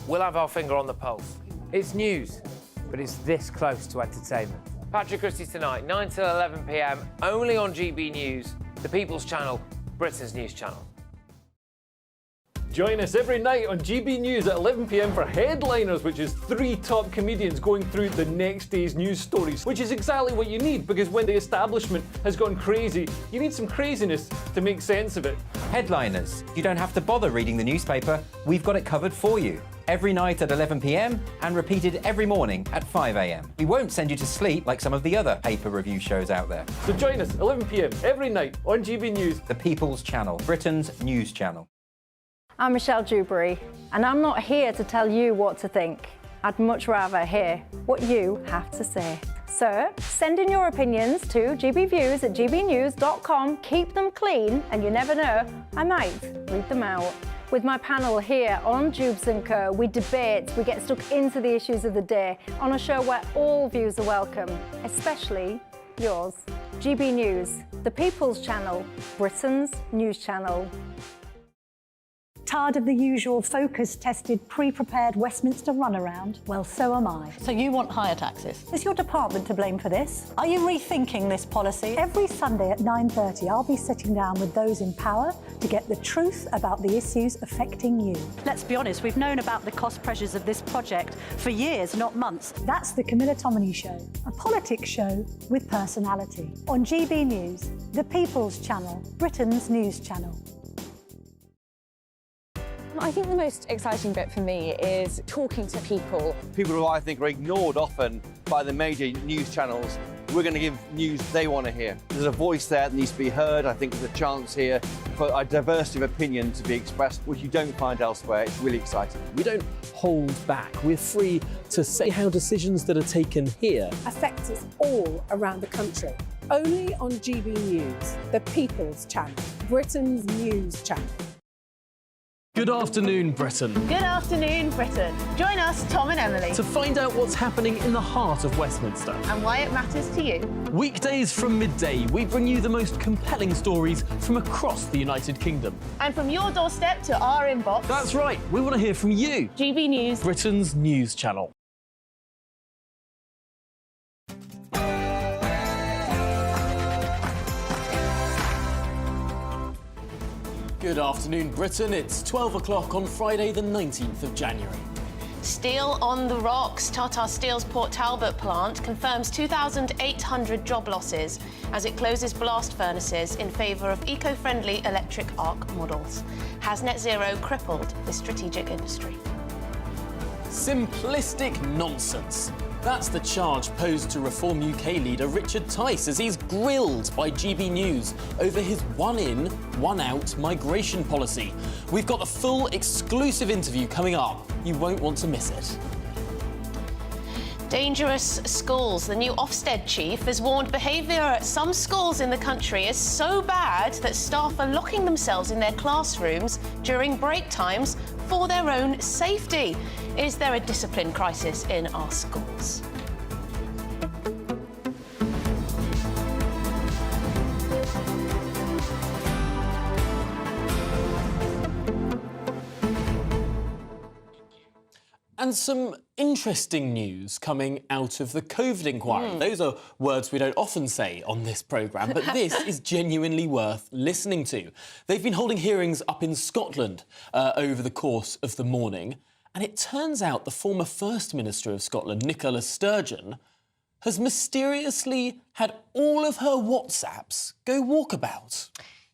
We'll have our finger on the pulse. It's news, but it's this close to entertainment. Patrick Christie's tonight, 9 till 11 p.m, only on GB News, the People's Channel, Britain's news channel. Join us every night on GB News at 11 p.m. for Headliners, which is 3 top comedians going through the next day's news stories, which is exactly what you need, because when the establishment has gone crazy, you need some craziness to make sense of it. Headliners. You don't have to bother reading the newspaper. We've got it covered for you. Every night at 11 p.m. and repeated every morning at 5 a.m. We won't send you to sleep like some of the other paper review shows out there. So join us 11 p.m. every night on GB News. The People's Channel, Britain's news channel. I'm Michelle Dewberry, and I'm not here to tell you what to think. I'd much rather hear what you have to say. So, send in your opinions to gbviews@gbnews.com. Keep them clean, and you never know, I might read them out. With my panel here on Jubes & Co, we debate, we get stuck into the issues of the day on a show where all views are welcome, especially yours. GB News, the People's Channel, Britain's news channel. Tired of the usual focus-tested, pre-prepared Westminster runaround? Well, so am I. So you want higher taxes? Is your department to blame for this? Are you rethinking this policy? Every Sunday at 9:30, I'll be sitting down with those in power to get the truth about the issues affecting you. Let's be honest, we've known about the cost pressures of this project for years, not months. That's the Camilla Tominey Show, a politics show with personality. On GB News, the People's Channel, Britain's news channel. I think the most exciting bit for me is talking to people. People who I think are ignored often by the major news channels. We're going to give news they want to hear. There's a voice there that needs to be heard. I think there's a chance here for a diversity of opinion to be expressed, which you don't find elsewhere. It's really exciting. We don't hold back. We're free to say how decisions that are taken here affect us all around the country. Only on GB News, the People's Channel, Britain's news channel. Good afternoon, Britain. Good afternoon, Britain. Join us, Tom and Emily, to find out what's happening in the heart of Westminster and why it matters to you. Weekdays from midday, we bring you the most compelling stories from across the United Kingdom. And from your doorstep to our inbox. That's right, we want to hear from you. GB News, Britain's news channel. Good afternoon, Britain. It's 12 o'clock on Friday, the 19th of January. Steel on the rocks. Tata Steel's Port Talbot plant confirms 2,800 job losses as it closes blast furnaces in favour of eco-friendly electric arc models. Has net zero crippled this strategic industry? Simplistic nonsense. That's the charge posed to Reform UK leader Richard Tice as he's grilled by GB News over his one-in, one-out migration policy. We've got the full exclusive interview coming up. You won't want to miss it. Dangerous schools. The new Ofsted chief has warned behaviour at some schools in the country is so bad that staff are locking themselves in their classrooms during break times for their own safety. Is there a discipline crisis in our schools? And some interesting news coming out of the COVID inquiry. Those are words we don't often say on this programme, but this is genuinely worth listening to. They've been holding hearings up in Scotland over the course of the morning, and it turns out the former First Minister of Scotland, Nicola Sturgeon, has mysteriously had all of her WhatsApps go walkabout.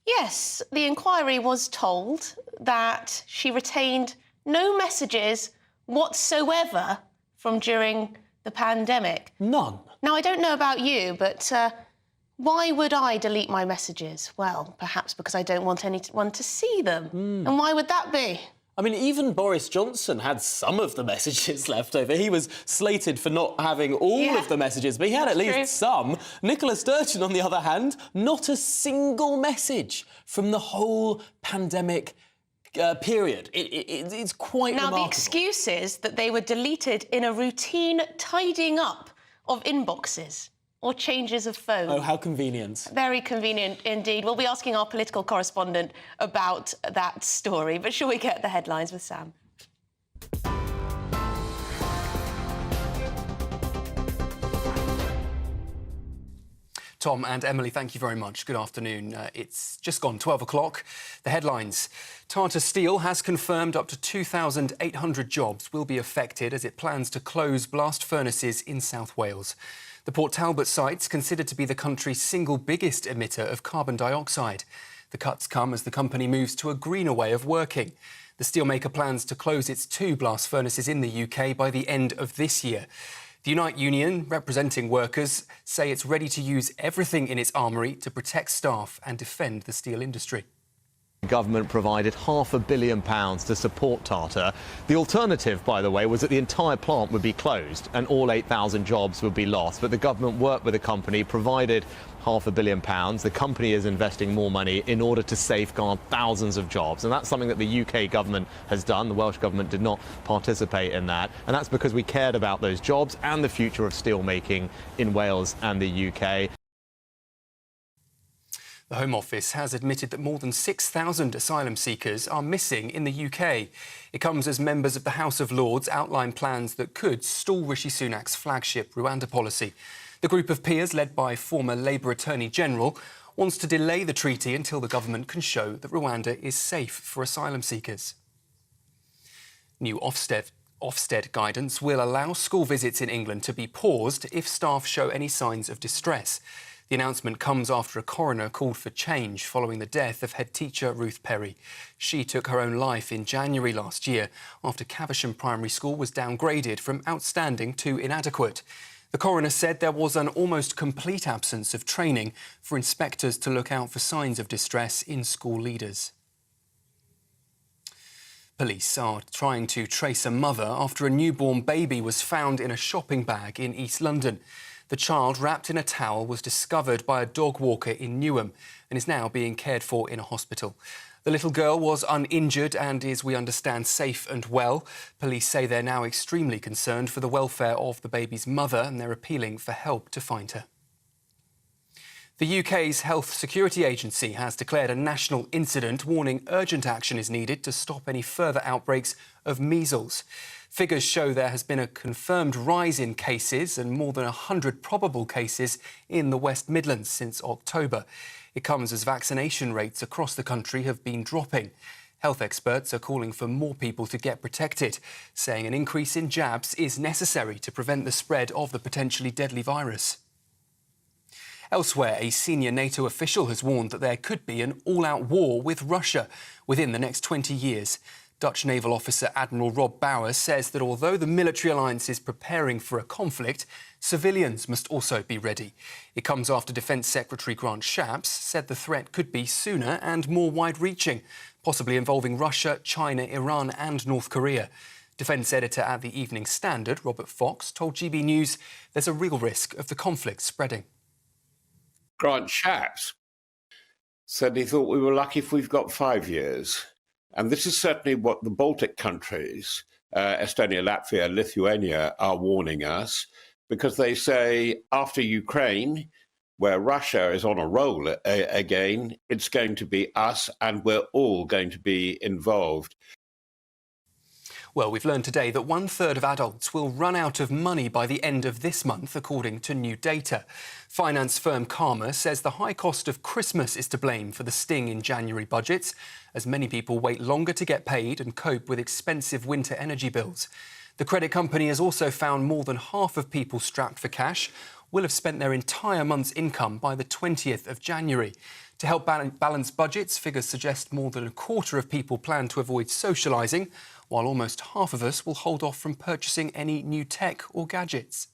Yes, the inquiry was told that she retained no messages whatsoever from during the pandemic. None. Now, I don't know about you, but why would I delete my messages? Well, perhaps because I don't want anyone to see them. And why would that be? I mean, even Boris Johnson had some of the messages left over. He was slated for not having all of the messages, but he had at least some. Nicola Sturgeon, on the other hand, not a single message from the whole pandemic period. It's quite remarkable. Now, the excuse is that they were deleted in a routine tidying up of inboxes or changes of phone. Oh, how convenient. Very convenient indeed. We'll be asking our political correspondent about that story, but shall we get the headlines with Sam? Tom and Emily, thank you very much. Good afternoon. It's just gone 12 o'clock. The headlines. Tata Steel has confirmed up to 2,800 jobs will be affected as it plans to close blast furnaces in South Wales. The Port Talbot site's considered to be the country's single biggest emitter of carbon dioxide. The cuts come as the company moves to a greener way of working. The steelmaker plans to close its 2 blast furnaces in the UK by the end of this year. The Unite union, representing workers, say it's ready to use everything in its armoury to protect staff and defend the steel industry. The government provided £500 million to support Tata. The alternative, by the way, was that the entire plant would be closed and all 8,000 jobs would be lost. But the government worked with the company, provided £500 million. The company is investing more money in order to safeguard thousands of jobs. And that's something that the UK government has done. The Welsh government did not participate in that. And that's because we cared about those jobs and the future of steelmaking in Wales and the UK. The Home Office has admitted that more than 6,000 asylum seekers are missing in the UK. It comes as members of the House of Lords outline plans that could stall Rishi Sunak's flagship Rwanda policy. The group of peers, led by former Labour Attorney General, wants to delay the treaty until the government can show that Rwanda is safe for asylum seekers. New Ofsted guidance will allow school visits in England to be paused if staff show any signs of distress. The announcement comes after a coroner called for change following the death of head teacher Ruth Perry. She took her own life in January last year after Caversham Primary School was downgraded from outstanding to inadequate. The coroner said there was an almost complete absence of training for inspectors to look out for signs of distress in school leaders. Police are trying to trace a mother after a newborn baby was found in a shopping bag in East London. The child, wrapped in a towel, was discovered by a dog walker in Newham and is now being cared for in a hospital. The little girl was uninjured and is, we understand, safe and well. Police say they're now extremely concerned for the welfare of the baby's mother and they're appealing for help to find her. The UK's Health Security Agency has declared a national incident, warning urgent action is needed to stop any further outbreaks of measles. Figures show there has been a confirmed rise in cases and more than 100 probable cases in the West Midlands since October. It comes as vaccination rates across the country have been dropping. Health experts are calling for more people to get protected, saying an increase in jabs is necessary to prevent the spread of the potentially deadly virus. Elsewhere, a senior NATO official has warned that there could be an all-out war with Russia within the next 20 years. Dutch naval officer Admiral Rob Bowers says that although the military alliance is preparing for a conflict, civilians must also be ready. It comes after Defence Secretary Grant Shapps said the threat could be sooner and more wide-reaching, possibly involving Russia, China, Iran and North Korea. Defence editor at the Evening Standard, Robert Fox, told GB News there's a real risk of the conflict spreading. Grant Shapps said he thought we were lucky if we've got 5 years. And this is certainly what the Baltic countries, Estonia, Latvia, Lithuania, are warning us, because they say after Ukraine, where Russia is on a roll again, it's going to be us and we're all going to be involved. Well, we've learned today that 1/3 of adults will run out of money by the end of this month, according to new data. Finance firm Karma says the high cost of Christmas is to blame for the sting in January budgets, as many people wait longer to get paid and cope with expensive winter energy bills. The credit company has also found more than half of people strapped for cash will have spent their entire month's income by the 20th of January. To help balance budgets, figures suggest more than a quarter of people plan to avoid socialising, while almost half of us will hold off from purchasing any new tech or gadgets.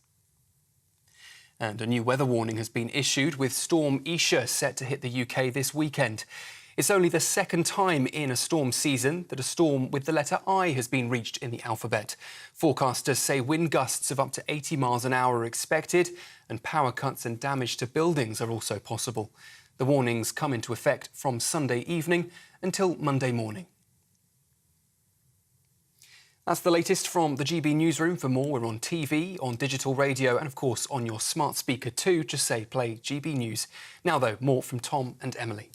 And a new weather warning has been issued, with Storm Isha set to hit the UK this weekend. It's only the second time in a storm season that a storm with the letter I has been reached in the alphabet. Forecasters say wind gusts of up to 80 miles an hour are expected, and power cuts and damage to buildings are also possible. The warnings come into effect from Sunday evening until Monday morning. That's the latest from the GB Newsroom. For more, we're on TV, on digital radio and, of course, on your smart speaker too. Just say play GB News. Now, though, more from Tom and Emily.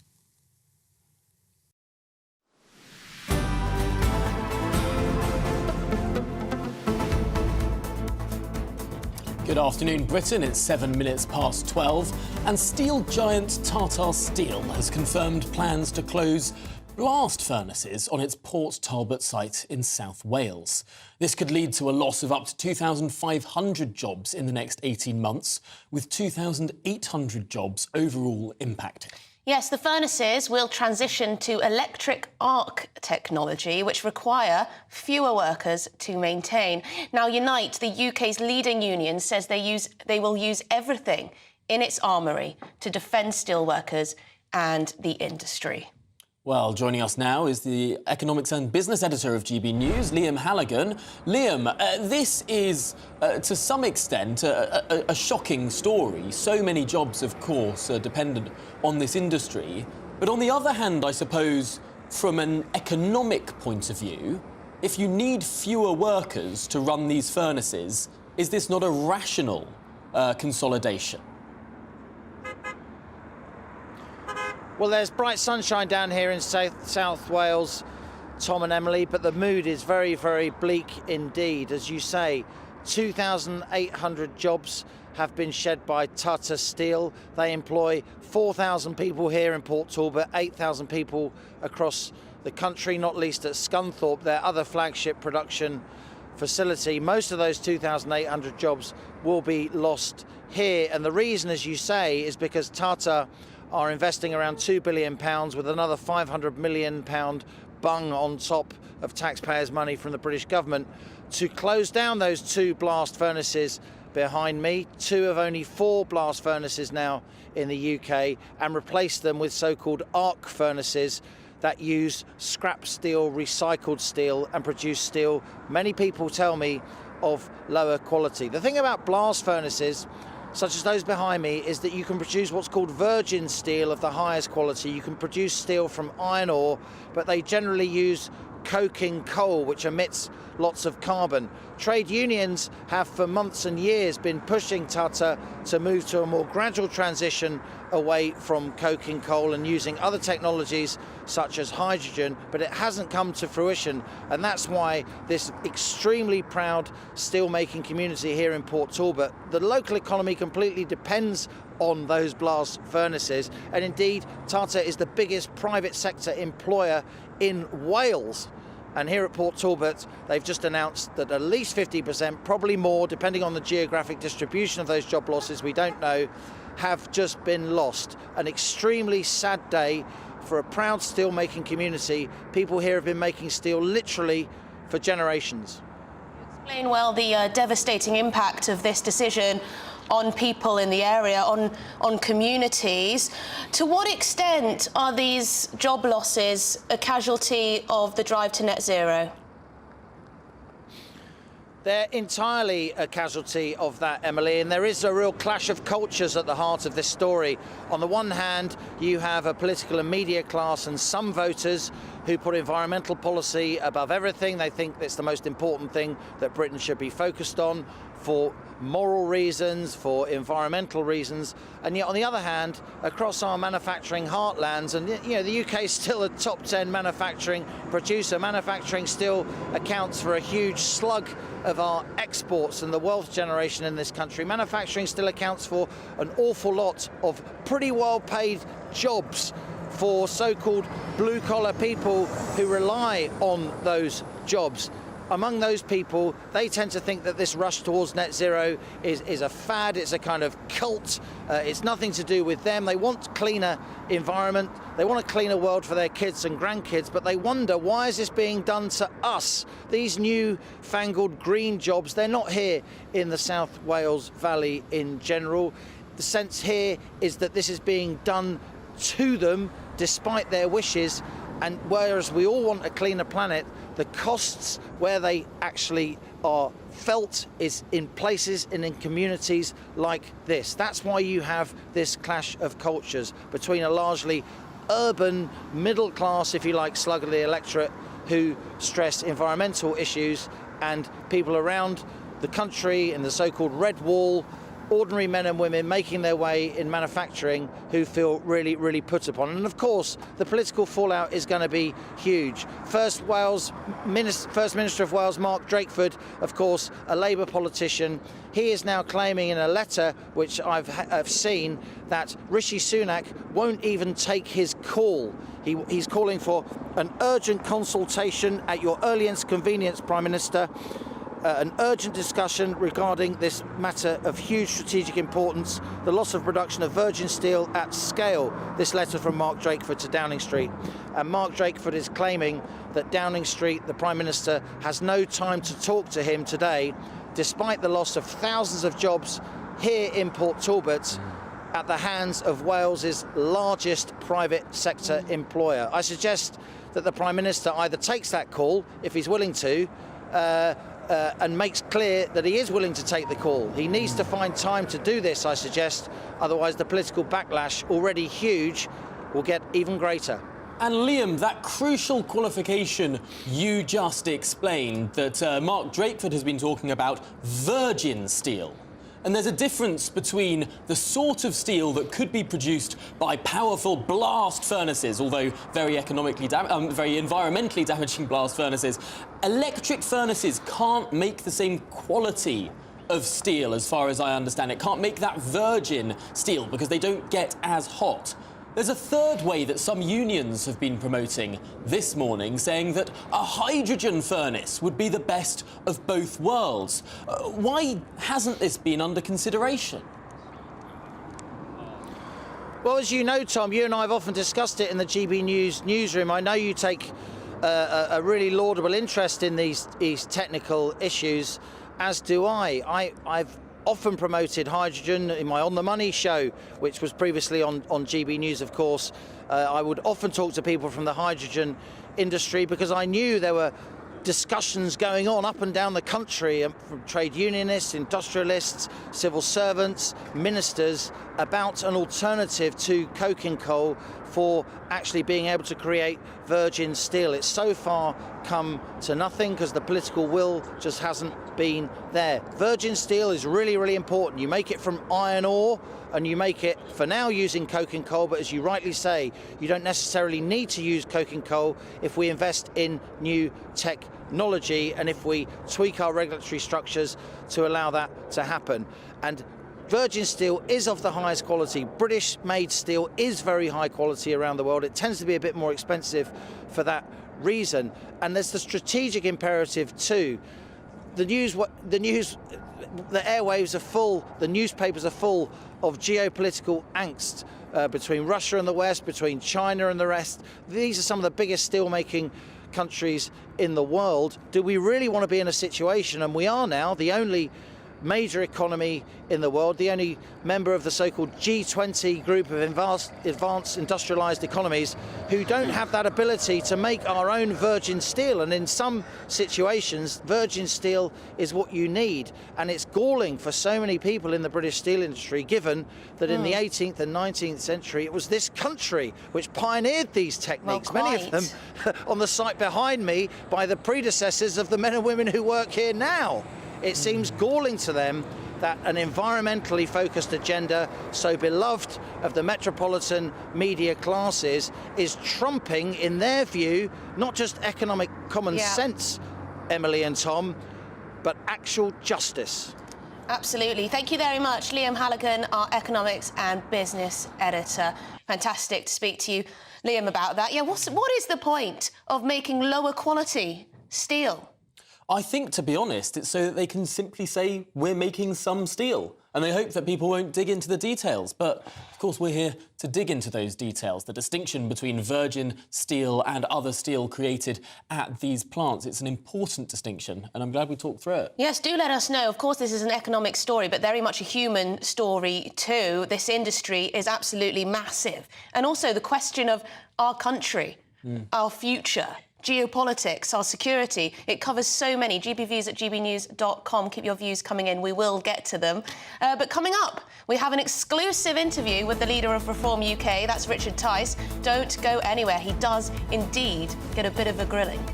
Good afternoon, Britain. It's 7 minutes past 12, and steel giant Tata Steel has confirmed plans to close blast furnaces on its Port Talbot site in South Wales. This could lead to a loss of up to 2,500 jobs in the next 18 months, with 2,800 jobs overall impacted. Yes, the furnaces will transition to electric arc technology, which require fewer workers to maintain. Now, Unite, the UK's leading union, says they will use everything in its armoury to defend steelworkers and the industry. Well, joining us now is the economics and business editor of GB News, Liam Halligan. Liam, this is, to some extent, a shocking story. So many jobs, of course, are dependent on this industry. But on the other hand, I suppose, from an economic point of view, if you need fewer workers to run these furnaces, is this not a rational consolidation? Well, there's bright sunshine down here in South Wales, Tom and Emily, but the mood is very, very bleak indeed. As you say, 2,800 jobs have been shed by Tata Steel. They employ 4,000 people here in Port Talbot, 8,000 people across the country, not least at Scunthorpe, their other flagship production facility. Most of those 2,800 jobs will be lost here. And the reason, as you say, is because Tata are investing around £2 billion with another £500 million bung on top of taxpayers' money from the British government to close down those 2 blast furnaces behind me, 2 of only 4 blast furnaces now in the UK, and replace them with so-called arc furnaces that use scrap steel, recycled steel, and produce steel, many people tell me, of lower quality. The thing about blast furnaces, such as those behind me, is that you can produce what's called virgin steel of the highest quality. You can produce steel from iron ore, but they generally use coking coal, which emits lots of carbon. Trade unions have for months and years been pushing Tata to move to a more gradual transition away from coking coal and using other technologies such as hydrogen, but it hasn't come to fruition, and that's why this extremely proud steelmaking community here in Port Talbot, the local economy completely depends on those blast furnaces, and indeed Tata is the biggest private sector employer in Wales. And here at Port Talbot, they've just announced that at least 50%, probably more, depending on the geographic distribution of those job losses, we don't know, have just been lost. An extremely sad day for a proud steel-making community. People here have been making steel literally for generations. Explain well the devastating impact of this decision on people in the area, on communities. To what extent are these job losses a casualty of the drive to net zero? They're entirely a casualty of that, Emily, and there is a real clash of cultures at the heart of this story. On the one hand, you have a political and media class and some voters who put environmental policy above everything. They think that's the most important thing that Britain should be focused on for moral reasons, for environmental reasons, and yet on the other hand, across our manufacturing heartlands, and the UK is still a top 10 manufacturing producer. Manufacturing still accounts for a huge slug of our exports and the wealth generation in this country. Manufacturing still accounts for an awful lot of pretty well paid jobs for so-called blue-collar people who rely on those jobs. Among those people, they tend to think that this rush towards net zero is a fad, it's a kind of cult, it's nothing to do with them. They want cleaner environment, they want a cleaner world for their kids and grandkids, but they wonder, why is this being done to us? These new fangled green jobs, they're not here in the South Wales Valley in general. The sense here is that this is being done to them despite their wishes, and whereas we all want a cleaner planet, the costs where they actually are felt is in places and in communities like this. That's why you have this clash of cultures between a largely urban, middle class, if you like, slug of the electorate who stress environmental issues, and people around the country in the so-called red wall ordinary men and women making their way in manufacturing who feel really, really put upon. And of course, the political fallout is going to be huge. First Minister of Wales, Mark Drakeford, of course, a Labour politician. He is now claiming in a letter, which I've seen, that Rishi Sunak won't even take his call. He's calling for an urgent consultation at your earliest convenience, Prime Minister. An urgent discussion regarding this matter of huge strategic importance, the loss of production of virgin steel at scale. This letter from Mark Drakeford to Downing Street. And Mark Drakeford is claiming that Downing Street, the Prime Minister, has no time to talk to him today, despite the loss of thousands of jobs here in Port Talbot at the hands of Wales's largest private sector employer. I suggest that the Prime Minister either takes that call, if he's willing to, and makes clear that he is willing to take the call. He needs to find time to do this, I suggest, otherwise the political backlash, already huge, will get even greater. And Liam, that crucial qualification you just explained, that Mark Drakeford has been talking about, virgin steel. And there's a difference between the sort of steel that could be produced by powerful blast furnaces, although very environmentally damaging blast furnaces. Electric furnaces can't make the same quality of steel, as far as I understand it. Can't make that virgin steel because they don't get as hot. There's a third way that some unions have been promoting this morning, saying that a hydrogen furnace would be the best of both worlds. Why hasn't this been under consideration? Well, as you know, Tom, you and I have often discussed it in the GB News newsroom. I know you take a really laudable interest in these technical issues, as do I. I've often promoted hydrogen in my On the Money show, which was previously on GB News, of course. I would often talk to people from the hydrogen industry because I knew there were discussions going on up and down the country from trade unionists, industrialists, civil servants, ministers about an alternative to coking coal for actually being able to create virgin steel. It's so far come to nothing because the political will just hasn't been there. Virgin steel is really, really important. You make it from iron ore and you make it for now using coking coal, but as you rightly say, you don't necessarily need to use coking coal if we invest in new technology and if we tweak our regulatory structures to allow that to happen. And virgin steel is of the highest quality. British-made steel is very high quality around the world. It tends to be a bit more expensive for that reason. And there's the strategic imperative too. The airwaves are full, the newspapers are full of geopolitical angst between Russia and the West, between China and the rest. These are some of the biggest steelmaking countries in the world. Do we really want to be in a situation, and we are now, the only major economy in the world, the only member of the so-called G20 group of advanced industrialized economies who don't have that ability to make our own virgin steel. And in some situations, virgin steel is what you need. And it's galling for so many people in the British steel industry, given that in the 18th and 19th century, it was this country which pioneered these techniques, many of them on the site behind me by the predecessors of the men and women who work here now. It seems galling to them that an environmentally focused agenda so beloved of the metropolitan media classes is trumping, in their view, not just economic common sense, Emily and Tom, but actual justice. Absolutely. Thank you very much, Liam Halligan, our economics and business editor. Fantastic to speak to you, Liam, about that. Yeah, what is the point of making lower quality steel? I think, to be honest, it's so that they can simply say, we're making some steel. And they hope that people won't dig into the details. But, of course, we're here to dig into those details, the distinction between virgin steel and other steel created at these plants. It's an important distinction, and I'm glad we talked through it. Yes, do let us know. Of course, this is an economic story, but very much a human story too. This industry is absolutely massive. And also the question of our country, our future, geopolitics, our security. It covers so many. GBviews at gbnews.com. Keep your views coming in. We will get to them. But coming up, we have an exclusive interview with the leader of Reform UK. That's Richard Tice. Don't go anywhere. He does indeed get a bit of a grilling.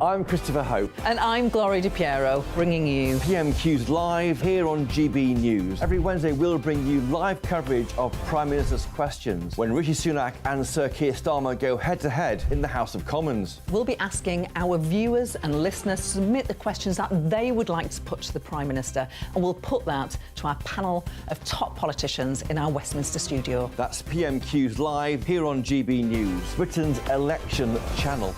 I'm Christopher Hope. And I'm Gloria Di Piero, bringing you PMQ's live here on GB News. Every Wednesday, we'll bring you live coverage of Prime Minister's questions when Rishi Sunak and Sir Keir Starmer go head-to-head in the House of Commons. We'll be asking our viewers and listeners to submit the questions that they would like to put to the Prime Minister, and we'll put that to our panel of top politicians in our Westminster studio. That's PMQ's live here on GB News, Britain's election channel.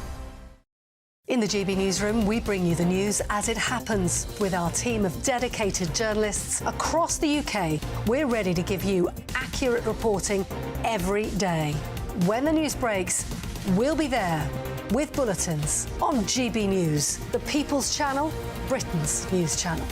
In the GB Newsroom, we bring you the news as it happens. With our team of dedicated journalists across the UK, we're ready to give you accurate reporting every day. When the news breaks, we'll be there with bulletins on GB News, the People's Channel, Britain's news channel.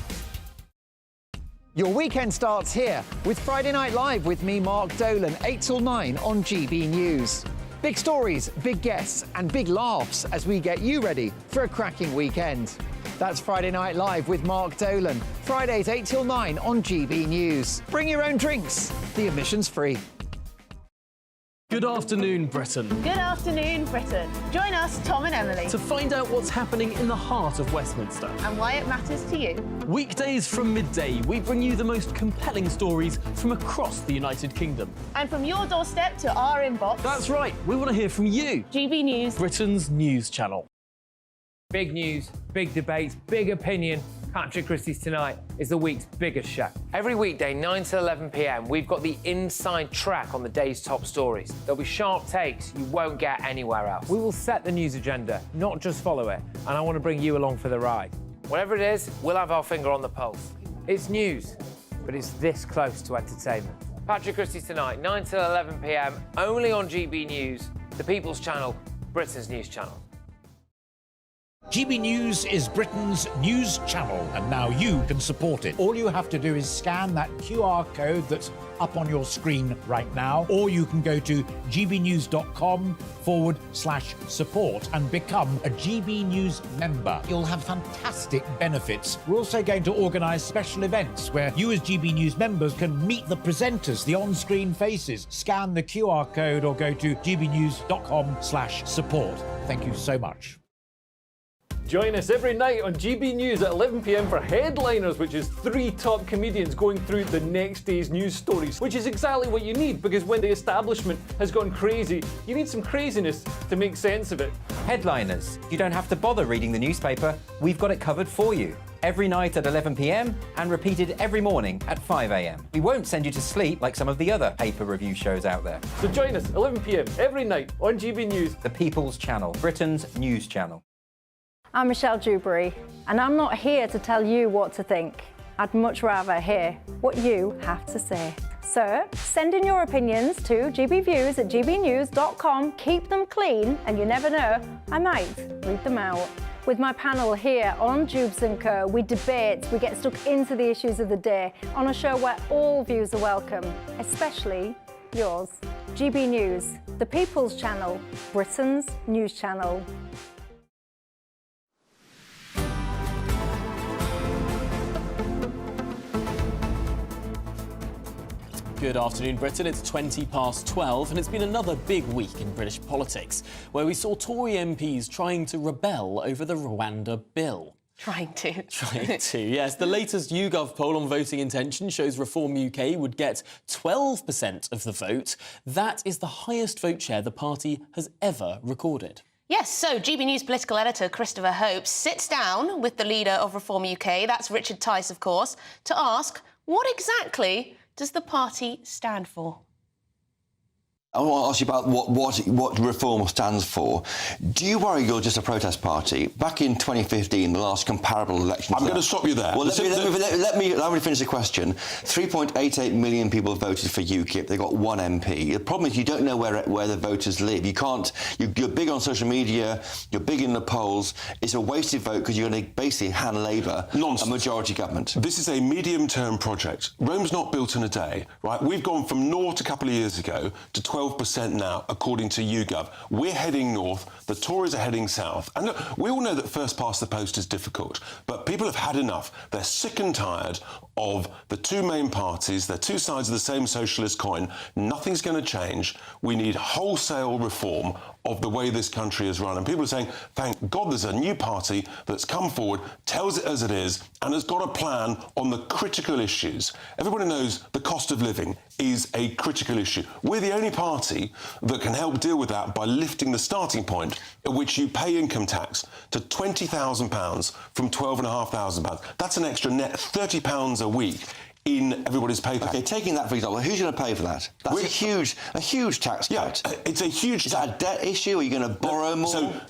Your weekend starts here with Friday Night Live with me, Mark Dolan, 8 till 9 on GB News. Big stories, big guests and big laughs as we get you ready for a cracking weekend. That's Friday Night Live with Mark Dolan. Fridays 8 till 9 on GB News. Bring your own drinks. The admission's free. Good afternoon, Britain. Good afternoon, Britain. Join us, Tom and Emily, To find out what's happening in the heart of Westminster. and why it matters to you. Weekdays from midday, we bring you the most compelling stories from across the United Kingdom. And from your doorstep to our inbox. That's right, we want to hear from you. GB News, Britain's news channel. Big news, big debates, big opinion. Patrick Christie's Tonight is the week's biggest show. Every weekday, 9 to 11 p.m, we've got the inside track on the day's top stories. There'll be sharp takes you won't get anywhere else. We will set the news agenda, not just follow it, and I want to bring you along for the ride. Whatever it is, we'll have our finger on the pulse. It's news, but it's this close to entertainment. Patrick Christie's Tonight, 9 to 11 p.m, only on GB News, the People's Channel, Britain's news channel. GB News is Britain's news channel, and now you can support it. All you have to do is scan that QR code that's up on your screen right now, or you can go to gbnews.com/support and become a GB News member. You'll have fantastic benefits. We're also going to organise special events where you as GB News members can meet the presenters, the on-screen faces. Scan the QR code or go to gbnews.com/support. Thank you so much. Join us every night on GB News at 11 p.m. for Headliners, which is 3 top comedians going through the next day's news stories, which is exactly what you need, because when the establishment has gone crazy, you need some craziness to make sense of it. Headliners. You don't have to bother reading the newspaper. We've got it covered for you. Every night at 11 p.m. and repeated every morning at 5 a.m. We won't send you to sleep like some of the other paper review shows out there. So join us 11 p.m. every night on GB News, the People's Channel, Britain's news channel. I'm Michelle Dewberry, and I'm not here to tell you what to think. I'd much rather hear what you have to say. So send in your opinions to gbviews@gbnews.com. Keep them clean, and you never know, I might read them out. With my panel here on Jubes & Co, we debate, we get stuck into the issues of the day on a show where all views are welcome, especially yours. GB News, the People's Channel, Britain's news channel. Good afternoon, Britain. It's 12:20, and it's been another big week in British politics, where we saw Tory MPs trying to rebel over the Rwanda bill. Trying to, yes. The latest YouGov poll on voting intention shows Reform UK would get 12% of the vote. That is the highest vote share the party has ever recorded. Yes, so GB News political editor Christopher Hope sits down with the leader of Reform UK, that's Richard Tice, of course, to ask what exactly does the party stand for? I want to ask you about what Reform stands for. Do you worry you're just a protest party? Back in 2015, the last comparable election... I'm going to stop you there. Well, allow me to finish the question. 3.88 million people voted for UKIP. They got 1 MP. The problem is you don't know where the voters live. You can't... You're big on social media. You're big in the polls. It's a wasted vote because you're going to basically hand Labour a majority government. This is a medium-term project. Rome's not built in a day, right? We've gone from naught a couple of years ago to 12 12% now, according to YouGov. We're heading north, the Tories are heading south. And look, we all know that first past the post is difficult, but people have had enough. They're sick and tired of the two main parties. They're two sides of the same socialist coin. Nothing's going to change. We need wholesale reform of the way this country is run. And people are saying, thank God there's a new party that's come forward, tells it as it is, and has got a plan on the critical issues. Everybody knows the cost of living is a critical issue. We're the only party that can help deal with that by lifting the starting point at which you pay income tax to £20,000 from £12,500. That's an extra net £30 a week in everybody's pay packet. Okay, taking that for example, who's going to pay for that? That's a huge tax cut. Yeah, it's a huge... Is that a debt issue? Are you going to borrow more? So,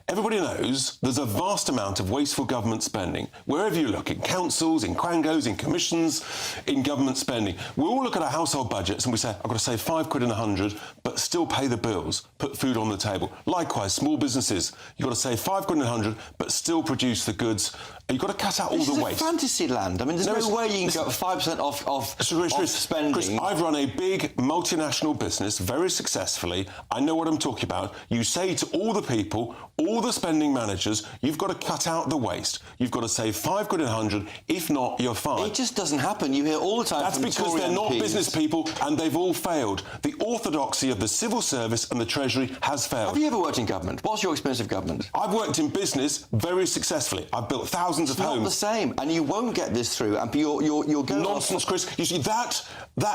everybody knows there's a vast amount of wasteful government spending. Wherever you look, in councils, in quangos, in commissions, in government spending. We all look at our household budgets and we say, I've got to save £5 in 100, but still pay the bills, put food on the table. Likewise, small businesses, you've got to save £5 in 100, but still produce the goods. You've got to cut out all the waste. This is fantasy land. I mean, there's no way you can get 5% off spending. Chris, I've run a big multinational business very successfully. I know what I'm talking about. You say to all the people, all the spending managers, you've got to cut out the waste. You've got to save £5 in 100. If not, you're fired. It just doesn't happen. You hear all the time That's from because Tory they're not MPs. business people and they've all failed. The orthodoxy of the civil service and the Treasury has failed. Have you ever worked in government? What's your experience of government? I've worked in business very successfully. I've built thousands of homes. Not the same, and you won't get this through. And you're going nonsense, Chris. You see that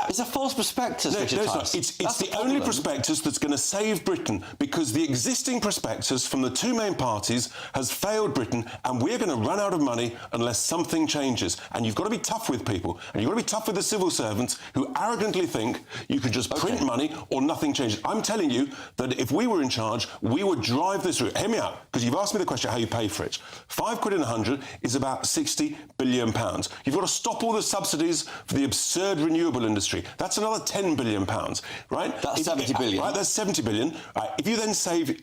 it's a false prospectus. No, it's the only prospectus that's going to save Britain, because the existing prospectus from the two main parties has failed Britain, and we're going to run out of money unless something changes. And you've got to be tough with people, and you've got to be tough with the civil servants who arrogantly think you can just print money or nothing changes. I'm telling you that if we were in charge, we would drive this route. Hear me out, because you've asked me the question how you pay for it. £5 in 100 is about £60 billion. You've got to stop all the subsidies for the absurd renewable industry. That's another £10 billion, right? That's 70 billion. Right, that's 70 billion. Right, if you then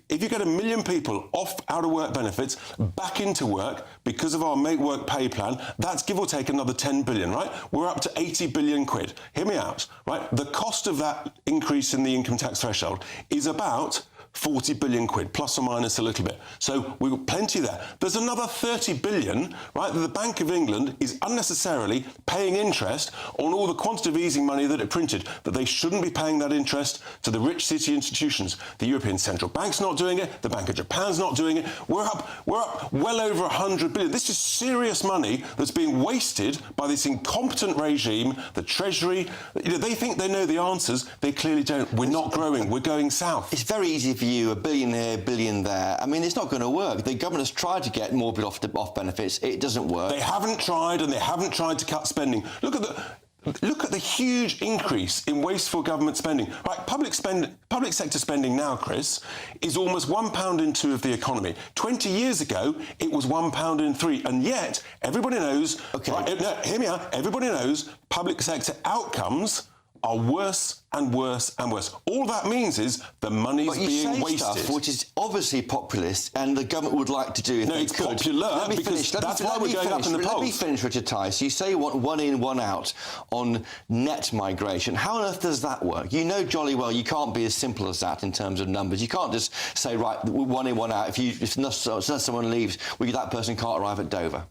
if you get 1 million people off out-of-work benefits back into work because of our Make Work Pay plan, that's give or take another 10 billion, right? We're up to 80 billion quid. Hear me out, right? The cost of that increase in the income tax threshold is about 40 billion quid, plus or minus a little bit. So we've got plenty there. There's another 30 billion, right, that the Bank of England is unnecessarily paying interest on all the quantitative easing money that it printed, that they shouldn't be paying that interest to the rich city institutions. The European Central Bank's not doing it, the Bank of Japan's not doing it. We're up well over 100 billion. This is serious money that's being wasted by this incompetent regime, the Treasury. You know, they think they know the answers. They clearly don't. We're not growing. We're going south. It's very easy for you, $1 billion here, $1 billion there. I mean, it's not going to work. The government has tried to get more people off benefits. It doesn't work. They haven't tried, and they haven't tried to cut spending. Look at the huge increase in wasteful government spending. Right, public sector spending now, Chris, is almost £1 in 2 of the economy. 20 years ago, it was £1 in 3, and yet everybody knows. Okay. Right, no, hear me out. Everybody knows public sector outcomes are worse and worse and worse. All that means is the money's being wasted. Stuff which is obviously populist, and the government would like to do if they it's could. Popular because that's why we're going up in the polls. Let me finish, Richard Tice. You say you want 1 in, 1 out on net migration. How on earth does that work? You know jolly well you can't be as simple as that in terms of numbers. You can't just say, right, 1 in, 1 out. If someone leaves, that person can't arrive at Dover.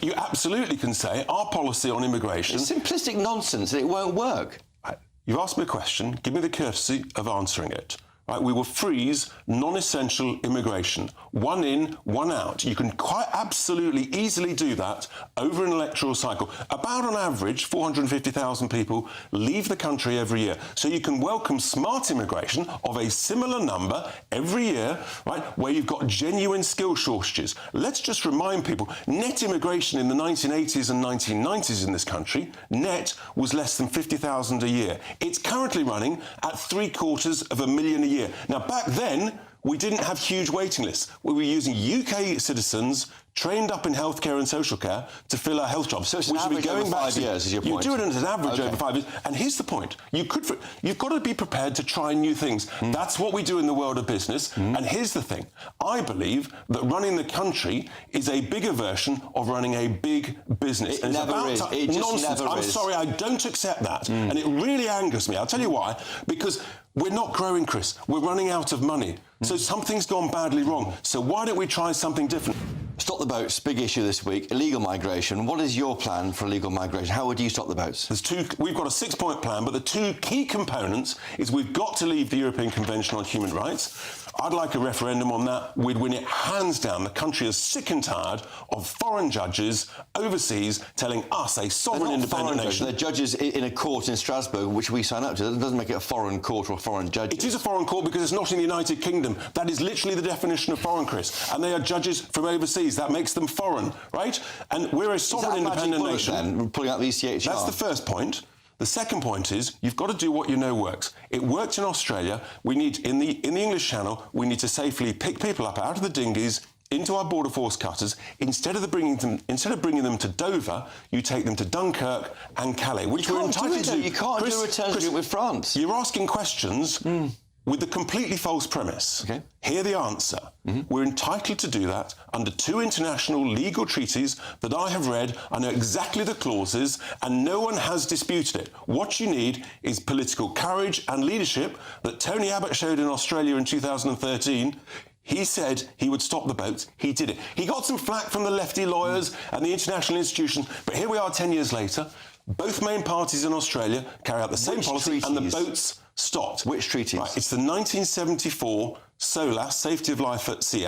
You absolutely can say our policy on immigration... It's simplistic nonsense and it won't work. You've asked me a question, give me the courtesy of answering it. Right, we will freeze non-essential immigration. 1 in, 1 out. You can quite absolutely easily do that over an electoral cycle. About on average, 450,000 people leave the country every year. So you can welcome smart immigration of a similar number every year, right, where you've got genuine skill shortages. Let's just remind people, net immigration in the 1980s and 1990s in this country, net was less than 50,000 a year. It's currently running at 750,000 a year. Now, back then, we didn't have huge waiting lists. We were using UK citizens trained up in healthcare and social care to fill our health jobs. So it's an average over 5 years, is your point? You do it as an average over 5 years. And here's the point. You've got to be prepared to try new things. That's what we do in the world of business. And here's the thing. I believe that running the country is a bigger version of running a big business. It never is. It just nonsense. never I'm is. sorry, I don't accept that. And it really angers me. I'll tell you why. Because we're not growing, Chris. We're running out of money. So something's gone badly wrong. So why don't we try something different? Stop the boats, big issue this week, illegal migration. What is your plan for illegal migration? How would you stop the boats? We've got a 6-point plan, but the two key components is we've got to leave the European Convention on Human Rights. I'd like a referendum on that. We'd win it hands down. The country is sick and tired of foreign judges overseas telling us, a sovereign independent nation. They're judges in a court in Strasbourg, which we sign up to. That doesn't make it a foreign court or a foreign judge. It is a foreign court because it's not in the United Kingdom. That is literally the definition of foreign, Chris. And they are judges from overseas. That makes them foreign, right? And we're a sovereign independent nation. Then, pulling out the ECHR? That's the first point. The second point is you've got to do what you know works. It worked in Australia. We need, in the English Channel, we need to safely pick people up out of the dinghies into our border force cutters. Instead of bringing them to Dover, you take them to Dunkirk and Calais, which we're entitled to do. You can't do a return agreement with France. You're asking questions with the completely false premise. Okay. Hear the answer. We're entitled to do that under 2 international legal treaties that I have read. I know exactly the clauses, and no one has disputed it. What you need is political courage and leadership that Tony Abbott showed in Australia in 2013. He said he would stop the boats. He did it. He got some flack from the lefty lawyers and the international institutions, but here we are 10 years later. Both main parties in Australia carry out the same policy, and the boats stopped. Which treaties? Right, it's the 1974 SOLAS, Safety of Life at Sea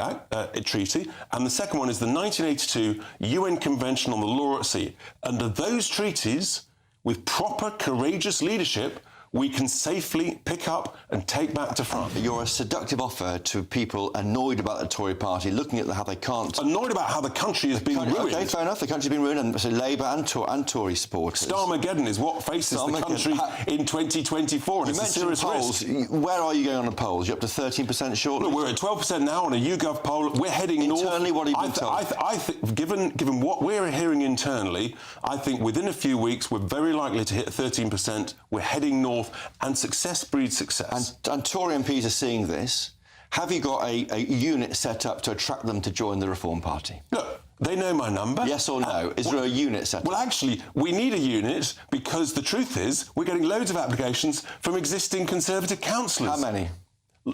Treaty, and the second one is the 1982 UN Convention on the Law at Sea. Under those treaties, with proper, courageous leadership, we can safely pick up and take back to France. You're a seductive offer to people annoyed about the Tory party, looking at how they can't... Annoyed about how the country has been ruined. OK, fair enough. The country's been ruined, and so Labour and Tory supporters. Starmageddon is what faces the country in 2024, and it's a serious polls. risk. Where are you going on the polls? You're up to 13% short? Look, we're at 12% now on a YouGov poll. We're heading north. Internally, what are you being told? I think, given what we're hearing internally, I think within a few weeks we're very likely to hit 13%. We're heading north, and success breeds success. And Tory MPs are seeing this. Have you got a unit set up to attract them to join the Reform Party? Look, they know my number. Yes or no? Is there a unit set up? Well, actually, we need a unit because the truth is we're getting loads of applications from existing Conservative councillors. How many?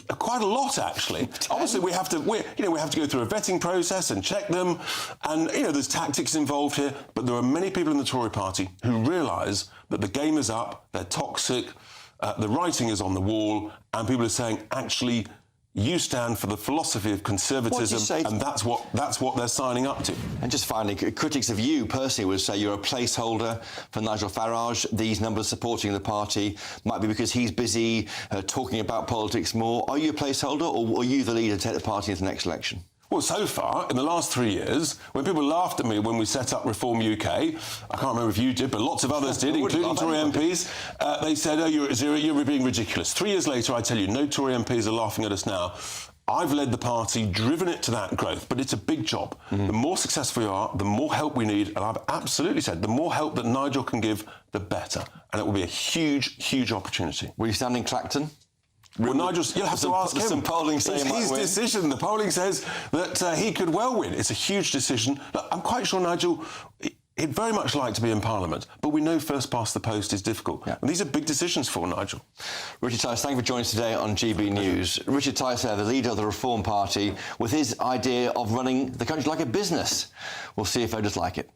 Quite a lot, actually. Obviously, we have to go through a vetting process and check them, and there's tactics involved here. But there are many people in the Tory party who realise that the game is up. They're toxic. The writing is on the wall, and people are saying, actually, you stand for the philosophy of conservatism, and that's what they're signing up to. And just finally, critics of you personally would say you're a placeholder for Nigel Farage. These numbers supporting the party might be because he's busy talking about politics more. Are you a placeholder, or are you the leader to take the party into the next election? Well, so far, in the last 3 years, when people laughed at me when we set up Reform UK, I can't remember if you did, but lots of others did, including Tory MPs, they said, oh, you're at zero, you're being ridiculous. 3 years later, I tell you, no Tory MPs are laughing at us now. I've led the party, driven it to that growth, but it's a big job. The more successful we are, the more help we need, and I've absolutely said, the more help that Nigel can give, the better. And it will be a huge, huge opportunity. Will you stand in Clacton? Well, Nigel, you'll have to ask him. Some polling saying it's his decision. The polling says that he could well win. It's a huge decision. Look, I'm quite sure Nigel, he'd very much like to be in Parliament, but we know first past the post is difficult. Yeah. And these are big decisions for Nigel. Richard Tice, thank you for joining us today on GB News. Richard Tice, the leader of the Reform Party, with his idea of running the country like a business. We'll see if voters like it.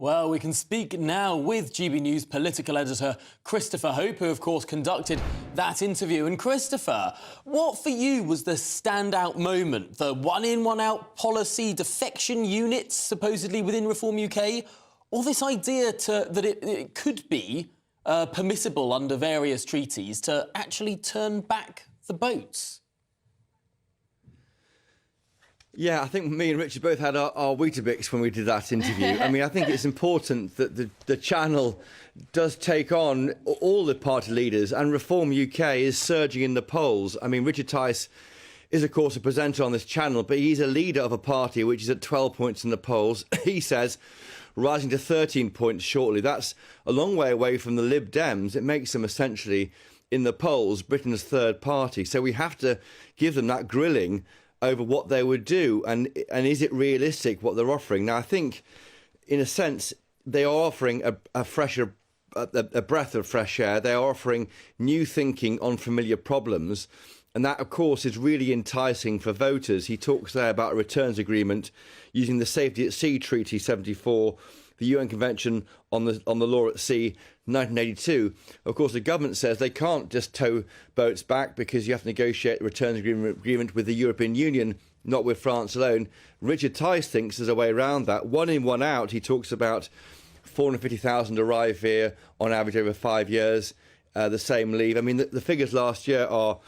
Well, we can speak now with GB News political editor Christopher Hope, who, of course, conducted that interview. And, Christopher, what for you was the standout moment? The one-in, one-out policy, defection units supposedly within Reform UK? Or this idea that it could be permissible under various treaties to actually turn back the boats? Yeah, I think me and Richard both had our Weetabix when we did that interview. I mean, I think it's important that the channel does take on all the party leaders, and Reform UK is surging in the polls. I mean, Richard Tice is, of course, a presenter on this channel, but he's a leader of a party which is at 12 points in the polls. He says rising to 13 points shortly. That's a long way away from the Lib Dems. It makes them essentially, in the polls, Britain's third party. So we have to give them that grilling over what they would do, and is it realistic what they're offering. Now, I think, in a sense, they are offering a breath of fresh air. They are offering new thinking on familiar problems, and that, of course, is really enticing for voters. He talks there about a returns agreement using the Safety at Sea Treaty 74, the UN Convention on the Law at Sea, 1982. Of course, the government says they can't just tow boats back because you have to negotiate a returns agreement with the European Union, not with France alone. Richard Tice thinks there's a way around that. One in, one out. He talks about 450,000 arrive here on average over 5 years, the same leave. I mean, the figures last year are,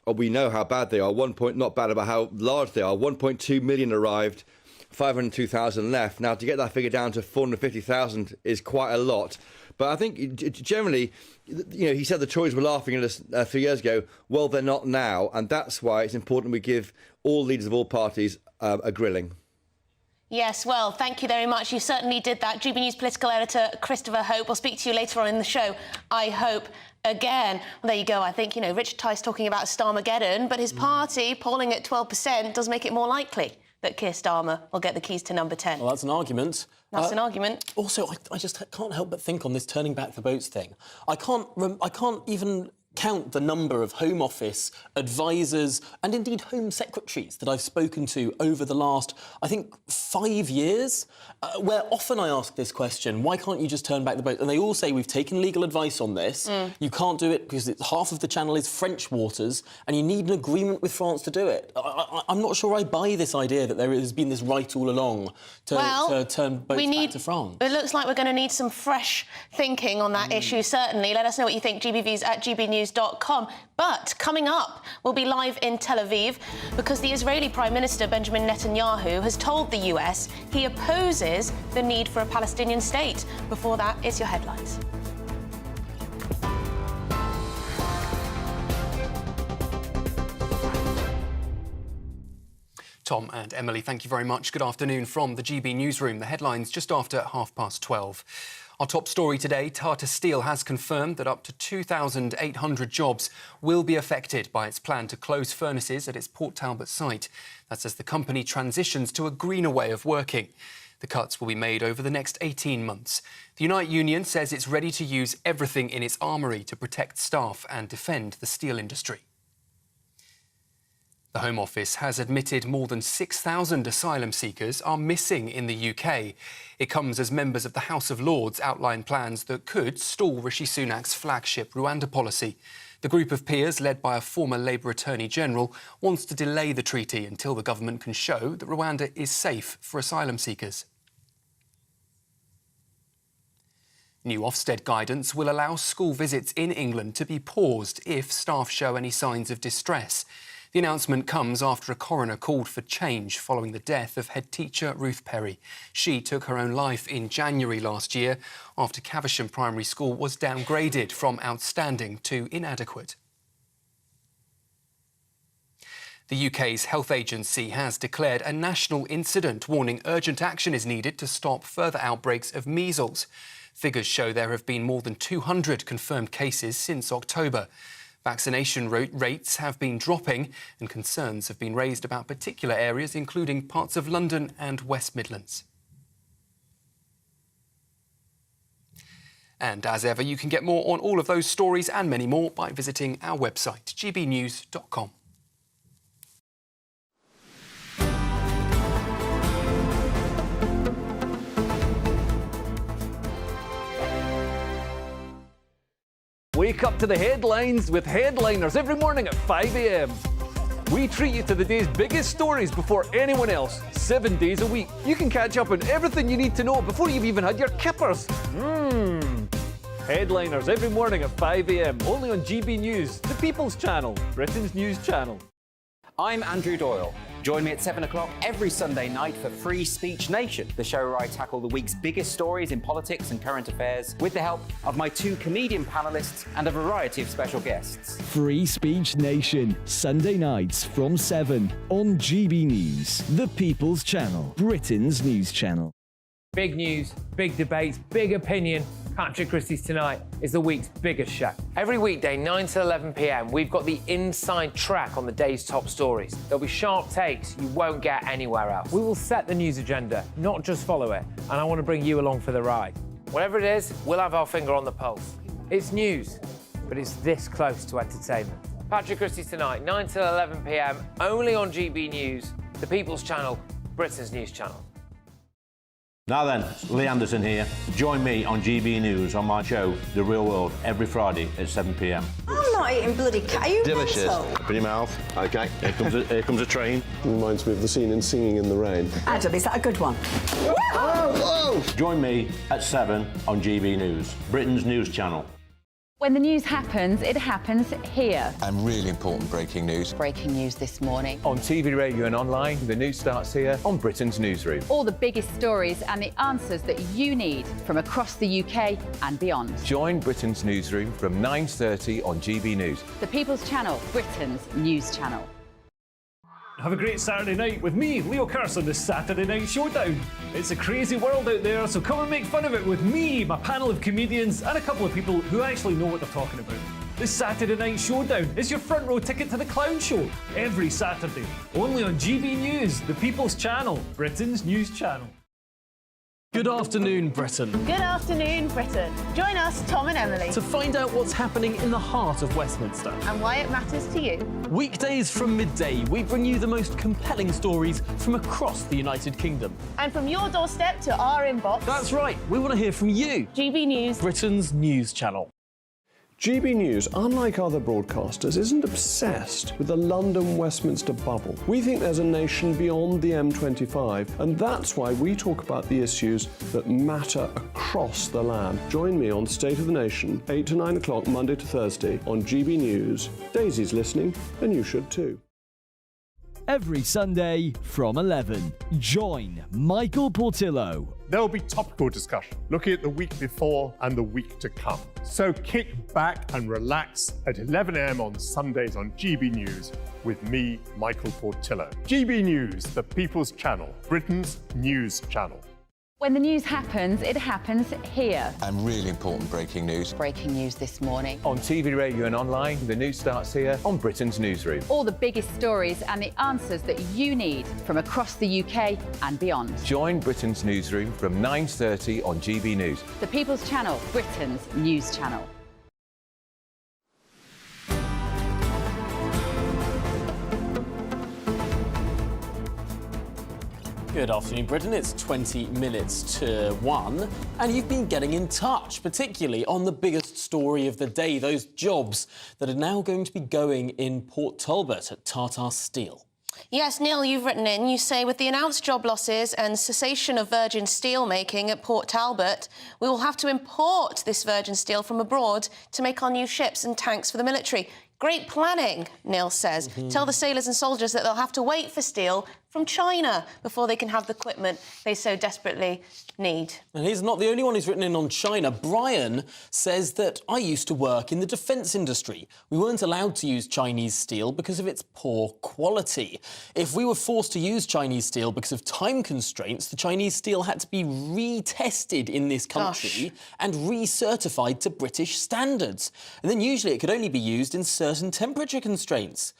we know how bad they are. Not bad about how large they are. 1.2 million arrived, 502,000 left. Now, to get that figure down to 450,000 is quite a lot. But I think generally, he said the Tories were laughing at us 3 years ago. Well, they're not now. And that's why it's important we give all leaders of all parties a grilling. Yes, well, thank you very much. You certainly did that. GB News political editor Christopher Hope. We'll speak to you later on in the show, I hope, again. Well, there you go. I think, Richard Tice talking about Starmageddon, but his party polling at 12% does make it more likely that Keir Starmer will get the keys to number 10. Well, that's an argument. That's an argument. Also, I just can't help but think on this turning back the votes thing. I can't even count the number of Home Office advisors and indeed Home Secretaries that I've spoken to over the last, I think, 5 years, where often I ask this question, why can't you just turn back the vote? And they all say, we've taken legal advice on this. You can't do it because half of the channel is French waters and you need an agreement with France to do it. I'm not sure I buy this idea that there has been this right all along to turn boats back to France. It looks like we're going to need some fresh thinking on that issue, certainly. Let us know what you think, gbviews@gbnews.com. But coming up, we'll be live in Tel Aviv because the Israeli Prime Minister Benjamin Netanyahu has told the US he opposes the need for a Palestinian state. Before that, it's your headlines. Tom and Emily, thank you very much. Good afternoon from the GB Newsroom. The headlines just after 12:30. Our top story today, Tata Steel has confirmed that up to 2,800 jobs will be affected by its plan to close furnaces at its Port Talbot site. That's as the company transitions to a greener way of working. The cuts will be made over the next 18 months. The Unite Union says it's ready to use everything in its armoury to protect staff and defend the steel industry. The Home Office has admitted more than 6,000 asylum seekers are missing in the UK. It comes as members of the House of Lords outline plans that could stall Rishi Sunak's flagship Rwanda policy. The group of peers, led by a former Labour Attorney General, wants to delay the treaty until the government can show that Rwanda is safe for asylum seekers. New Ofsted guidance will allow school visits in England to be paused if staff show any signs of distress. The announcement comes after a coroner called for change following the death of head teacher Ruth Perry. She took her own life in January last year after Caversham Primary School was downgraded from outstanding to inadequate. The UK's health agency has declared a national incident, warning urgent action is needed to stop further outbreaks of measles. Figures show there have been more than 200 confirmed cases since October. Vaccination rates have been dropping and concerns have been raised about particular areas, including parts of London and West Midlands. And as ever, you can get more on all of those stories and many more by visiting our website, gbnews.com. Wake up to the headlines with Headliners every morning at 5 a.m. We treat you to the day's biggest stories before anyone else, 7 days a week. You can catch up on everything you need to know before you've even had your kippers. Headliners every morning at 5 a.m. only on GB News, the People's Channel, Britain's news channel. I'm Andrew Doyle. Join me at 7 o'clock every Sunday night for Free Speech Nation, the show where I tackle the week's biggest stories in politics and current affairs with the help of my 2 comedian panellists and a variety of special guests. Free Speech Nation, Sunday nights from 7 on GB News, the People's Channel, Britain's news channel. Big news, big debates, big opinion. Patrick Christie's Tonight is the week's biggest show. Every weekday, 9 to 11 p.m, we've got the inside track on the day's top stories. There'll be sharp takes you won't get anywhere else. We will set the news agenda, not just follow it, and I want to bring you along for the ride. Whatever it is, we'll have our finger on the pulse. It's news, but it's this close to entertainment. Patrick Christie's Tonight, 9 to 11 p.m, only on GB News, the People's Channel, Britain's news channel. Now then, Lee Anderson here. Join me on GB News on my show, The Real World, every Friday at 7 p.m. I'm not eating bloody cat. Are you delicious. mental? Open your mouth. OK, here comes a train. Reminds me of the scene in Singing in the Rain. Adam, is that a good one? Whoa! Join me at 7 on GB News, Britain's news channel. When the news happens, it happens here. And really important breaking news. Breaking news this morning. On TV, radio and online, the news starts here on Britain's Newsroom. All the biggest stories and the answers that you need from across the UK and beyond. Join Britain's Newsroom from 9:30 on GB News. The People's Channel, Britain's news channel. Have a great Saturday night with me, Leo Curse, on the Saturday Night Showdown. It's a crazy world out there, so come and make fun of it with me, my panel of comedians, and a couple of people who actually know what they're talking about. This Saturday Night Showdown is your front row ticket to the clown show every Saturday, only on GB News, the People's Channel, Britain's news channel. Good afternoon, Britain. Good afternoon, Britain. Join us, Tom and Emily, To find out what's happening in the heart of Westminster. and why it matters to you. Weekdays from midday, we bring you the most compelling stories from across the United Kingdom. And from your doorstep to our inbox. That's right, we want to hear from you. GB News, Britain's news channel. GB News, unlike other broadcasters, isn't obsessed with the London-Westminster bubble. We think there's a nation beyond the M25, and that's why we talk about the issues that matter across the land. Join me on State of the Nation, 8 to 9 o'clock, Monday to Thursday, on GB News. Daisy's listening, and you should too. Every Sunday from 11, join Michael Portillo. There'll be topical discussion, looking at the week before and the week to come. So kick back and relax at 11 a.m. on Sundays on GB News with me, Michael Portillo. GB News, the People's Channel, Britain's news channel. When the news happens, it happens here. And really important breaking news. Breaking news this morning. On TV, radio and online, the news starts here on Britain's Newsroom. All the biggest stories and the answers that you need from across the UK and beyond. Join Britain's Newsroom from 9:30 on GB News. The People's Channel, Britain's news channel. Good afternoon, Britain. It's 20 minutes to 1, and you've been getting in touch, particularly on the biggest story of the day, those jobs that are now going to be going in Port Talbot at Tata Steel. Yes, Neil, you've written in. You say, with the announced job losses and cessation of virgin steel making at Port Talbot, we will have to import this virgin steel from abroad to make our new ships and tanks for the military. Great planning, Neil says. Tell the sailors and soldiers that they'll have to wait for steel from China before they can have the equipment they so desperately need. And he's not the only one who's written in on China. Brian says that I used to work in the defence industry. We weren't allowed to use Chinese steel because of its poor quality. If we were forced to use Chinese steel because of time constraints, the Chinese steel had to be retested in this country and recertified to British standards. And then usually it could only be used in certain temperature constraints.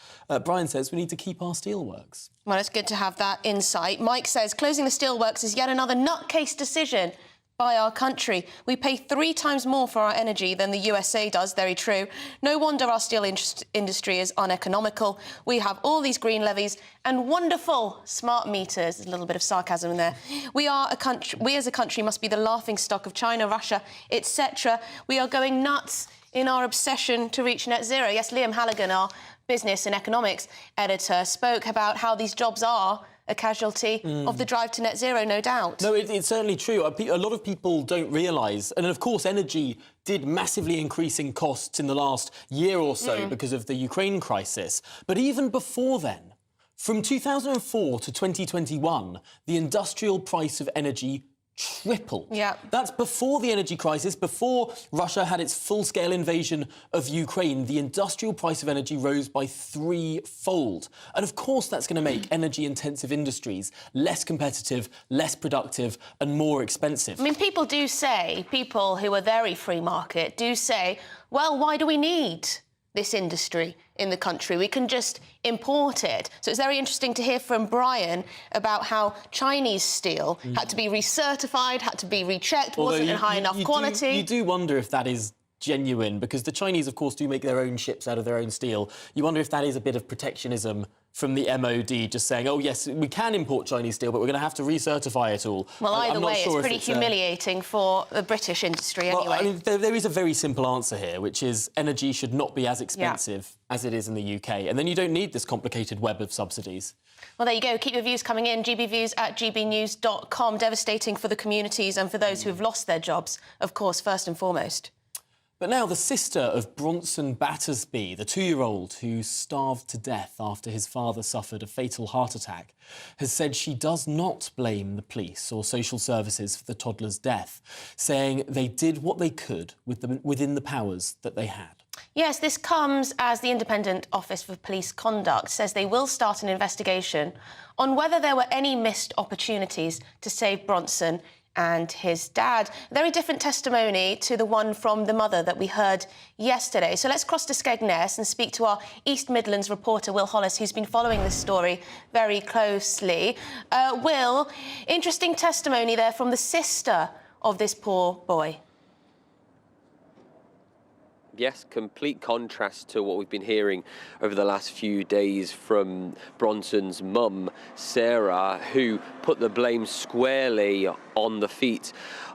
Brian says we need to keep our steelworks. Well, it's good to have that insight. Mike says closing the steelworks is yet another nutcase decision by our country. We pay 3 times more for our energy than the USA does, very true. No wonder our steel industry is uneconomical. We have all these green levies and wonderful smart meters. There's a little bit of sarcasm in there. We as a country must be the laughingstock of China, Russia, etc. We are going nuts in our obsession to reach net zero. Yes, Liam Halligan, our business and economics editor, spoke about how these jobs are a casualty of the drive to net zero, no doubt. No, it's certainly true. A lot of people don't realise, and of course energy did massively increase in costs in the last year or so because of the Ukraine crisis. But even before then, From 2004 to 2021, the industrial price of energy tripled. Yeah. That's before the energy crisis, before Russia had its full-scale invasion of Ukraine. The industrial price of energy rose by threefold. And of course that's going to make energy-intensive industries less competitive, less productive and more expensive. I mean, people do say, people who are very free market do say, well, why do we need this industry in the country? We can just import it. So it's very interesting to hear from Brian about how Chinese steel had to be recertified, had to be rechecked, wasn't in high enough quality. You do wonder if that is genuine, because the Chinese, of course, do make their own ships out of their own steel. You wonder if that is a bit of protectionism from the MOD, just saying, oh, yes, we can import Chinese steel, but we're going to have to recertify it all. Well, either way, it's pretty humiliating for the British industry anyway. Well, I mean, there is a very simple answer here, which is energy should not be as expensive as it is in the UK. And then you don't need this complicated web of subsidies. Well, there you go. Keep your views coming in. gbviews@gbnews.com. Devastating for the communities and for those who have lost their jobs, of course, first and foremost. But now the sister of Bronson Battersby, the 2-year-old who starved to death after his father suffered a fatal heart attack, has said she does not blame the police or social services for the toddler's death, saying they did what they could within the powers that they had. Yes, this comes as the Independent Office for Police Conduct says they will start an investigation on whether there were any missed opportunities to save Bronson and his dad. Very different testimony to the one from the mother that we heard yesterday. So let's cross to Skegness and speak to our East Midlands reporter, Will Hollis, who's been following this story very closely. Will, interesting testimony there from the sister of this poor boy. Yes, complete contrast to what we've been hearing over the last few days from Bronson's mum, Sarah, who put the blame squarely on the feet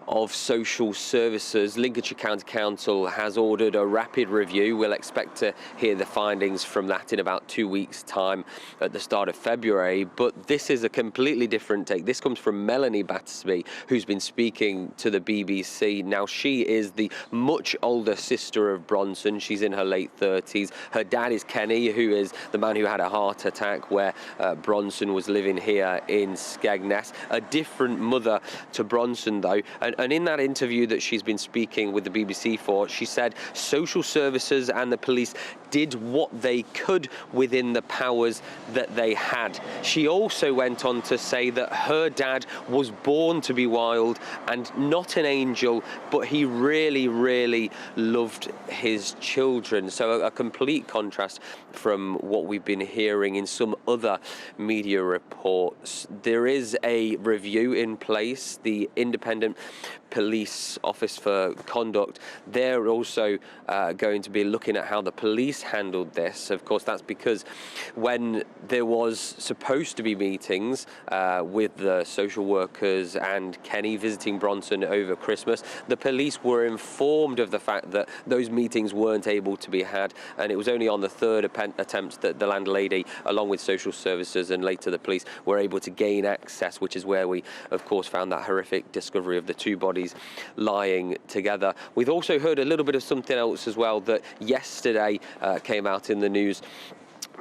of social services. Lincolnshire County Council has ordered a rapid review. We'll expect to hear the findings from that in about 2 weeks' time at the start of February. But this is a completely different take. This comes from Melanie Battersby, who's been speaking to the BBC. Now, she is the much older sister of Bronson. She's in her late 30s. Her dad is Kenny, who is the man who had a heart attack where Bronson was living here in Skegness. A different mother to Bronson, though. And in that interview that she's been speaking with the BBC for, she said social services and the police did what they could within the powers that they had. She also went on to say that her dad was born to be wild and not an angel, but he really, really loved his children. So a complete contrast from what we've been hearing in some other media reports. There is a review in place. The Independent Police Office for Conduct, they're also going to be looking at how the police handled this. Of course, that's because when there was supposed to be meetings with the social workers and Kenny visiting Bronson over Christmas, the police were informed of the fact that those meetings weren't able to be had, and it was only on the third attempt that the landlady, along with social services and later the police, were able to gain access, which is where we, of course, found that horrific discovery of the two bodies lying together. We've also heard a little bit of something else as well that yesterday came out in the news,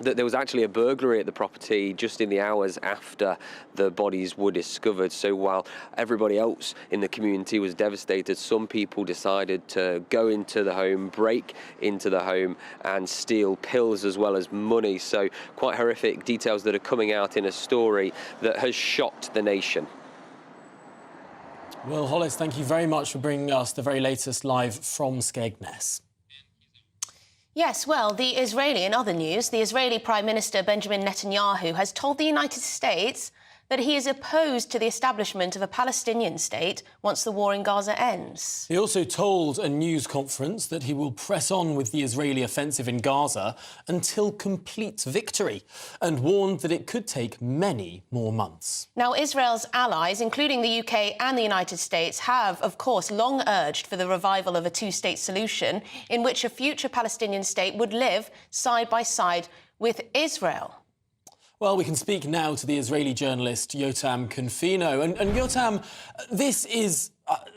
that there was actually a burglary at the property just in the hours after the bodies were discovered. So while everybody else in the community was devastated, some people decided to go into the home, break into the home and steal pills as well as money. So quite horrific details that are coming out in a story that has shocked the nation. Will Hollis, thank you very much for bringing us the very latest live from Skegness. Yes, well, the Israeli, in other news, the Israeli Prime Minister Benjamin Netanyahu has told the United States that he is opposed to the establishment of a Palestinian state once the war in Gaza ends. He also told a news conference that he will press on with the Israeli offensive in Gaza until complete victory, and warned that it could take many more months. Now, Israel's allies, including the UK and the United States, have, of course, long urged for the revival of a two-state solution in which a future Palestinian state would live side by side with Israel. Well, we can speak now to the Israeli journalist Yotam Confino. And Yotam, this is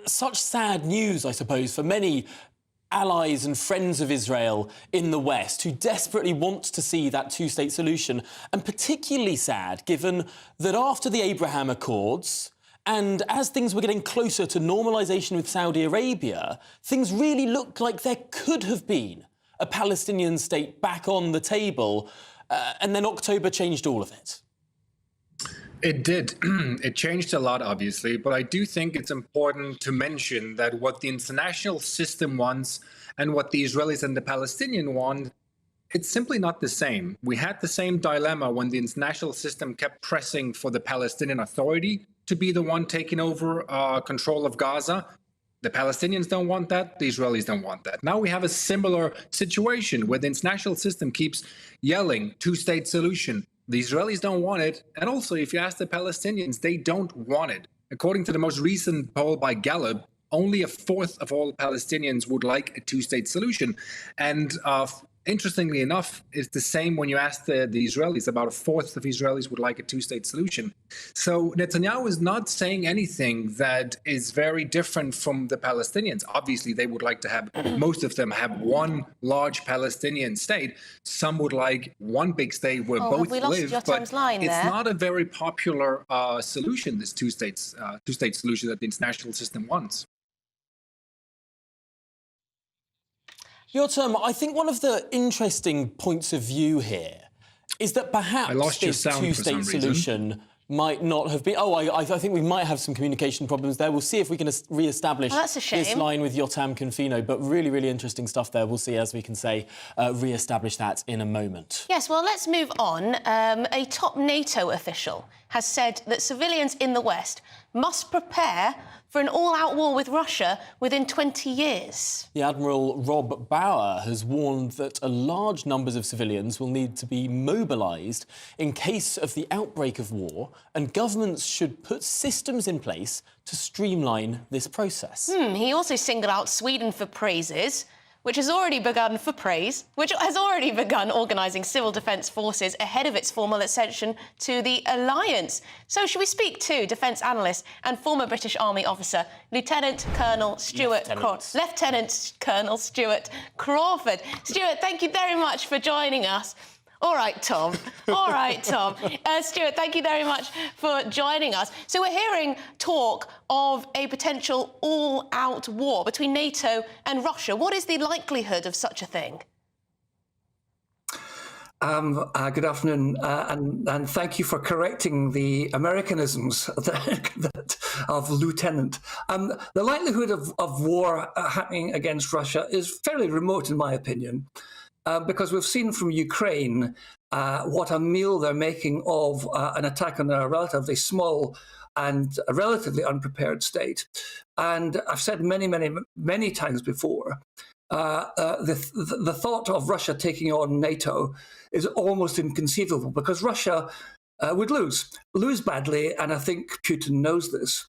such sad news, I suppose, for many allies and friends of Israel in the West who desperately want to see that two-state solution, and particularly sad given that after the Abraham Accords and as things were getting closer to normalisation with Saudi Arabia, things really looked like there could have been a Palestinian state back on the table, and then October changed all of it. It did. It changed a lot, obviously, but I do think it's important to mention that what the international system wants and what the Israelis and the Palestinians want, it's simply not the same. We had the same dilemma when the international system kept pressing for the Palestinian Authority to be the one taking over control of Gaza. The Palestinians don't want that. The Israelis don't want that. Now we have a similar situation where the international system keeps yelling two-state solution. The Israelis don't want it. And also, if you ask the Palestinians, they don't want it. According to the most recent poll by Gallup, only a fourth of all Palestinians would like a two-state solution. And interestingly enough, it's the same when you ask the Israelis. About a fourth of Israelis would like a two-state solution. So Netanyahu is not saying anything that is very different from the Palestinians. Obviously, they would like to have, most of them have one large Palestinian state. Some would like one big state where both live. But it's not a very popular solution, this two-state solution that the international system wants. Yotam, I think one of the interesting points of view here is that perhaps this two-state solution might not have been... Oh, I think we might have some communication problems there. We'll see if we can re-establish this line with Yotam Confino, but really, really interesting stuff there. We'll see, as we can say, re-establish that in a moment. Yes, well, let's move on. A top NATO official has said that civilians in the West must prepare for an all-out war with Russia within 20 years. The Admiral Rob Bauer has warned that large numbers of civilians will need to be mobilised in case of the outbreak of war, and governments should put systems in place to streamline this process. He also singled out Sweden for praises, which has already begun organising civil defence forces ahead of its formal accession to the alliance. So should we speak to defence analyst and former British Army officer, Lieutenant Colonel Stuart Crawford. Stuart, thank you very much for joining us. All right, Tom. Stuart, thank you very much for joining us. So we're hearing talk of a potential all-out war between NATO and Russia. What is the likelihood of such a thing? Good afternoon, and thank you for correcting the Americanisms of lieutenant. The likelihood of war happening against Russia is fairly remote, in my opinion. Because we've seen from Ukraine what a meal they're making of an attack on a relatively small and a relatively unprepared state. And I've said many times before, the thought of Russia taking on NATO is almost inconceivable because Russia would lose badly, and I think Putin knows this.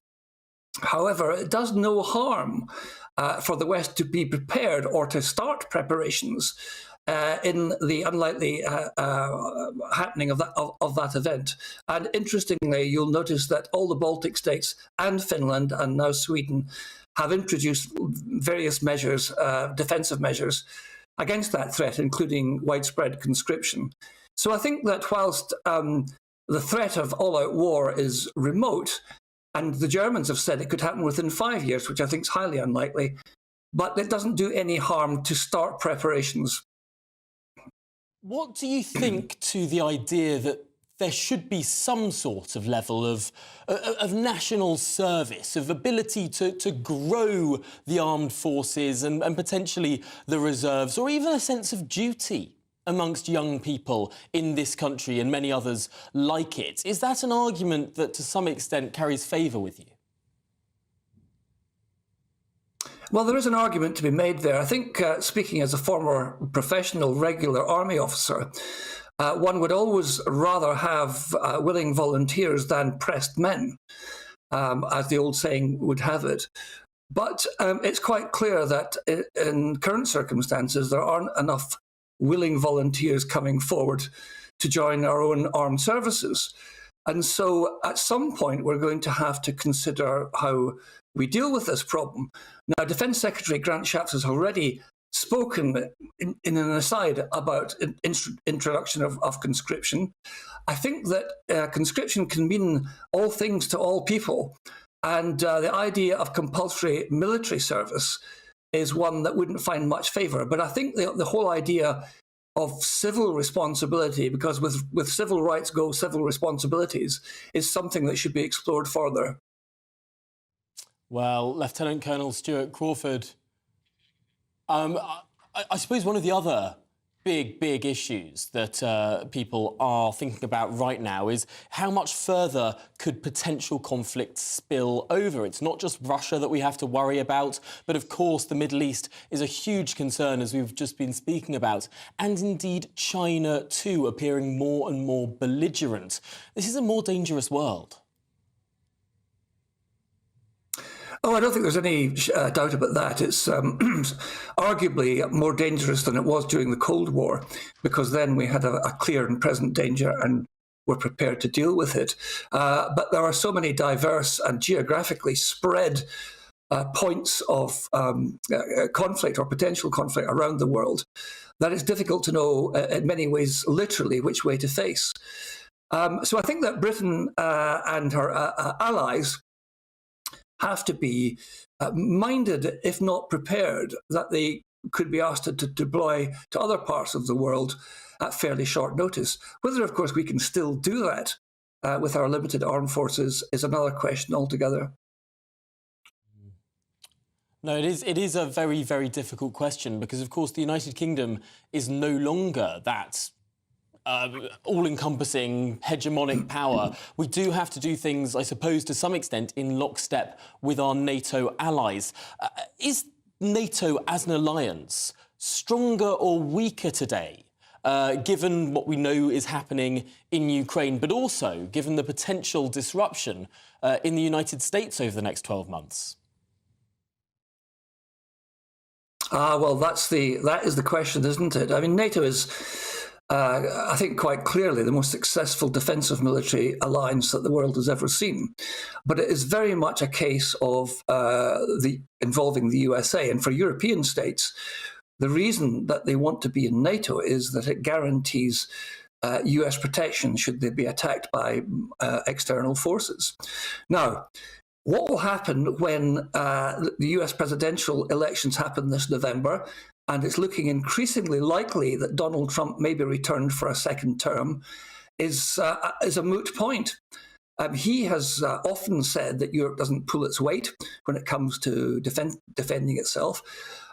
However, it does no harm for the West to be prepared or to start preparations in the unlikely happening of that event. And interestingly, you'll notice that all the Baltic states and Finland and now Sweden have introduced various measures, defensive measures, against that threat, including widespread conscription. So I think that whilst the threat of all-out war is remote, and the Germans have said it could happen within 5 years, which I think is highly unlikely, but it doesn't do any harm to start preparations. What do you think to the idea that there should be some sort of level of national service, of ability to grow the armed forces and potentially the reserves, or even a sense of duty amongst young people in this country and many others like it? Is that an argument that to some extent carries favour with you? Well, there is an argument to be made there. I think, speaking as a former professional regular army officer, one would always rather have willing volunteers than pressed men, as the old saying would have it. But it's quite clear that in current circumstances, there aren't enough willing volunteers coming forward to join our own armed services. And so at some point, we're going to have to consider how we deal with this problem. Now, Defence Secretary Grant Shapps has already spoken in an aside about introduction of conscription. I think that conscription can mean all things to all people, and the idea of compulsory military service is one that wouldn't find much favour. But I think the whole idea of civil responsibility, because with civil rights go civil responsibilities, is something that should be explored further. Well, Lieutenant Colonel Stuart Crawford, I suppose one of the other big issues that people are thinking about right now is how much further could potential conflict spill over. It's not just Russia that we have to worry about, but of course the Middle East is a huge concern, as we've just been speaking about, and indeed China too, appearing more and more belligerent. This is a more dangerous world. Oh, I don't think there's any doubt about that. It's arguably more dangerous than it was during the Cold War, because then we had a clear and present danger and were prepared to deal with it. But there are so many diverse and geographically spread points of conflict or potential conflict around the world that it's difficult to know in many ways literally which way to face. So I think that Britain and her allies have to be minded, if not prepared, that they could be asked to deploy to other parts of the world at fairly short notice. Whether, of course, we can still do that with our limited armed forces is another question altogether. No, it is a very, very difficult question because, of course, the United Kingdom is no longer that all-encompassing hegemonic power. We do have to do things, I suppose, to some extent in lockstep with our NATO allies. Is NATO as an alliance stronger or weaker today, given what we know is happening in Ukraine, but also given the potential disruption in the United States over the next 12 months? Well, that is the question, isn't it? I mean, NATO is, I think, quite clearly the most successful defensive military alliance that the world has ever seen. But it is very much a case of involving the USA. And for European states, the reason that they want to be in NATO is that it guarantees US protection should they be attacked by external forces. Now, what will happen when the US presidential elections happen this November, and it's looking increasingly likely that Donald Trump may be returned for a second term, is a moot point. He has often said that Europe doesn't pull its weight when it comes to defending itself,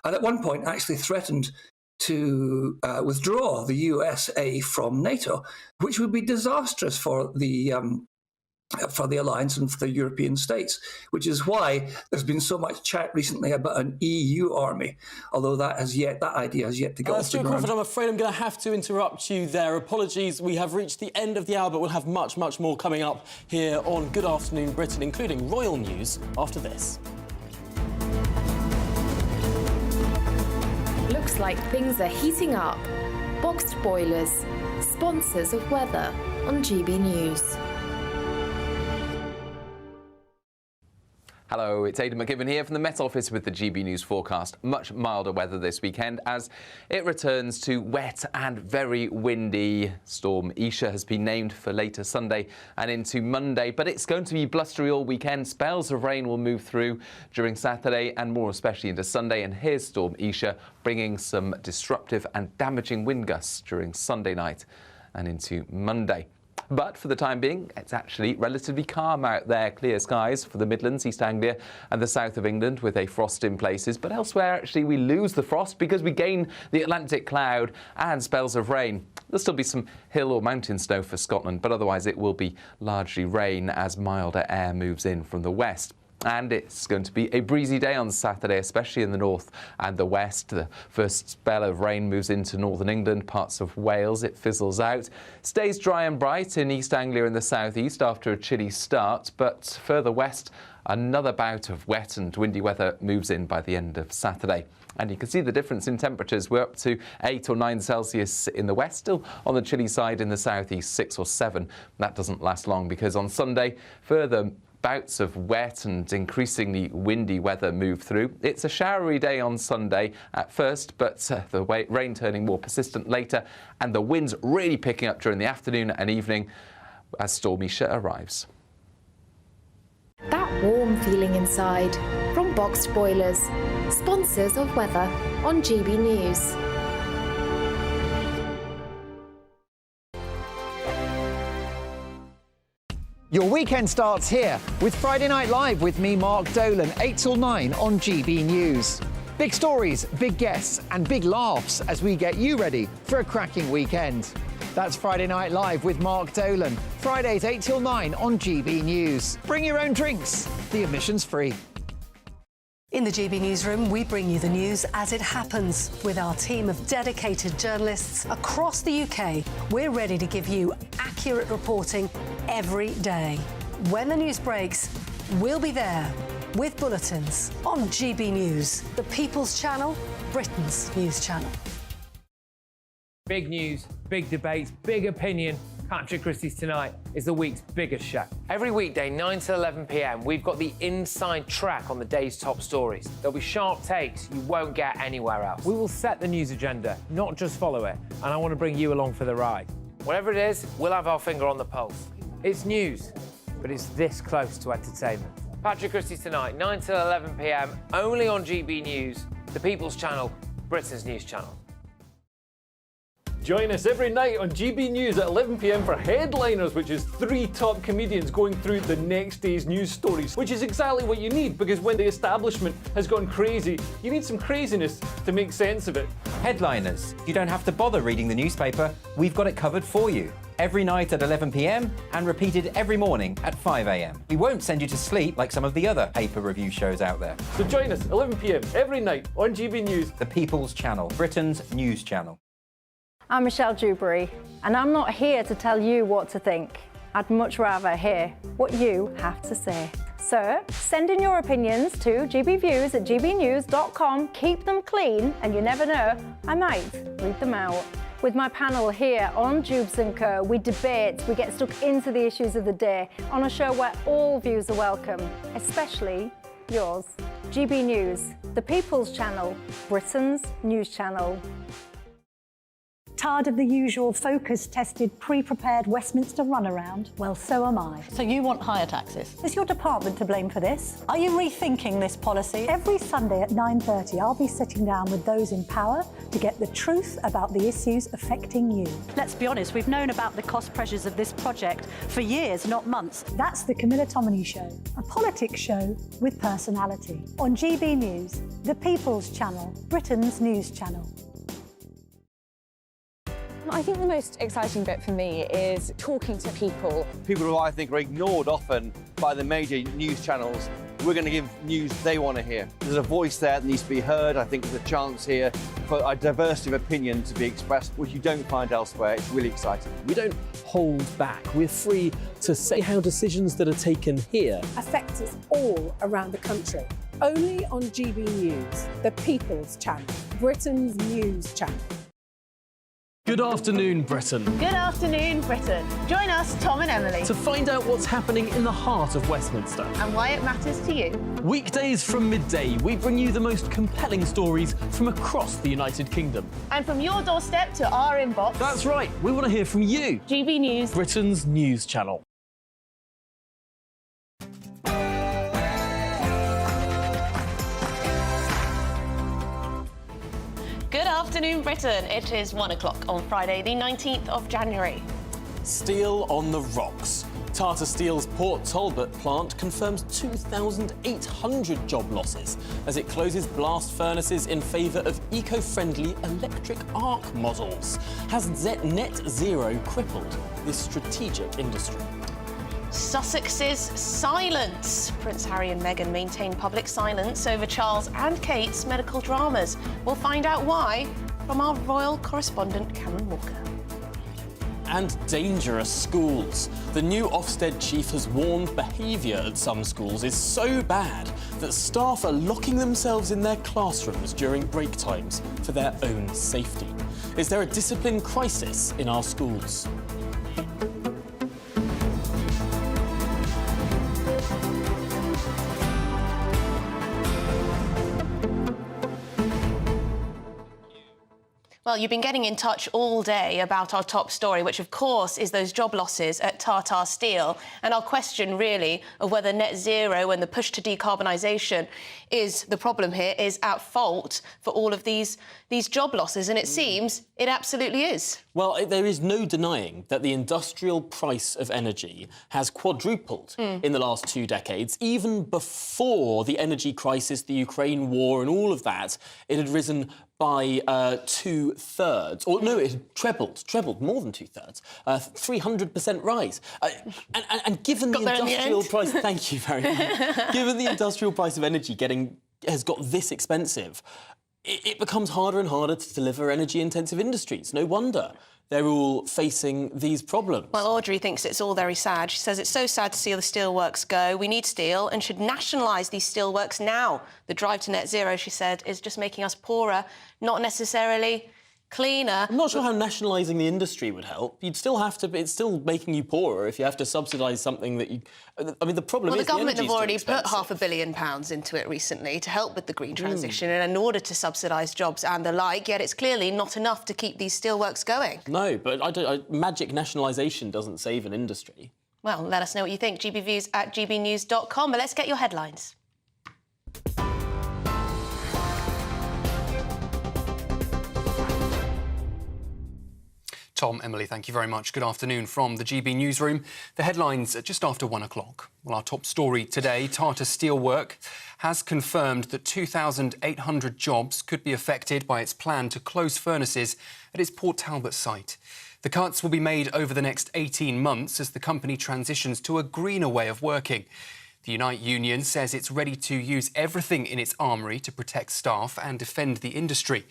and at one point actually threatened to withdraw the USA from NATO, which would be disastrous for the alliance and for the European states, which is why there's been so much chat recently about an EU army, although that idea has yet to go off the Stuart ground. Crawford, I'm afraid I'm going to have to interrupt you there. Apologies, we have reached the end of the hour, but we'll have much more coming up here on Good Afternoon Britain, including royal news after this. Looks like things are heating up. Boxed boilers, sponsors of weather on GB News. Hello, it's Aidan McGibbon here from the Met Office with the GB News forecast. Much milder weather this weekend as it returns to wet and very windy. Storm Isha has been named for later Sunday and into Monday, but it's going to be blustery all weekend. Spells of rain will move through during Saturday and more especially into Sunday. And here's Storm Isha bringing some disruptive and damaging wind gusts during Sunday night and into Monday. But for the time being, it's actually relatively calm out there. Clear skies for the Midlands, East Anglia and the south of England with a frost in places. But elsewhere, actually, we lose the frost because we gain the Atlantic cloud and spells of rain. There'll still be some hill or mountain snow for Scotland, but otherwise it will be largely rain as milder air moves in from the west. And it's going to be a breezy day on Saturday, especially in the north and the west. The first spell of rain moves into northern England, parts of Wales. It fizzles out. Stays dry and bright in East Anglia and the southeast after a chilly start. But further west, another bout of wet and windy weather moves in by the end of Saturday. And you can see the difference in temperatures. We're up to 8 or 9 Celsius in the west, still on the chilly side in the southeast, 6 or 7. That doesn't last long because on Sunday, further bouts of wet and increasingly windy weather move through. It's a showery day on Sunday at first, but the rain turning more persistent later, and the winds really picking up during the afternoon and evening as Storm Isha arrives. That warm feeling inside from Boxed Boilers, sponsors of weather on GB News. Your weekend starts here with Friday Night Live with me, Mark Dolan, 8 till 9 on GB News. Big stories, big guests and big laughs as we get you ready for a cracking weekend. That's Friday Night Live with Mark Dolan, Fridays 8 till 9 on GB News. Bring your own drinks, the admission's free. In the GB Newsroom, we bring you the news as it happens. With our team of dedicated journalists across the UK, we're ready to give you accurate reporting every day. When the news breaks, we'll be there with bulletins on GB News, the People's Channel, Britain's news channel. Big news, big debates, big opinion. Patrick Christie's Tonight is the week's biggest show. Every weekday, 9 to 11 p.m, we've got the inside track on the day's top stories. There'll be sharp takes you won't get anywhere else. We will set the news agenda, not just follow it, and I want to bring you along for the ride. Whatever it is, we'll have our finger on the pulse. It's news, but it's this close to entertainment. Patrick Christie's Tonight, 9 to 11 p.m, only on GB News, the People's Channel, Britain's news channel. Join us every night on GB News at 11 p.m. for Headliners, which is 3 top comedians going through the next day's news stories, which is exactly what you need, because when the establishment has gone crazy, you need some craziness to make sense of it. Headliners. You don't have to bother reading the newspaper. We've got it covered for you. Every night at 11 p.m. and repeated every morning at 5 a.m. We won't send you to sleep like some of the other paper review shows out there. So join us 11 p.m. every night on GB News, the People's Channel, Britain's news channel. I'm Michelle Dewberry, and I'm not here to tell you what to think. I'd much rather hear what you have to say. So, send in your opinions to gbviews@gbnews.com. Keep them clean, and you never know, I might read them out. With my panel here on Jubes & Co, we debate, we get stuck into the issues of the day on a show where all views are welcome, especially yours. GB News, the People's Channel, Britain's news channel. Tired of the usual focus-tested, pre-prepared Westminster runaround? Well, so am I. So you want higher taxes? Is your department to blame for this? Are you rethinking this policy? Every Sunday at 9:30, I'll be sitting down with those in power to get the truth about the issues affecting you. Let's be honest, we've known about the cost pressures of this project for years, not months. That's the Camilla Tominey Show, a politics show with personality. On GB News, the People's Channel, Britain's news channel. I think the most exciting bit for me is talking to people. People who I think are ignored often by the major news channels. We're going to give news they want to hear. There's a voice there that needs to be heard. I think there's a chance here for a diversity of opinion to be expressed, which you don't find elsewhere. It's really exciting. We don't hold back. We're free to say how decisions that are taken here affect us all around the country. Only on GB News, the People's Channel, Britain's news channel. Good afternoon, Britain. Good afternoon, Britain. Join us, Tom and Emily, to find out what's happening in the heart of Westminster and why it matters to you. Weekdays from midday, we bring you the most compelling stories from across the United Kingdom. And from your doorstep to our inbox. That's right, we want to hear from you. GB News, Britain's news channel. Good afternoon, Britain. It is 1 o'clock on Friday, the 19th of January. Steel on the rocks. Tata Steel's Port Talbot plant confirms 2,800 job losses as it closes blast furnaces in favour of eco-friendly electric arc models. Has net zero crippled this strategic industry? Sussex's silence. Prince Harry and Meghan maintain public silence over Charles and Kate's medical dramas. We'll find out why from our royal correspondent, Cameron Walker. And dangerous schools. The new Ofsted chief has warned behaviour at some schools is so bad that staff are locking themselves in their classrooms during break times for their own safety. Is there a discipline crisis in our schools? Well, you've been getting in touch all day about our top story, which, of course, is those job losses at Tata Steel. And our question, really, of whether net zero and the push to decarbonisation is the problem here, is at fault for all of these job losses. And it seems it absolutely is. Well, there is no denying that the industrial price of energy has quadrupled in the last 2 decades. Even before the energy crisis, the Ukraine war and all of that, it had risen by 2/3. Or no, it had trebled, more than 2/3. 300% rise. And given the industrial price... Thank you very much. Given the industrial price of energy has got this expensive, it becomes harder and harder to deliver energy-intensive industries. No wonder they're all facing these problems. Well, Audrey thinks it's all very sad. She says it's so sad to see the steelworks go. We need steel and should nationalise these steelworks now. The drive to net zero, she said, is just making us poorer, not necessarily cleaner. I'm not sure how nationalising the industry would help. You'd still have to... It's still making you poorer if you have to subsidise something that you... I mean, the problem is... Well, the government have already put £500 million into it recently to help with the green transition and in order to subsidise jobs and the like, yet it's clearly not enough to keep these steelworks going. No, but magic nationalisation doesn't save an industry. Well, let us know what you think. GBviews at gbnews.com. But let's get your headlines. Tom, Emily, thank you very much. Good afternoon from the GB newsroom. The headlines at just after 1 o'clock. Well, our top story today, Tata Steel has confirmed that 2,800 jobs could be affected by its plan to close furnaces at its Port Talbot site. The cuts will be made over the next 18 months as the company transitions to a greener way of working. The Unite Union says it's ready to use everything in its armoury to protect staff and defend the industry.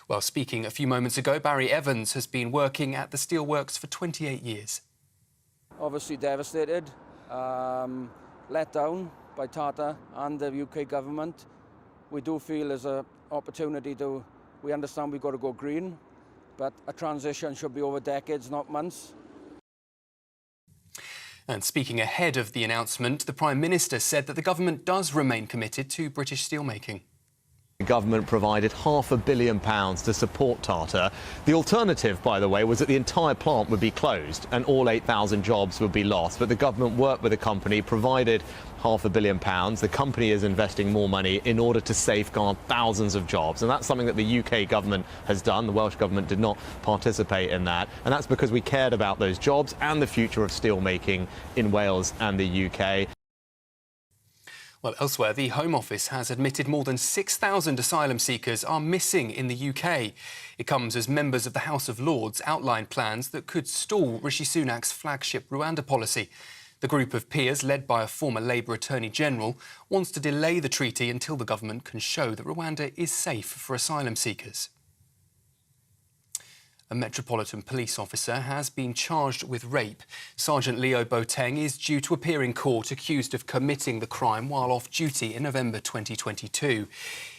Well, speaking a few moments ago, Barry Evans has been working at the steelworks for 28 years. Obviously devastated, let down by Tata and the UK government. We do feel there's an opportunity we understand we've got to go green, but a transition should be over decades, not months. And speaking ahead of the announcement, the Prime Minister said that the government does remain committed to British steelmaking. The government provided £500 million to support Tata. The alternative, by the way, was that the entire plant would be closed and all 8,000 jobs would be lost. But the government worked with the company, provided £500 million. The company is investing more money in order to safeguard thousands of jobs. And that's something that the UK government has done. The Welsh government did not participate in that. And that's because we cared about those jobs and the future of steelmaking in Wales and the UK. Well, elsewhere, the Home Office has admitted more than 6,000 asylum seekers are missing in the UK. It comes as members of the House of Lords outlined plans that could stall Rishi Sunak's flagship Rwanda policy. The group of peers, led by a former Labour Attorney General, wants to delay the treaty until the government can show that Rwanda is safe for asylum seekers. A Metropolitan Police officer has been charged with rape. Sergeant Leo Boateng is due to appear in court accused of committing the crime while off duty in November 2022.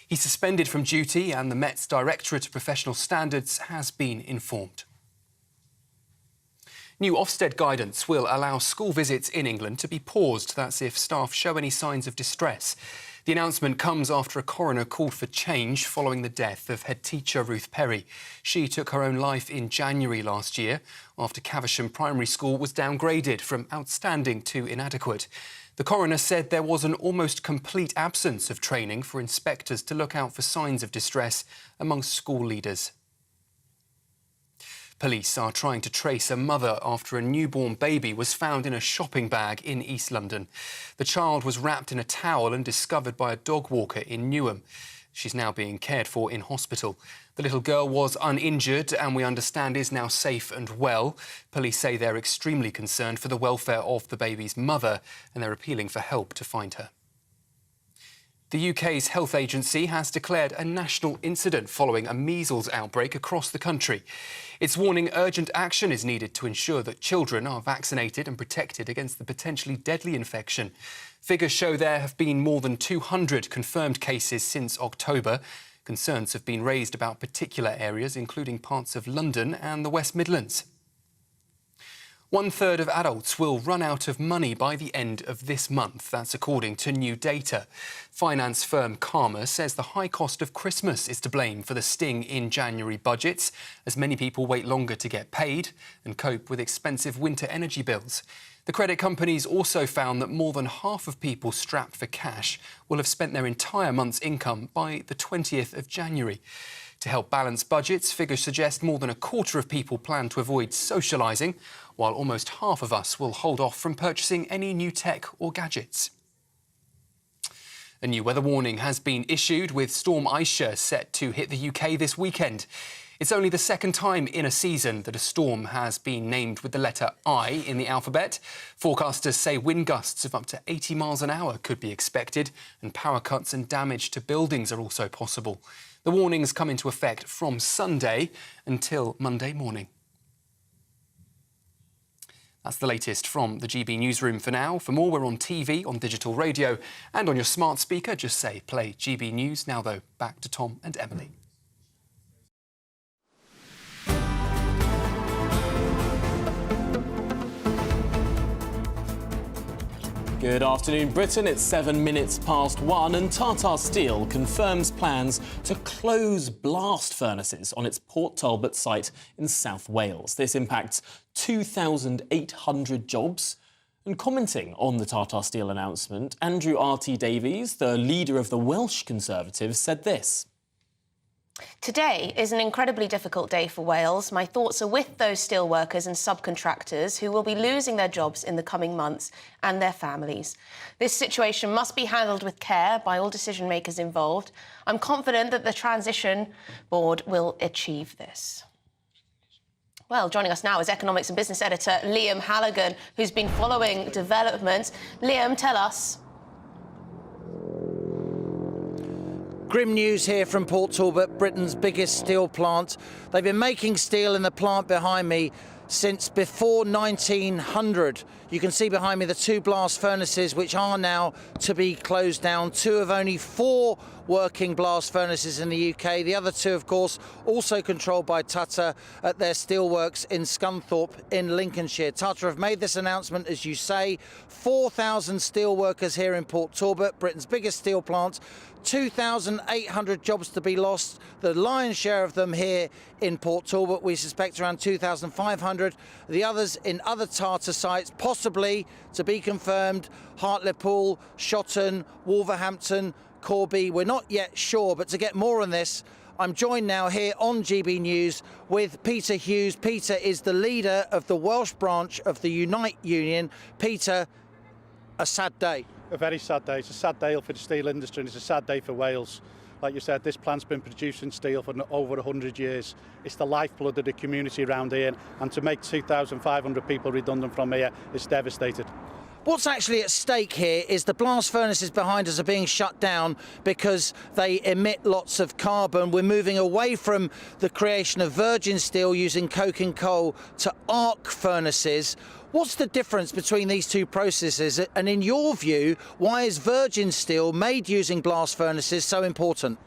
He's suspended from duty and the Met's Directorate of Professional Standards has been informed. New Ofsted guidance will allow school visits in England to be paused. That's if staff show any signs of distress. The announcement comes after a coroner called for change following the death of head teacher Ruth Perry. She took her own life in January last year after Caversham Primary School was downgraded from outstanding to inadequate. The coroner said there was an almost complete absence of training for inspectors to look out for signs of distress amongst school leaders. Police are trying to trace a mother after a newborn baby was found in a shopping bag in East London. The child was wrapped in a towel and discovered by a dog walker in Newham. She's now being cared for in hospital. The little girl was uninjured and we understand is now safe and well. Police say they're extremely concerned for the welfare of the baby's mother and they're appealing for help to find her. The UK's health agency has declared a national incident following a measles outbreak across the country. It's warning urgent action is needed to ensure that children are vaccinated and protected against the potentially deadly infection. Figures show there have been more than 200 confirmed cases since October. Concerns have been raised about particular areas, including parts of London and the West Midlands. 1/3 of adults will run out of money by the end of this month. That's according to new data. Finance firm Karma says the high cost of Christmas is to blame for the sting in January budgets, as many people wait longer to get paid and cope with expensive winter energy bills. The credit companies also found that more than half of people strapped for cash will have spent their entire month's income by the 20th of January. To help balance budgets, figures suggest more than a quarter of people plan to avoid socialising, while almost half of us will hold off from purchasing any new tech or gadgets. A new weather warning has been issued, with Storm Aisha set to hit the UK this weekend. It's only the second time in a season that a storm has been named with the letter I in the alphabet. Forecasters say wind gusts of up to 80 miles an hour could be expected, and power cuts and damage to buildings are also possible. The warnings come into effect from Sunday until Monday morning. That's the latest from the GB Newsroom for now. For more, we're on TV, on digital radio and on your smart speaker. Just say play GB News. Now, though, back to Tom and Emily. Good afternoon, Britain. It's 7 minutes past 1, and Tata Steel confirms plans to close blast furnaces on its Port Talbot site in South Wales. This impacts 2,800 jobs. And commenting on the Tata Steel announcement, Andrew R.T. Davies, the leader of the Welsh Conservatives, said this. Today is an incredibly difficult day for Wales. My thoughts are with those steelworkers and subcontractors who will be losing their jobs in the coming months and their families. This situation must be handled with care by all decision makers involved. I'm confident that the Transition Board will achieve this. Well, joining us now is economics and business editor Liam Halligan, who's been following developments. Liam, tell us. Grim news here from Port Talbot, Britain's biggest steel plant. They've been making steel in the plant behind me since before 1900. You can see behind me the two blast furnaces, which are now to be closed down. Two of only 4 working blast furnaces in the UK. The other 2, of course, also controlled by Tata at their steelworks in Scunthorpe in Lincolnshire. Tata have made this announcement, as you say. 4,000 steelworkers here in Port Talbot, Britain's biggest steel plant. 2,800 jobs to be lost, the lion's share of them here in Port Talbot. We suspect around 2,500. The others in other Tata sites, possibly to be confirmed, Hartlepool, Shotton, Wolverhampton, Corby. We're not yet sure, but to get more on this, I'm joined now here on GB News with Peter Hughes. Peter is the leader of the Welsh branch of the Unite Union. Peter, a sad day. A very sad day. It's a sad day for the steel industry, and it's a sad day for Wales. Like you said, this plant's been producing steel for over 100 years. It's the lifeblood of the community around here, and to make 2,500 people redundant from here is devastated. What's actually at stake here is the blast furnaces behind us are being shut down because they emit lots of carbon. We're moving away from the creation of virgin steel using coke and coal to arc furnaces. What's the difference between these two processes? And in your view, why is virgin steel made using blast furnaces so important?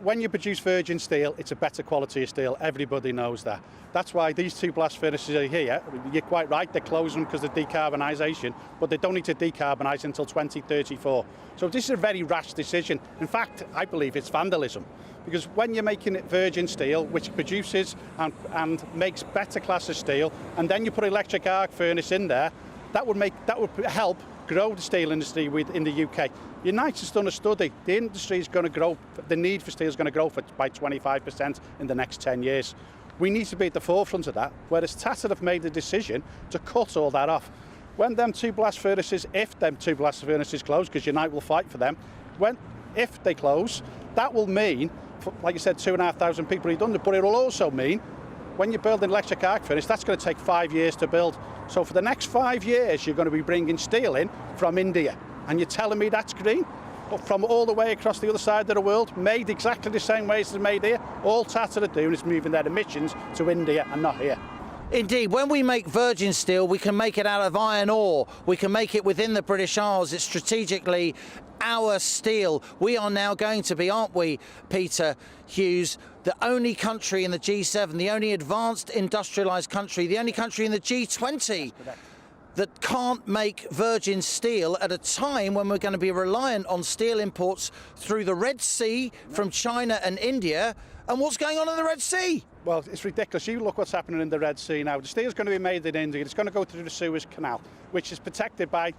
When you produce virgin steel, it's a better quality of steel. Everybody knows that. That's why these 2 blast furnaces are here. You're quite right, they're closing because of decarbonisation, but they don't need to decarbonise until 2034. So this is a very rash decision. In fact, I believe it's vandalism. Because when you're making it virgin steel, which produces and makes better class of steel, and then you put an electric arc furnace in there, that would help grow the steel industry in the UK. Unite has done a study. The industry is going to grow, the need for steel is going to grow by 25% in the next 10 years. We need to be at the forefront of that, whereas Tata have made the decision to cut all that off. When them 2 blast furnaces, if them 2 blast furnaces close, because Unite will fight for them, if they close, that will mean, like you said, 2,500 people redundant, but it will also mean when you build an electric arc furnace, that's going to take 5 years to build. So for the next 5 years, you're going to be bringing steel in from India. And you're telling me that's green? But from all the way across the other side of the world, made exactly the same way as it's made here. All Tata are doing is moving their emissions to India and not here. Indeed, when we make virgin steel, we can make it out of iron ore. We can make it within the British Isles. It's strategically our steel. We are now going to be, aren't we, Peter Hughes, the only country in the G7, the only advanced industrialised country, the only country in the G20 that can't make virgin steel at a time when we're going to be reliant on steel imports through the Red Sea from China and India. And what's going on in the Red Sea? Well, it's ridiculous. You look what's happening in the Red Sea now. The steel's going to be made in India. It's going to go through the Suez Canal, which is protected by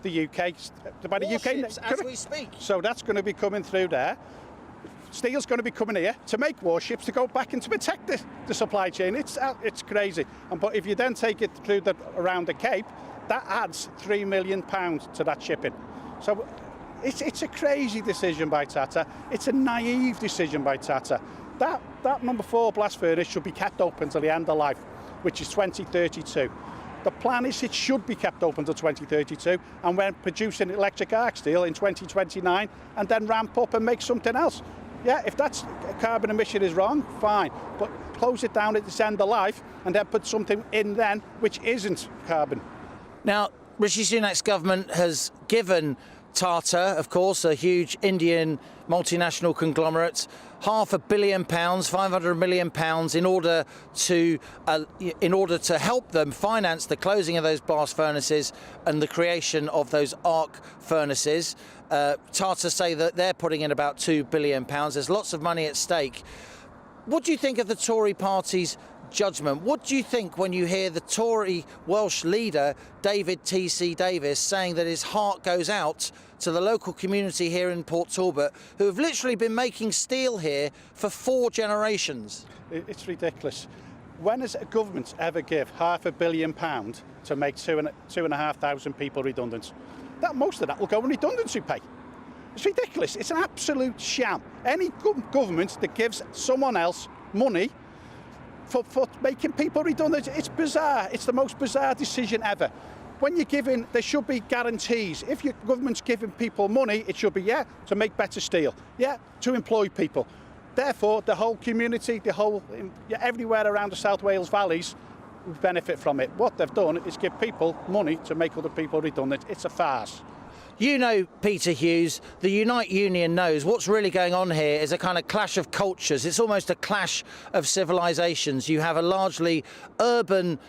the UK. By the Warships, UK, as we speak. So that's going to be coming through there. Steel's going to be coming here to make warships to go back and to protect the supply chain. It's crazy. But if you then take it through around the Cape, that adds £3 million to that shipping. So it's a crazy decision by Tata. It's a naive decision by Tata. That number 4 blast furnace should be kept open till the end of life, which is 2032. The plan is it should be kept open till 2032, and when producing electric arc steel in 2029, and then ramp up and make something else. Yeah, if that's carbon emission is wrong, fine, but close it down at its end of life and then put something in then which isn't carbon. Now, Rishi Sunak's government has given Tata, of course, a huge Indian multinational conglomerate, £500 million, £500 million in order to help them finance the closing of those blast furnaces and the creation of those arc furnaces. Tata say that they're putting in about £2 billion. There's lots of money at stake. What do you think of the Tory party's judgment? What do you think when you hear the Tory Welsh leader, David T.C. Davis, saying that his heart goes out to the local community here in Port Talbot, who have literally been making steel here for 4 generations? It's ridiculous. When has a government ever give £500 million to make 2,500 people redundant? Most of that will go in redundancy pay. It's ridiculous. It's an absolute sham. Any government that gives someone else money for making people redundant, it's bizarre. It's the most bizarre decision ever. When you're giving, there should be guarantees. If your government's giving people money, it should be, to make better steel, to employ people. Therefore, the whole community, everywhere around the South Wales valleys would benefit from it. What they've done is give people money to make other people redundant. It's a farce. You know, Peter Hughes, the Unite Union knows what's really going on here is a kind of clash of cultures. It's almost a clash of civilizations. You have a largely urban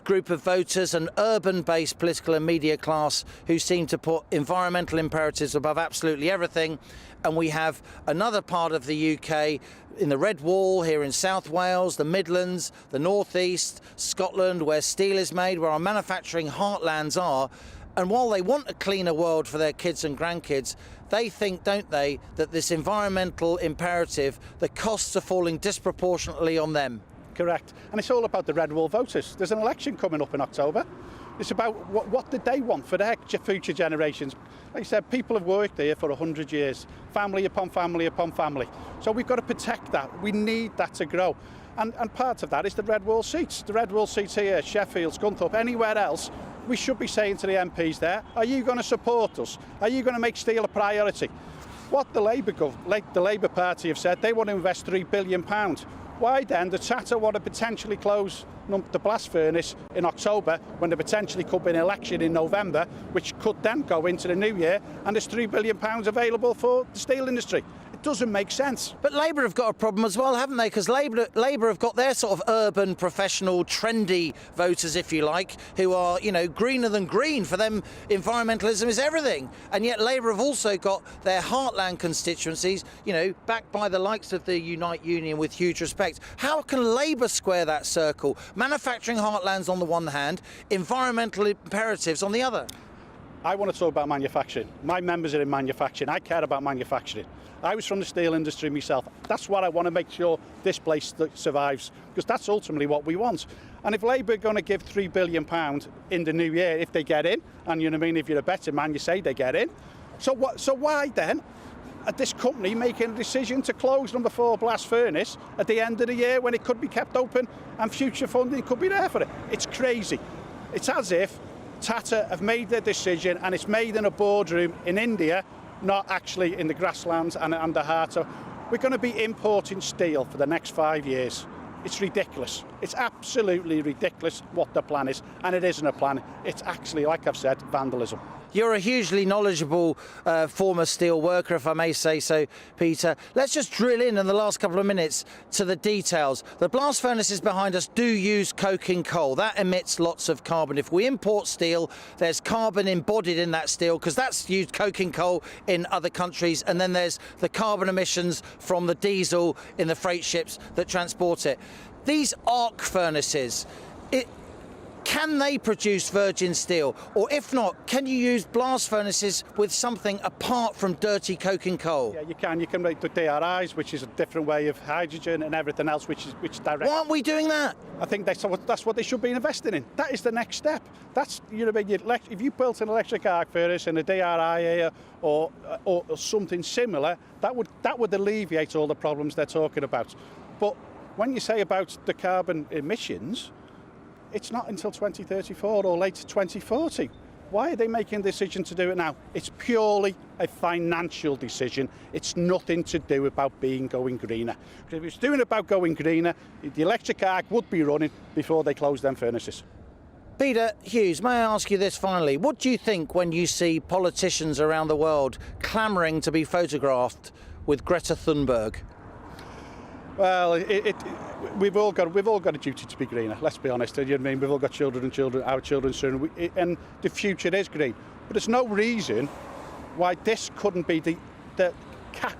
group of voters, an urban-based political and media class who seem to put environmental imperatives above absolutely everything. And we have another part of the UK in the Red Wall, here in South Wales, the Midlands, the North East, Scotland, where steel is made, where our manufacturing heartlands are. And while they want a cleaner world for their kids and grandkids, they think, don't they, that this environmental imperative, the costs are falling disproportionately on them. Correct. And it's all about the Red Wall voters. There's an election coming up in October. It's about what did they want for their future generations. Like I said, people have worked here for 100 years, family upon family upon family. So we've got to protect that. We need that to grow. And part of that is the Red Wall seats. The Red Wall seats here, Sheffield, Scunthorpe, anywhere else, we should be saying to the MPs there, are you going to support us? Are you going to make steel a priority? What the Labour Party have said, they want to invest £3 billion. Why then does Tata want to potentially close the blast furnace in October when there potentially could be an election in November, which could then go into the new year, and there's £3 billion available for the steel industry? It doesn't make sense. But Labour have got a problem as well, haven't they? Because Labour have got their sort of urban, professional, trendy voters, if you like, who are, greener than green. For them, environmentalism is everything. And yet Labour have also got their heartland constituencies, backed by the likes of the Unite Union with huge respect. How can Labour square that circle? Manufacturing heartlands on the one hand, environmental imperatives on the other. I want to talk about manufacturing. My members are in manufacturing. I care about manufacturing. I was from the steel industry myself. That's what I want to make sure this place survives, because that's ultimately what we want. And if Labour are going to give £3 billion in the new year, if they get in, and if you're a better man, you say they get in. So why then are this company making a decision to close number 4 blast furnace at the end of the year when it could be kept open and future funding could be there for it? It's crazy. It's as if Tata have made their decision and it's made in a boardroom in India, not actually in the grasslands and the heart of. We're going to be importing steel for the next 5 years. It's ridiculous. It's absolutely ridiculous what the plan is. And it isn't a plan. It's actually, like I've said, vandalism. You're a hugely knowledgeable former steel worker, if I may say so, Peter. Let's just drill in the last couple of minutes to the details. The blast furnaces behind us do use coking coal. That emits lots of carbon. If we import steel, there's carbon embodied in that steel because that's used coking coal in other countries. And then there's the carbon emissions from the diesel in the freight ships that transport it. These arc furnaces, can they produce virgin steel? Or if not, can you use blast furnaces with something apart from dirty coking coal? Yeah, you can. You can make the DRIs, which is a different way of hydrogen and everything else, which direct. Why aren't we doing that? I think that's what they should be investing in. That is the next step. That's, you know, if you built an electric arc furnace and a DRI here or something similar, that would alleviate all the problems they're talking about. But when you say about the carbon emissions, it's not until 2034 or late 2040. Why are they making a decision to do it now? It's purely a financial decision. It's nothing to do about going greener. Because if it's doing about going greener, the electric arc would be running before they close them furnaces. Peter Hughes, may I ask you this finally? What do you think when you see politicians around the world clamouring to be photographed with Greta Thunberg? Well, we've all got a duty to be greener. Let's be honest. You know what I mean? We've all got children, our children soon, and the future is green. But there's no reason why this couldn't be the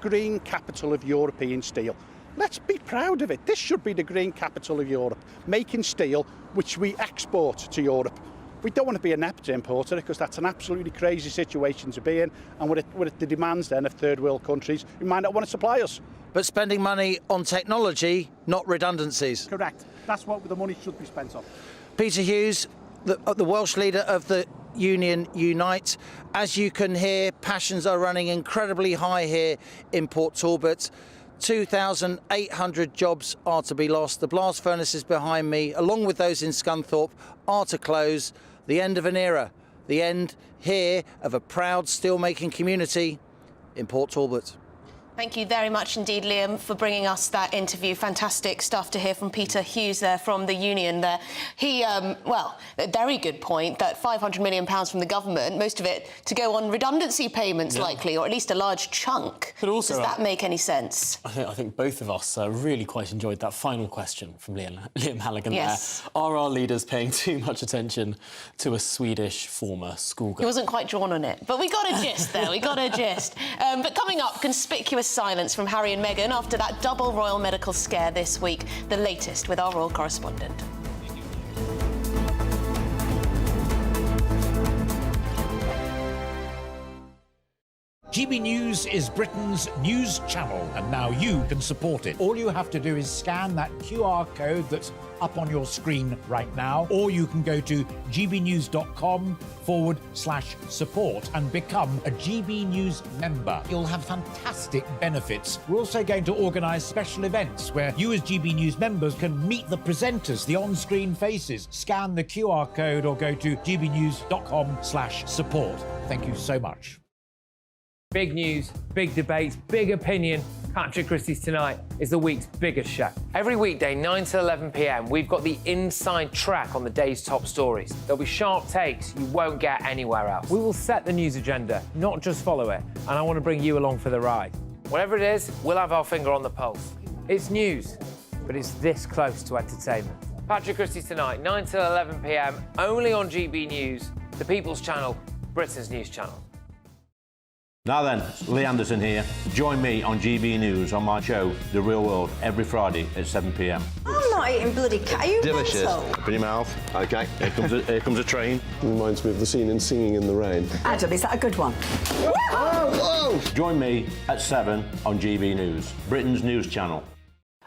green capital of European steel. Let's be proud of it. This should be the green capital of Europe, making steel which we export to Europe. We don't want to be a net importer because that's an absolutely crazy situation to be in, and with the demands then of third world countries who might not want to supply us. But spending money on technology, not redundancies. Correct. That's what the money should be spent on. Peter Hughes, the Welsh leader of the union Unite. As you can hear, passions are running incredibly high here in Port Talbot. 2,800 jobs are to be lost. The blast furnaces behind me, along with those in Scunthorpe, are to close. The end of an era. The end here of a proud steelmaking community in Port Talbot. Thank you very much indeed, Liam, for bringing us that interview. Fantastic stuff to hear from Peter Hughes there from the union there. He, well, a very good point that £500 million from the government, most of it to go on redundancy payments likely, or at least a large chunk. But also, does that make any sense? I think both of us really quite enjoyed that final question from Liam Halligan there. Are our leaders paying too much attention to a Swedish former schoolgirl? He wasn't quite drawn on it, but we got a gist there, we got a gist. But coming up, conspicuous silence from Harry and Meghan after that double royal medical scare this week. The latest with our royal correspondent. GB News is Britain's news channel, and now you can support it. All you have to do is scan that QR code that's up on your screen right now, or you can go to gbnews.com/support and become a GB News member. You'll have fantastic benefits. We're also going to organise special events where you as GB News members can meet the presenters, the on-screen faces. Scan the QR code or go to gbnews.com/support. Thank you so much. Big news, big debates, big opinion. Patrick Christie's Tonight is the week's biggest show. Every weekday, 9 to 11 p.m, we've got the inside track on the day's top stories. There'll be sharp takes you won't get anywhere else. We will set the news agenda, not just follow it, and I want to bring you along for the ride. Whatever it is, we'll have our finger on the pulse. It's news, but it's this close to entertainment. Patrick Christie's Tonight, 9 to 11 p.m, only on GB News, the People's Channel, Britain's news channel. Now then, Lee Anderson here. Join me on GB News on my show, The Real World, every Friday at 7 p.m. I'm not eating bloody cat. Are you delicious. mental? Open your mouth. OK, here comes a train. Reminds me of the scene in Singing in the Rain. Adam, is that a good one? Whoa! Join me at 7 on GB News, Britain's news channel.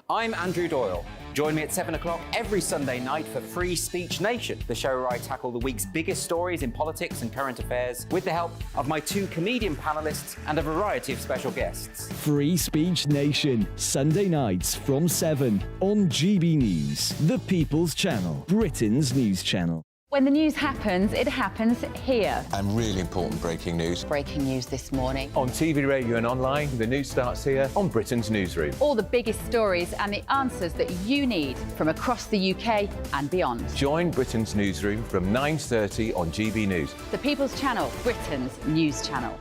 I'm Andrew Doyle. Join me at 7 o'clock every Sunday night for Free Speech Nation, the show where I tackle the week's biggest stories in politics and current affairs with the help of my two comedian panellists and a variety of special guests. Free Speech Nation, Sunday nights from 7 on GB News, the People's Channel, Britain's news channel. When the news happens, it happens here. And really important breaking news. Breaking news this morning. On TV, radio and online, the news starts here on Britain's Newsroom. All the biggest stories and the answers that you need from across the UK and beyond. Join Britain's Newsroom from 9:30 on GB News. The People's Channel, Britain's news channel.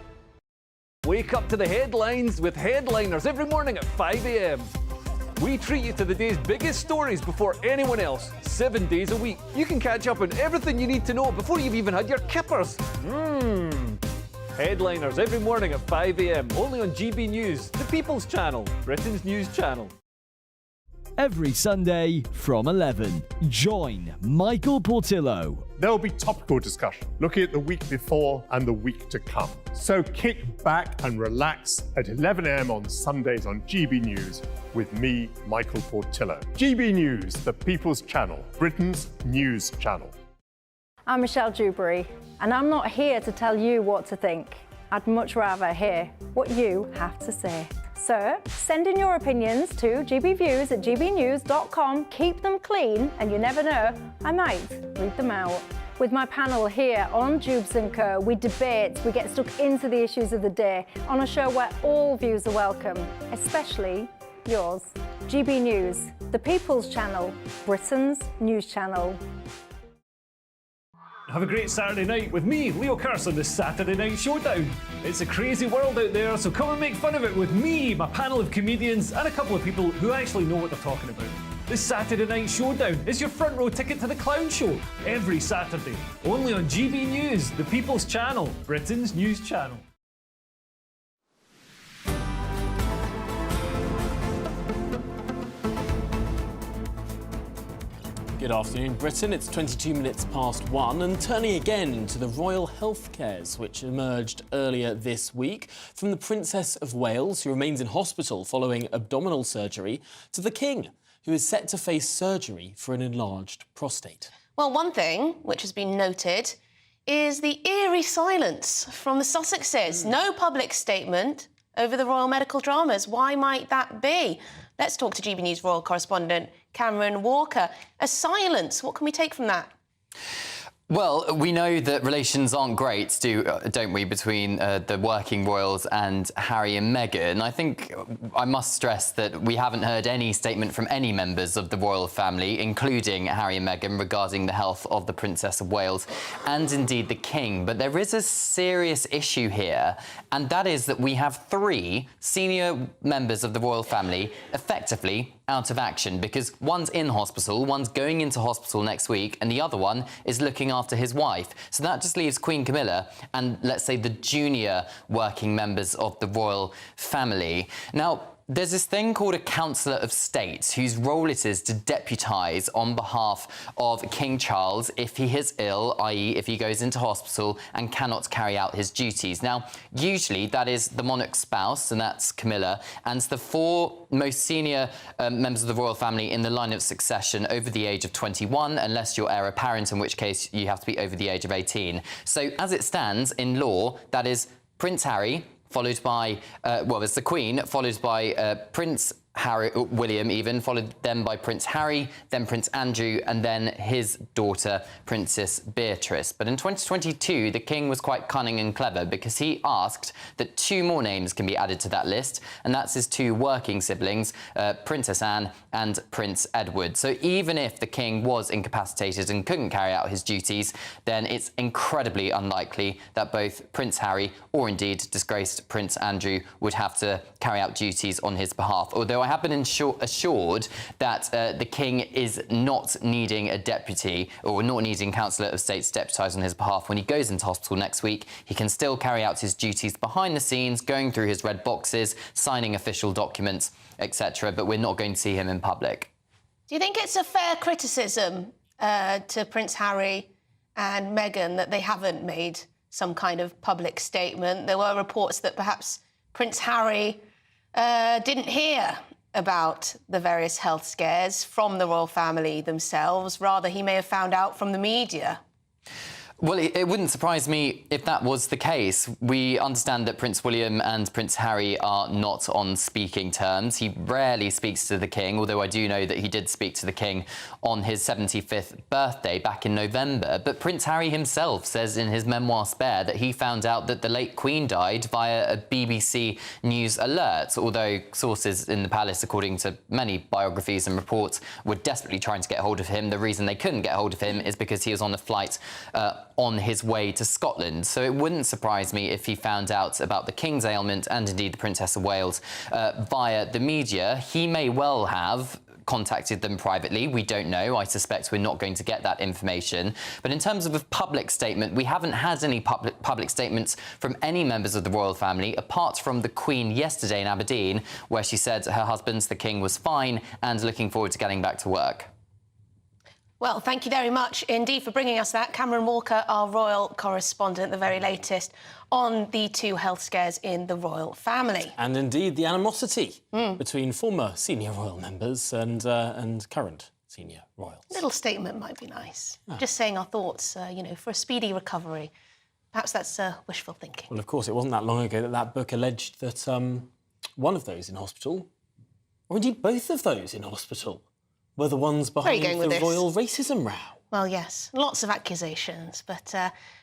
Wake up to the headlines with Headliners every morning at 5 a.m. We treat you to the day's biggest stories before anyone else, 7 days a week. You can catch up on everything you need to know before you've even had your kippers. Headliners every morning at 5 a.m. only on GB News, the People's Channel, Britain's news channel. Every Sunday from 11, join Michael Portillo. There'll be topical discussion, looking at the week before and the week to come. So kick back and relax at 11 a.m. on Sundays on GB News with me, Michael Portillo. GB News, the People's Channel, Britain's news channel. I'm Michelle Dewberry, and I'm not here to tell you what to think. I'd much rather hear what you have to say. So, send in your opinions to gbviews@gbnews.com. Keep them clean, and you never know, I might read them out. With my panel here on Jubes & Co, we debate, we get stuck into the issues of the day on a show where all views are welcome, especially yours. GB News, the People's Channel, Britain's news channel. Have a great Saturday night with me, Leo Curse, on the Saturday Night Showdown. It's a crazy world out there, so come and make fun of it with me, my panel of comedians, and a couple of people who actually know what they're talking about. This Saturday Night Showdown is your front row ticket to the clown show every Saturday, only on GB News, the People's Channel, Britain's news channel. Good afternoon, Britain. It's 22 minutes past 1 and turning again to the royal health cares which emerged earlier this week, from the Princess of Wales, who remains in hospital following abdominal surgery, to the King, who is set to face surgery for an enlarged prostate. Well, one thing which has been noted is the eerie silence from the Sussexes. No public statement over the royal medical dramas. Why might that be? Let's talk to GB News royal correspondent Cameron Walker. A silence, what can we take from that? Well, we know that relations aren't great, don't we, between the working royals and Harry and Meghan. I think I must stress that we haven't heard any statement from any members of the royal family, including Harry and Meghan, regarding the health of the Princess of Wales and indeed the King. But there is a serious issue here, and that is that we have 3 senior members of the royal family effectively out of action, because one's in hospital, one's going into hospital next week, and the other one is looking after his wife. So that just leaves Queen Camilla and, let's say, the junior working members of the royal family. Now, there's this thing called a Councillor of State, whose role it is to deputise on behalf of King Charles if he is ill, i.e. if he goes into hospital and cannot carry out his duties. Now, usually that is the monarch's spouse, and that's Camilla, and the 4 most senior members of the royal family in the line of succession over the age of 21, unless you're heir apparent, in which case you have to be over the age of 18. So as it stands in law, that is Prince Harry, followed by, well, it's the Queen, followed by Prince William even, followed then by Prince Harry, then Prince Andrew, and then his daughter, Princess Beatrice. But in 2022, the King was quite cunning and clever, because he asked that 2 more names can be added to that list, and that's his 2 working siblings, Princess Anne and Prince Edward. So even if the King was incapacitated and couldn't carry out his duties, then it's incredibly unlikely that both Prince Harry or indeed disgraced Prince Andrew would have to carry out duties on his behalf. Although I have been assured that the King is not needing a deputy, or not needing Councillor of State to deputise on his behalf when he goes into hospital next week. He can still carry out his duties behind the scenes, going through his red boxes, signing official documents, etc. But we're not going to see him in public. Do you think it's a fair criticism to Prince Harry and Meghan that they haven't made some kind of public statement? There were reports that perhaps Prince Harry didn't hear about the various health scares from the royal family themselves. Rather, he may have found out from the media. Well, it wouldn't surprise me if that was the case. We understand that Prince William and Prince Harry are not on speaking terms. He rarely speaks to the King, although I do know that he did speak to the King on his 75th birthday back in November. But Prince Harry himself says in his memoir Spare that he found out that the late Queen died via a BBC News alert, although sources in the palace, according to many biographies and reports, were desperately trying to get hold of him. The reason they couldn't get hold of him is because he was on a flight on his way to Scotland. So it wouldn't surprise me if he found out about the King's ailment and indeed the Princess of Wales via the media. He may well have contacted them privately. We don't know. I suspect we're not going to get that information. But in terms of a public statement, we haven't had any public statements from any members of the royal family, apart from the Queen yesterday in Aberdeen, where she said her husband, the King, was fine and looking forward to getting back to work. Well, thank you very much indeed for bringing us that. Cameron Walker, our royal correspondent, the very latest on the two health scares in the royal family. And indeed the animosity between former senior royal members and current senior royals. A little statement might be nice. Just saying our thoughts, you know, for a speedy recovery. Perhaps that's wishful thinking. Well, of course, it wasn't that long ago that that book alleged that one of those in hospital, or indeed both of those in hospital, were the ones behind the royal racism row. Well, yes, lots of accusations, but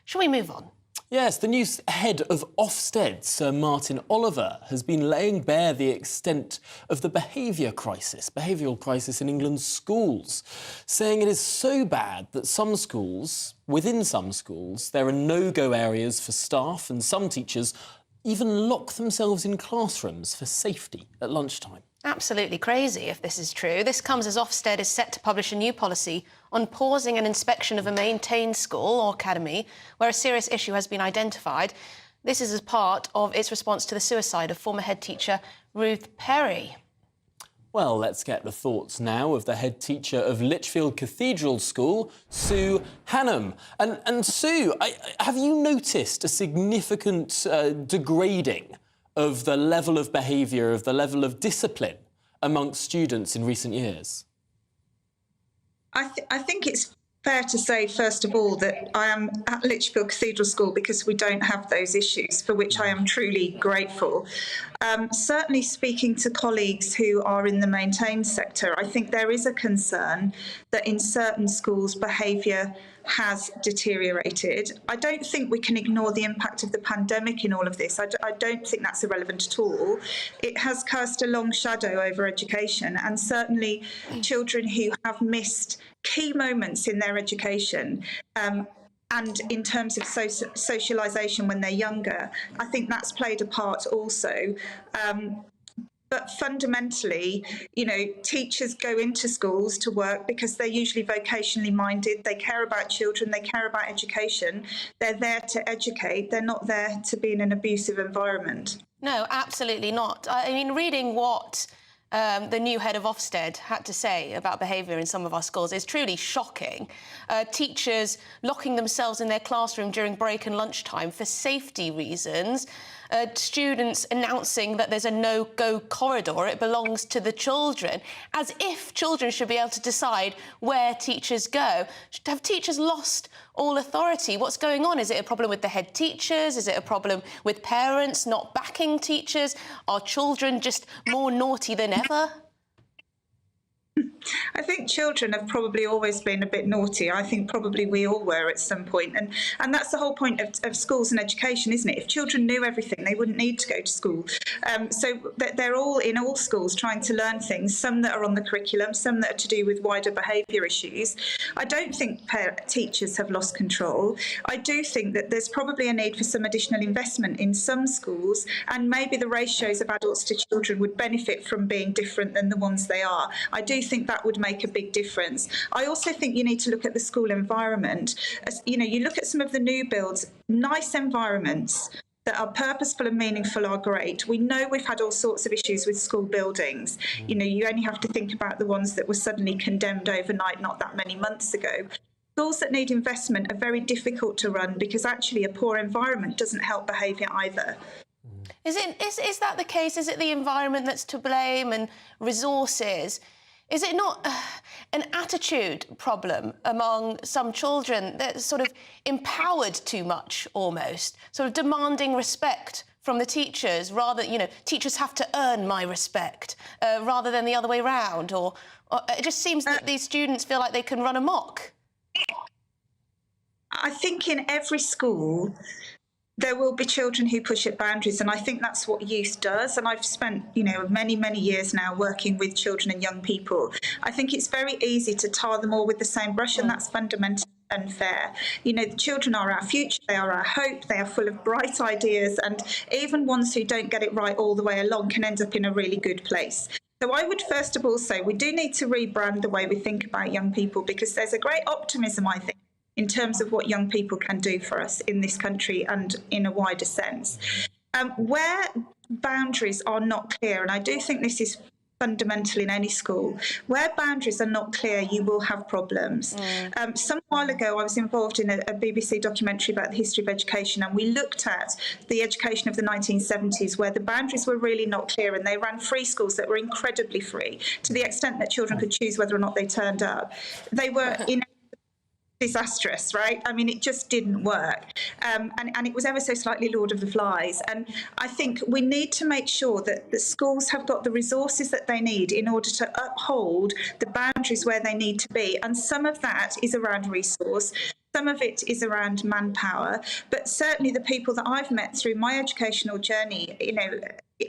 shall we move on? Yes, the new head of Ofsted, Sir Martin Oliver, has been laying bare the extent of the behavioural crisis in England's schools, saying it is so bad that within some schools, there are no-go areas for staff, and some teachers even lock themselves in classrooms for safety at lunchtime. Absolutely crazy if this is true. This comes as Ofsted is set to publish a new policy on pausing an inspection of a maintained school or academy where a serious issue has been identified. This is as part of its response to the suicide of former head teacher Ruth Perry. Well, let's get the thoughts now of the head teacher of Lichfield Cathedral School, Sue Hannam. And Sue, have you noticed a significant degrading of the level of behaviour, of the level of discipline amongst students in recent years? I think it's fair to say, first of all, that I am at Lichfield Cathedral School because we don't have those issues, for which I am truly grateful. Certainly speaking to colleagues who are in the maintained sector, I think there is a concern that in certain schools behaviour has deteriorated. I don't think we can ignore the impact of the pandemic in all of this. I don't think that's irrelevant at all. It has cast a long shadow over education, and certainly children who have missed key moments in their education and in terms of socialisation when they're younger, I think that's played a part also. But fundamentally, you know, teachers go into schools to work because they're usually vocationally minded. They care about children. They care about education. They're there to educate. They're not there to be in an abusive environment. No, absolutely not. I mean, reading what the new head of Ofsted had to say about behaviour in some of our schools is truly shocking. Teachers locking themselves in their classroom during break and lunchtime for safety reasons. Students announcing that there's a no-go corridor, it belongs to the children, as if children should be able to decide where teachers go. Have teachers lost all authority? What's going on? Is it a problem with the head teachers? Is it a problem with parents not backing teachers? Are children just more naughty than ever? I think children have probably always been a bit naughty. I think probably we all were at some point. And that's the whole point of schools and education, isn't it? If children knew everything, they wouldn't need to go to school. So they're all in all schools trying to learn things, some that are on the curriculum, some that are to do with wider behaviour issues. I don't think teachers have lost control. I do think that there's probably a need for some additional investment in some schools, and maybe the ratios of adults to children would benefit from being different than the ones they are. I do think that would make a big difference. I also think you need to look at the school environment. As, you know, you look at some of the new builds, nice environments that are purposeful and meaningful are great. We know we've had all sorts of issues with school buildings. You know, you only have to think about the ones that were suddenly condemned overnight not that many months ago. Schools that need investment are very difficult to run because actually a poor environment doesn't help behaviour either. Is that the case? Is it the environment that's to blame and resources? Is it not an attitude problem among some children that's sort of empowered too much, almost, sort of demanding respect from the teachers, rather, teachers have to earn my respect, rather than the other way round, or it just seems that these students feel like they can run amok? I think in every school there will be children who push at boundaries, and I think that's what youth does. And I've spent, many, many years now working with children and young people. I think it's very easy to tar them all with the same brush, and that's fundamentally unfair. The children are our future, they are our hope, they are full of bright ideas, and even ones who don't get it right all the way along can end up in a really good place. So I would first of all say we do need to rebrand the way we think about young people, because there's a great optimism, I think, in terms of what young people can do for us in this country and in a wider sense. Where boundaries are not clear, and I do think this is fundamental in any school, where boundaries are not clear, you will have problems. Some while ago, I was involved in a BBC documentary about the history of education, and we looked at the education of the 1970s, where the boundaries were really not clear, and they ran free schools that were incredibly free, to the extent that children could choose whether or not they turned up. They were disastrous, right? I mean, it just didn't work. And it was ever so slightly Lord of the Flies. And I think we need to make sure that the schools have got the resources that they need in order to uphold the boundaries where they need to be. And some of that is around resource. Some of it is around manpower, but certainly the people that I've met through my educational journey,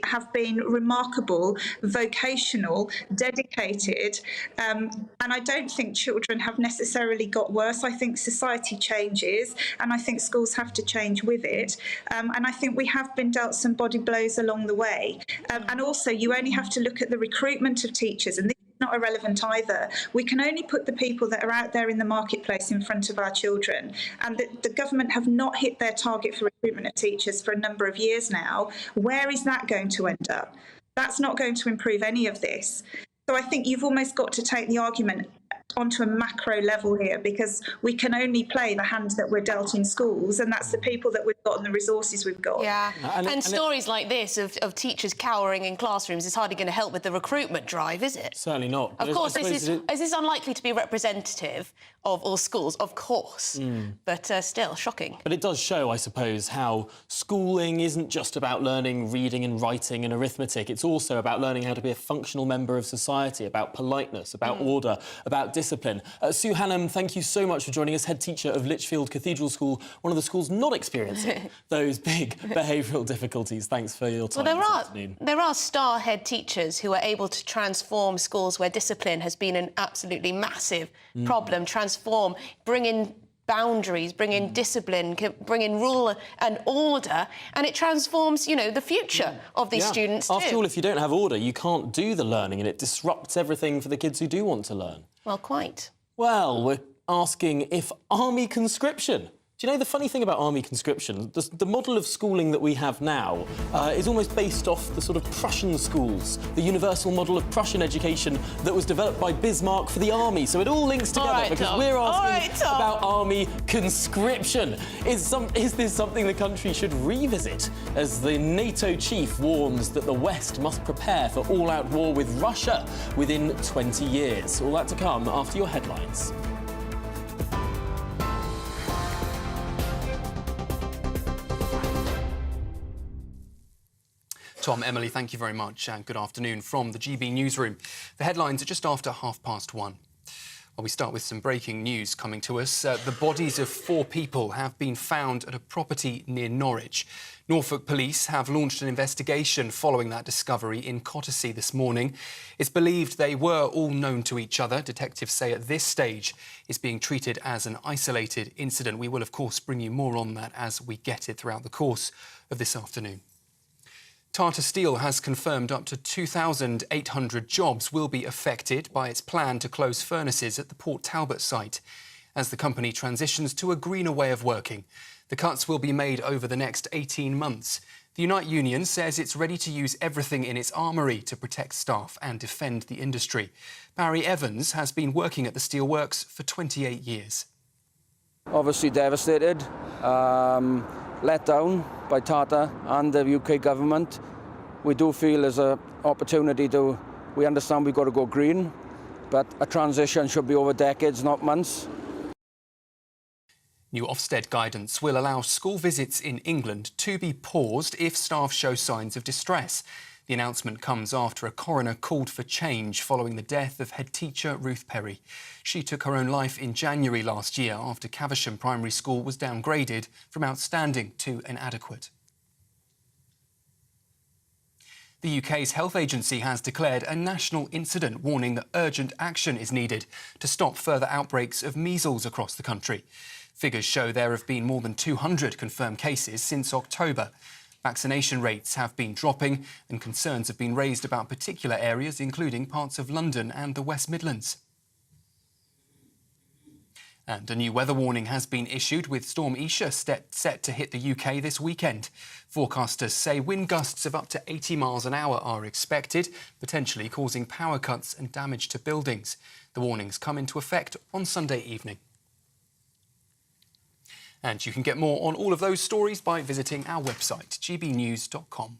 have been remarkable, vocational, dedicated, and I don't think children have necessarily got worse. I think society changes, and I think schools have to change with it, and I think we have been dealt some body blows along the way, and also you only have to look at the recruitment of teachers, and this is not irrelevant either. We can only put the people that are out there in the marketplace in front of our children, and the government have not hit their target for recruitment of teachers for a number of years now. Where is that going to end up? That's not going to improve any of this. So I think you've almost got to take the argument onto a macro level here, because we can only play the hand that we're dealt in schools, and that's the people that we've got and the resources we've got. Yeah, and stories like this of teachers cowering in classrooms is hardly going to help with the recruitment drive, is it? Certainly not. Of course, is this unlikely to be representative of all schools? Of course, but still shocking. But it does show, I suppose, how schooling isn't just about learning reading and writing and arithmetic. It's also about learning how to be a functional member of society, about politeness, about order, about discipline. Sue Hannam, thank you so much for joining us, head teacher of Lichfield Cathedral School, one of the schools not experiencing those big behavioural difficulties. Thanks for your time this afternoon. There are star head teachers who are able to transform schools where discipline has been an absolutely massive problem, bring in boundaries, bring in discipline, bring in rule and order, and it transforms, the future of these students too. After all, if you don't have order, you can't do the learning, and it disrupts everything for the kids who do want to learn. Well, quite. Well, we're asking if army conscription. Do you know the funny thing about army conscription? The model of schooling that we have now is almost based off the sort of Prussian schools, the universal model of Prussian education that was developed by Bismarck for the army. So it all links together because we're asking about army conscription. Is this something the country should revisit, as the NATO chief warns that the West must prepare for all-out war with Russia within 20 years? All that to come after your headlines. Tom, Emily, thank you very much, and good afternoon from the GB newsroom. The headlines are just after 1:30. Well, we start with some breaking news coming to us. The bodies of 4 people have been found at a property near Norwich. Norfolk police have launched an investigation following that discovery in Cottesea this morning. It's believed they were all known to each other. Detectives say at this stage it's being treated as an isolated incident. We will, of course, bring you more on that as we get it throughout the course of this afternoon. Tata Steel has confirmed up to 2,800 jobs will be affected by its plan to close furnaces at the Port Talbot site as the company transitions to a greener way of working. The cuts will be made over the next 18 months. The Unite Union says it's ready to use everything in its armoury to protect staff and defend the industry. Barry Evans has been working at the steelworks for 28 years. Obviously devastated. Let down by Tata and the UK government. We do feel there's an opportunity we understand we've got to go green, but a transition should be over decades, not months. New Ofsted guidance will allow school visits in England to be paused if staff show signs of distress. The announcement comes after a coroner called for change following the death of head teacher Ruth Perry. She took her own life in January last year after Caversham Primary School was downgraded from outstanding to inadequate. The UK's health agency has declared a national incident, warning that urgent action is needed to stop further outbreaks of measles across the country. Figures show there have been more than 200 confirmed cases since October. Vaccination rates have been dropping and concerns have been raised about particular areas, including parts of London and the West Midlands. And a new weather warning has been issued, with Storm Isha set to hit the UK this weekend. Forecasters say wind gusts of up to 80 miles an hour are expected, potentially causing power cuts and damage to buildings. The warnings come into effect on Sunday evening. And you can get more on all of those stories by visiting our website, gbnews.com.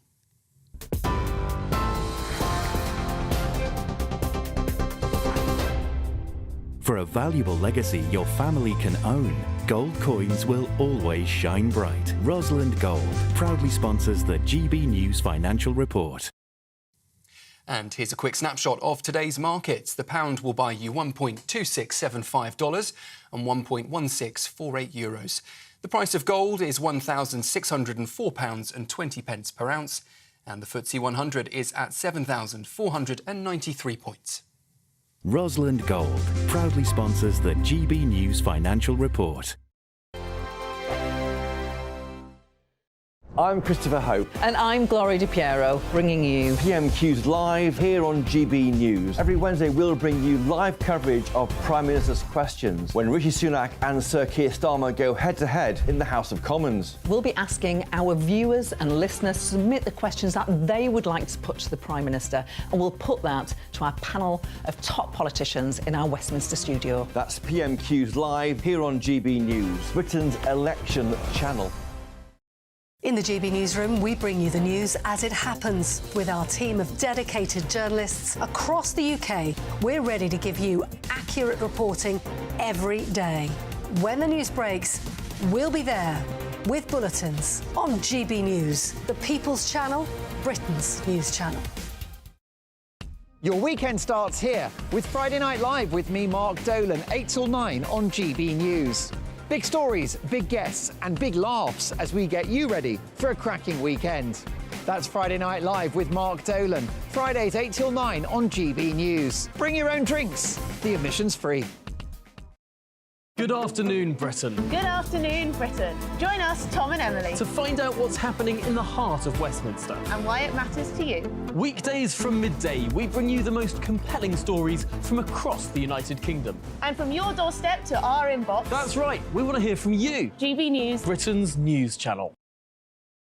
For a valuable legacy your family can own, gold coins will always shine bright. Rosalind Gold proudly sponsors the GB News Financial Report. And here's a quick snapshot of today's markets. The pound will buy you $1.2675 and €1.1648. The price of gold is £1,604.20 per ounce, and the FTSE 100 is at 7,493 points. Rosalind Gold proudly sponsors the GB News Financial Report. I'm Christopher Hope. And I'm Gloria Di Piero, bringing you PMQ's Live here on GB News. Every Wednesday we'll bring you live coverage of Prime Minister's questions when Rishi Sunak and Sir Keir Starmer go head-to-head in the House of Commons. We'll be asking our viewers and listeners to submit the questions that they would like to put to the Prime Minister, and we'll put that to our panel of top politicians in our Westminster studio. That's PMQ's Live here on GB News, Britain's election channel. In the GB Newsroom, we bring you the news as it happens. With our team of dedicated journalists across the UK, we're ready to give you accurate reporting every day. When the news breaks, we'll be there with bulletins on GB News, the People's Channel, Britain's news channel. Your weekend starts here with Friday Night Live with me, Mark Dolan, 8 till 9 on GB News. Big stories, big guests and big laughs as we get you ready for a cracking weekend. That's Friday Night Live with Mark Dolan. Fridays 8 till 9 on GB News. Bring your own drinks. The admission's free. Good afternoon, Britain. Good afternoon, Britain. Join us, Tom and Emily, To find out what's happening in the heart of Westminster. and why it matters to you. Weekdays from midday, we bring you the most compelling stories from across the United Kingdom. And from your doorstep to our inbox. That's right, we want to hear from you. GB News, Britain's news channel.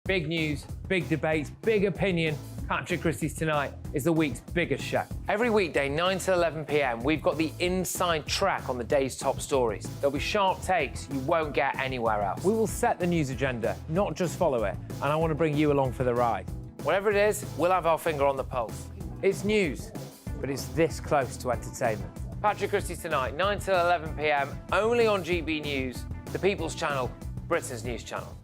Big news, big debates, big opinion. Patrick Christie's Tonight is the week's biggest show. Every weekday, 9 to 11 p.m, we've got the inside track on the day's top stories. There'll be sharp takes you won't get anywhere else. We will set the news agenda, not just follow it, and I want to bring you along for the ride. Whatever it is, we'll have our finger on the pulse. It's news, but it's this close to entertainment. Patrick Christie's Tonight, 9 to 11 p.m, only on GB News, the People's Channel, Britain's news channel.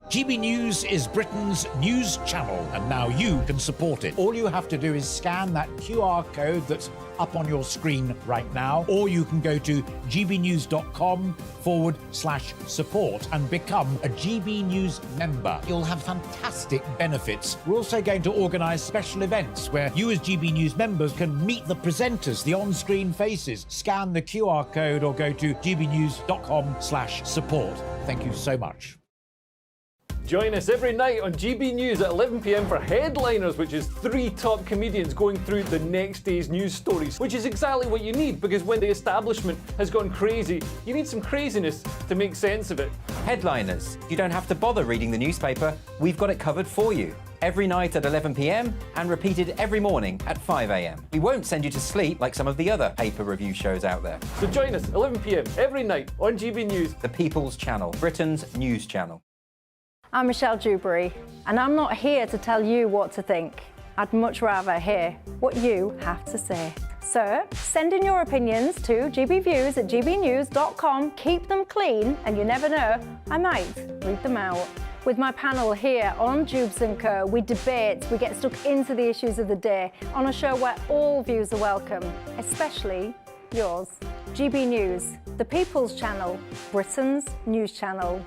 GB News is Britain's news channel, and now you can support it. All you have to do is scan that QR code that's up on your screen right now, or you can go to gbnews.com/support and become a GB News member. You'll have fantastic benefits. We're also going to organise special events where you as GB News members can meet the presenters, the on-screen faces. Scan the QR code or go to gbnews.com/support. Thank you so much. Join us every night on GB News at 11 p.m. for Headliners, which is 3 top comedians going through the next day's news stories, which is exactly what you need, because when the establishment has gone crazy, you need some craziness to make sense of it. Headliners. You don't have to bother reading the newspaper. We've got it covered for you. Every night at 11 p.m. and repeated every morning at 5 a.m. We won't send you to sleep like some of the other paper review shows out there. So join us 11 p.m. every night on GB News, the People's Channel, Britain's news channel. I'm Michelle Dewberry, and I'm not here to tell you what to think. I'd much rather hear what you have to say. So send in your opinions to gbviews@gbnews.com. Keep them clean, and you never know, I might read them out. With my panel here on Jubes & Co, we debate, we get stuck into the issues of the day on a show where all views are welcome, especially yours. GB News, the People's Channel, Britain's news channel.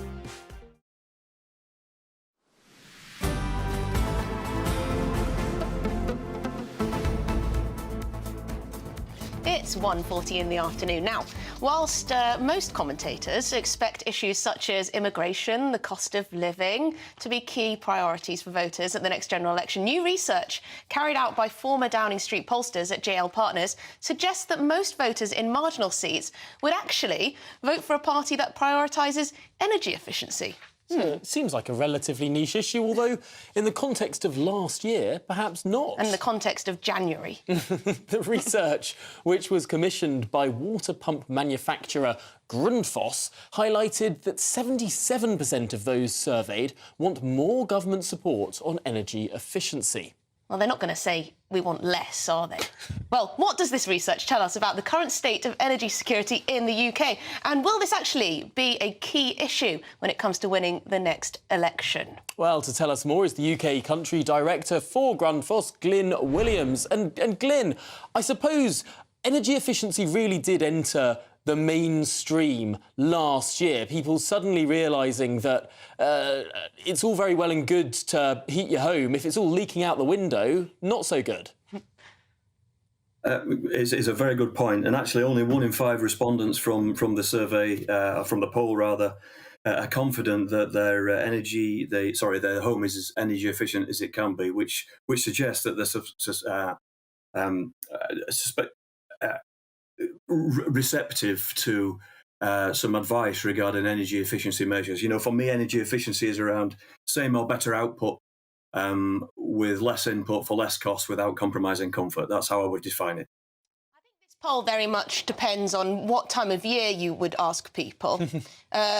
It's 1:40 in the afternoon. Now, whilst most commentators expect issues such as immigration, the cost of living to be key priorities for voters at the next general election, new research carried out by former Downing Street pollsters at JL Partners suggests that most voters in marginal seats would actually vote for a party that prioritises energy efficiency. It seems like a relatively niche issue, although in the context of last year, perhaps not. And in the context of January. The research, which was commissioned by water pump manufacturer Grundfos, highlighted that 77% of those surveyed want more government support on energy efficiency. Well, they're not going to say we want less, are they? Well, what does this research tell us about the current state of energy security in the UK? And will this actually be a key issue when it comes to winning the next election? Well, to tell us more is the UK country director for Grundfos, Glyn Williams. And Glyn, I suppose energy efficiency really did enter the mainstream last year, people suddenly realising that it's all very well and good to heat your home. If it's all leaking out the window, not so good. Is a very good point. And actually only 1 in 5 respondents from the survey, from the poll rather, are confident that their their home is as energy efficient as it can be, which suggests that they're receptive to some advice regarding energy efficiency measures. You know, for me, energy efficiency is around same or better output with less input for less cost without compromising comfort. That's how I would define it. This poll very much depends on what time of year you would ask people.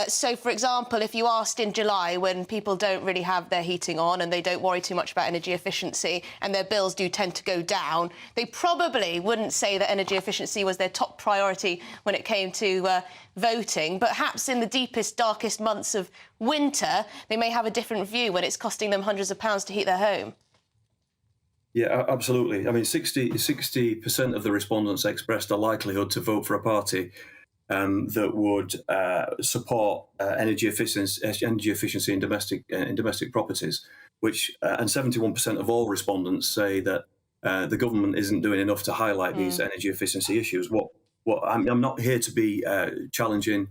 So, for example, if you asked in July when people don't really have their heating on and they don't worry too much about energy efficiency and their bills do tend to go down, they probably wouldn't say that energy efficiency was their top priority when it came to voting. But perhaps in the deepest, darkest months of winter, they may have a different view when it's costing them hundreds of pounds to heat their home. Yeah, absolutely. I mean, 60% of the respondents expressed a likelihood to vote for a party that would support energy efficiency in domestic properties, which and 71% of all respondents say that the government isn't doing enough to highlight these energy efficiency issues. I'm not here to be challenging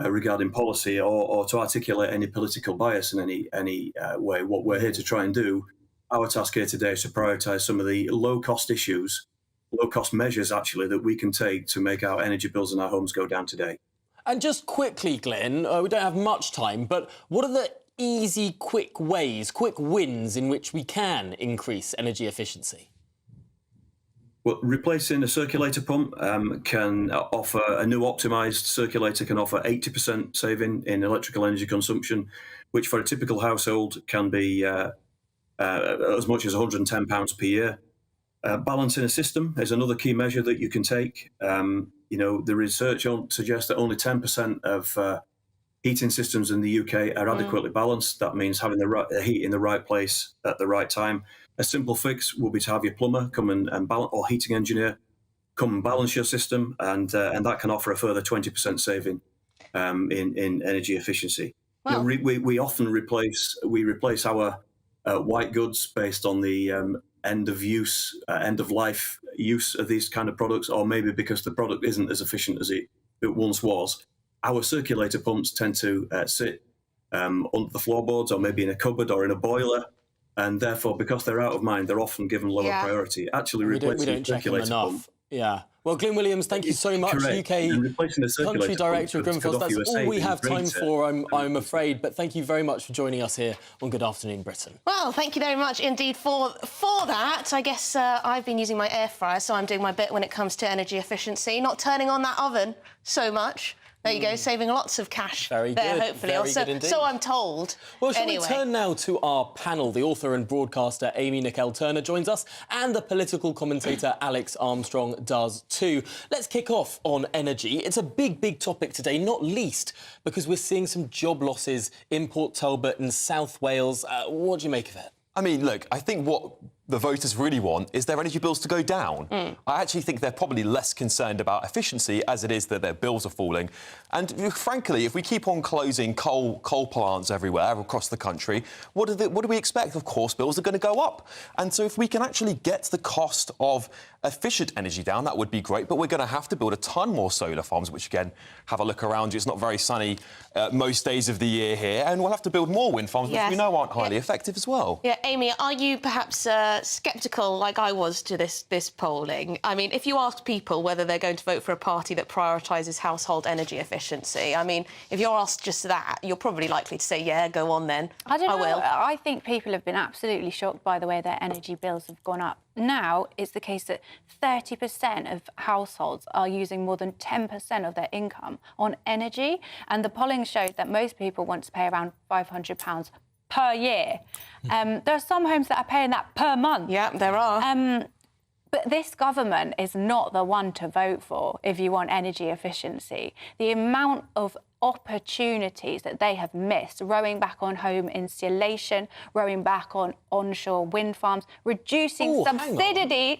regarding policy or to articulate any political bias in any way. What we're here to try and do, our task here today, is to prioritise some of the low-cost issues, low-cost measures, actually, that we can take to make our energy bills in our homes go down today. And just quickly, Glyn, we don't have much time, but what are the easy, quick ways, quick wins in which we can increase energy efficiency? Well, replacing a circulator pump can offer, a new optimised circulator can offer 80% saving in electrical energy consumption, which for a typical household can be as much as £110 per year. Balancing a system is another key measure that you can take. You know, the research suggests that only 10% of heating systems in the UK are adequately balanced. That means having the heat in the right place at the right time. A simple fix will be to have your plumber come and balance, or heating engineer come and balance your system, and that can offer a further 20% saving in energy efficiency. Wow. You know, we often replace our white goods based on the end of life use of these kind of products, or maybe because the product isn't as efficient as it once was. Our circulator pumps tend to sit under the floorboards, or maybe in a cupboard or in a boiler, and therefore, because they're out of mind, they're often given lower priority. Actually, replacing a circulator pump. Yeah. Well, Glyn Williams, thank you so much. Correct. UK Country Director of Grundfos. That's all we have time for, I'm afraid. But thank you very much for joining us here on Good Afternoon Britain. Well, thank you very much indeed for that. I guess I've been using my air fryer, so I'm doing my bit when it comes to energy efficiency, not turning on that oven so much. There you go, saving lots of cash Very there, good. hopefully. Very so, good indeed. so I'm told. Well, shall anyway. we turn now to our panel? The author and broadcaster Amy Nicole-Turner joins us, and the political commentator Alex Armstrong does too. Let's kick off on energy. It's a big, big topic today, not least because we're seeing some job losses in Port Talbot and South Wales. What do you make of it? I mean, look, I think what the voters really want is their energy bills to go down. I actually think they're probably less concerned about efficiency as it is that their bills are falling. And frankly, if we keep on closing coal plants everywhere across the country, what do we expect? Of course, bills are going to go up. And so if we can actually get the cost of efficient energy down, that would be great. But we're going to have to build a ton more solar farms, which, again, have a look around you. It's not very sunny most days of the year here. And we'll have to build more wind farms, which we know aren't highly effective as well. Yeah, Amy, are you perhaps sceptical, like I was, to this polling? I mean, if you ask people whether they're going to vote for a party that prioritises household energy efficiency, I mean, if you're asked just that, you're probably likely to say, yeah, go on then. I don't know. will. I think people have been absolutely shocked by the way their energy bills have gone up. Now it's the case that 30% of households are using more than 10% of their income on energy, and the polling showed that most people want to pay around £500 per year. There are some homes that are paying that per month. Yeah, there are. But this government is not the one to vote for if you want energy efficiency. The amount of opportunities that they have missed, rowing back on home insulation, rowing back on onshore wind farms, reducing subsidies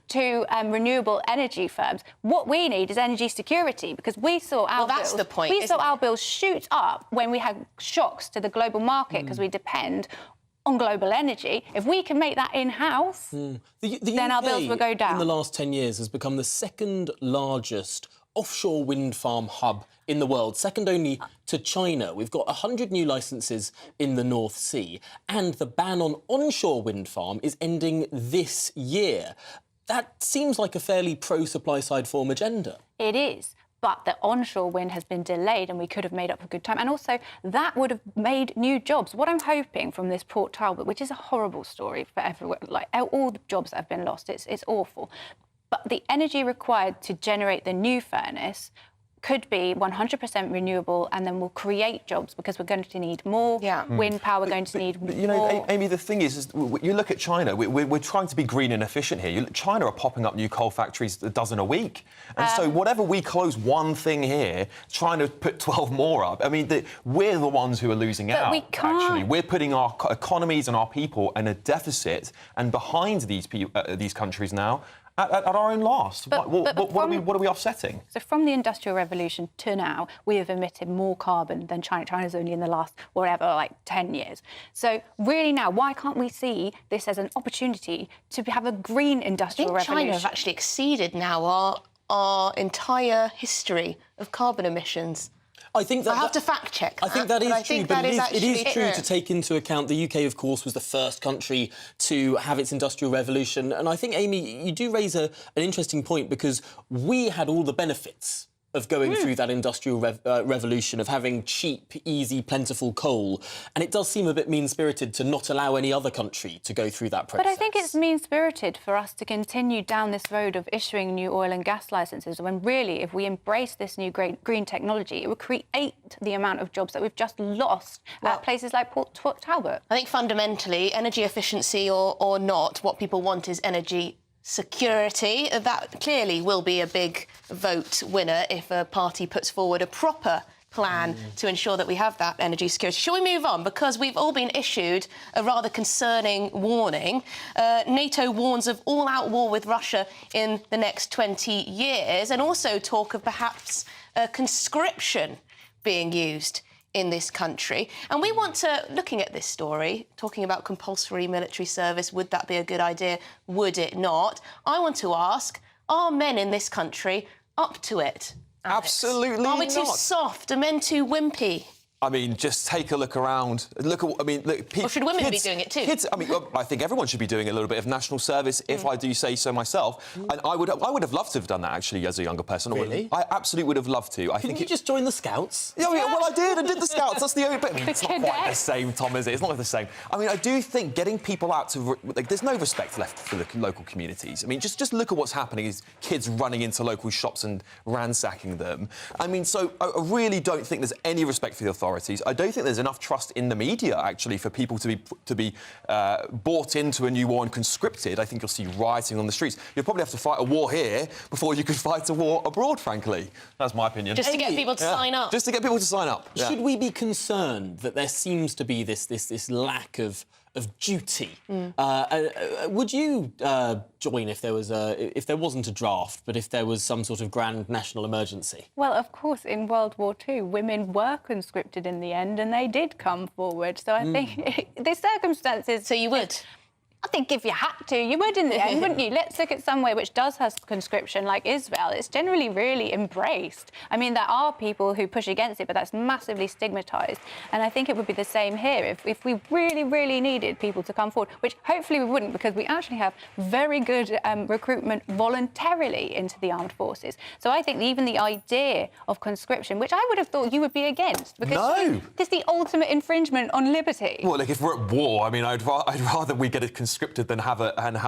to renewable energy firms. What we need is energy security, because we saw our that's the point, we saw our bills shoot up when we had shocks to the global market because we depend on global energy. If we can make that in-house, then our bills will go down. In the last 10 years has become the second largest offshore wind farm hub in the world, second only to China. We've got 100 new licences in the North Sea, and the ban on onshore wind farm is ending this year. That seems like a fairly pro-supply side form agenda. It is. But the onshore wind has been delayed and we could have made up a good time. And also, that would have made new jobs. What I'm hoping from this Port Talbot, which is a horrible story for everyone, like all the jobs that have been lost, it's awful. But the energy required to generate the new furnace could be 100% renewable, and then we'll create jobs because we're going to need more wind power, we're going to need more... You know, Amy, the thing is you look at China, we're trying to be green and efficient here. China are popping up new coal factories a dozen a week. And so whatever we close one thing here, trying to put 12 more up, I mean, we're the ones who are losing out, we can't... actually. We're putting our economies and our people in a deficit and behind these countries now, at our own loss. What are we offsetting? So from the Industrial Revolution to now, we have emitted more carbon than China. China's only in the last, 10 years. So really now, why can't we see this as an opportunity to have a green industrial revolution? China have actually exceeded now our entire history of carbon emissions. I think that... I have to fact-check I think that is true, but it is true to take into account the UK, of course, was the first country to have its industrial revolution. And I think, Amy, you do raise an interesting point, because we had all the benefits of going through that industrial revolution, of having cheap, easy, plentiful coal. And it does seem a bit mean-spirited to not allow any other country to go through that process. But I think it's mean-spirited for us to continue down this road of issuing new oil and gas licences, when really, if we embrace this new green technology, it will create the amount of jobs that we've just lost at places like Port Talbot. I think fundamentally, energy efficiency or not, what people want is energy security. That clearly will be a big vote winner if a party puts forward a proper plan to ensure that we have that energy security. Shall we move on? Because we've all been issued a rather concerning warning. NATO warns of all-out war with Russia in the next 20 years, and also talk of perhaps conscription being used in this country. And we want to, looking at this story, talking about compulsory military service, would that be a good idea? Would it not? I want to ask, are men in this country up to it? Alex? Absolutely not. Are we too soft? Are men too wimpy? I mean, just take a look around. Look at, I mean, look, Or should women be doing it too? Kids, I mean, I think everyone should be doing a little bit of national service, if I do say so myself. And I would have loved to have done that, actually, as a younger person. Really? I absolutely would have loved to. Couldn't you just join the Scouts? Yeah, well, I did the Scouts. That's the only bit. I mean, it's not quite the same, Tom, is it? It's not the same. I mean, I do think getting people out to... Like, there's no respect left for the local communities. I mean, just look at what's happening, is kids running into local shops and ransacking them. I mean, so I really don't think there's any respect for the authorities. I don't think there's enough trust in the media, actually, for people to be bought into a new war and conscripted. I think you'll see rioting on the streets. You'll probably have to fight a war here before you could fight a war abroad, frankly. That's my opinion. Just to get people to sign up. Just to get people to sign up. Yeah. Should we be concerned that there seems to be this lack of duty? Would you join if there wasn't a draft, but if there was some sort of grand national emergency? Well, of course, in World War II, women were conscripted in the end, and they did come forward. So I think the circumstances... So you would? I think if you had to, you would in the end, wouldn't you? Let's look at somewhere which does have conscription, like Israel. It's generally really embraced. I mean, there are people who push against it, but that's massively stigmatised. And I think it would be the same here if we really, really needed people to come forward, which hopefully we wouldn't, because we actually have very good recruitment voluntarily into the armed forces. So I think even the idea of conscription, which I would have thought you would be against, because it's the ultimate infringement on liberty. Well, like, if we're at war, I mean, I'd rather we get it conscripted than have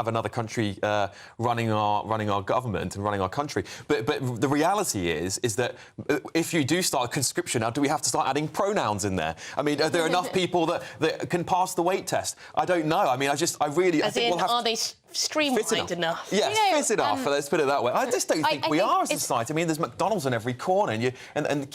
another country running our government and running our country. But the reality is that if you do start conscription, now do we have to start adding pronouns in there? I mean, are there enough people that can pass the weight test? I don't know. I mean, I think we'll have are they streamlined enough? Yes, fit enough. Let's put it that way. I just don't think we are as a society. I mean, there's McDonald's in every corner, and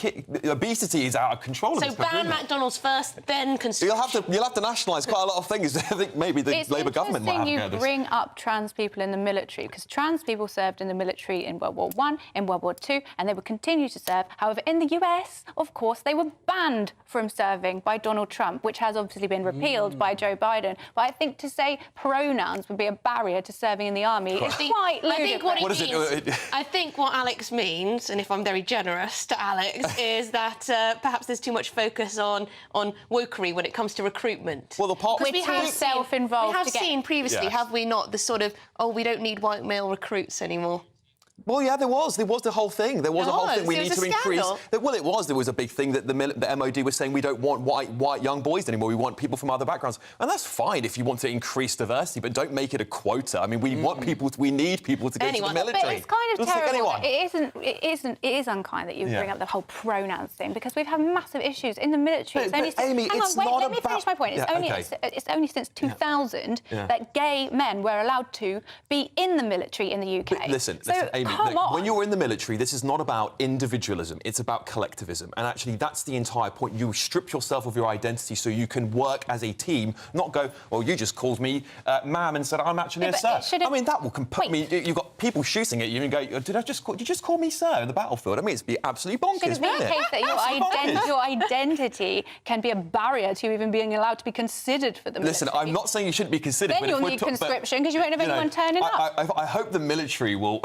obesity is out of control. So ban McDonald's first, then conscription. You'll have to nationalise quite a lot of things. I think maybe the Labour government might have you bring up trans people in the military, because trans people served in the military in World War I, in World War II, and they would continue to serve. However, in the US, of course, they were banned from serving by Donald Trump, which has obviously been repealed by Joe Biden. But I think to say pronouns would be a barrier to serving in the army is quite ludicrous. I think what Alex means, and if I'm very generous to Alex, is that perhaps there's too much focus on wokery when it comes to recruitment. Well, the part we have self-involved. We have seen previously, have we not, the sort of, we don't need white male recruits anymore? Well, yeah, there was the whole thing. There was a whole thing. We need to increase. Well, it was. There was a big thing that the MOD was saying we don't want white young boys anymore. We want people from other backgrounds, and that's fine if you want to increase diversity, but don't make it a quota. I mean, we want people. We need people to go to the military. But it's kind of terrible. It is unkind that you bring up the whole pronouns thing, because we've had massive issues in the military. Let me finish my point. It's only since 2000 that gay men were allowed to be in the military in the UK. But listen, Amy. When you're in the military, this is not about individualism, it's about collectivism. And actually, that's the entire point. You strip yourself of your identity so you can work as a team, not go, well, you just called me ma'am and said I'm actually a sir. I mean, that will put me... You've got people shooting at you and go, did you just call me sir in the battlefield? I mean, it's be absolutely bonkers, Should it be the case that your identity can be a barrier to you even being allowed to be considered for the military? Listen, I'm not saying you shouldn't be considered. Then you'll need conscription, because you won't have anyone turning up. I hope the military will...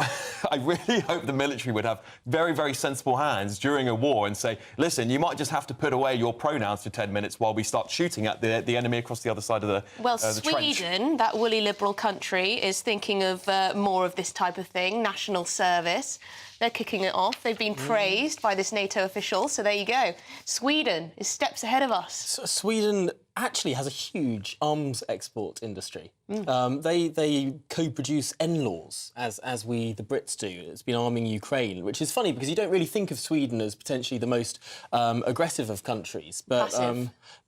I really hope the military would have very, very sensible hands during a war and say, listen, you might just have to put away your pronouns for 10 minutes while we start shooting at the enemy across the other side of the Sweden, that woolly liberal country, is thinking of more of this type of thing, national service. They're kicking it off. They've been praised by this NATO official, so there you go. Sweden is steps ahead of us. So Sweden actually has a huge arms export industry. They co-produce NLAWs, as we, the Brits, do. It's been arming Ukraine, which is funny because you don't really think of Sweden as potentially the most aggressive of countries. But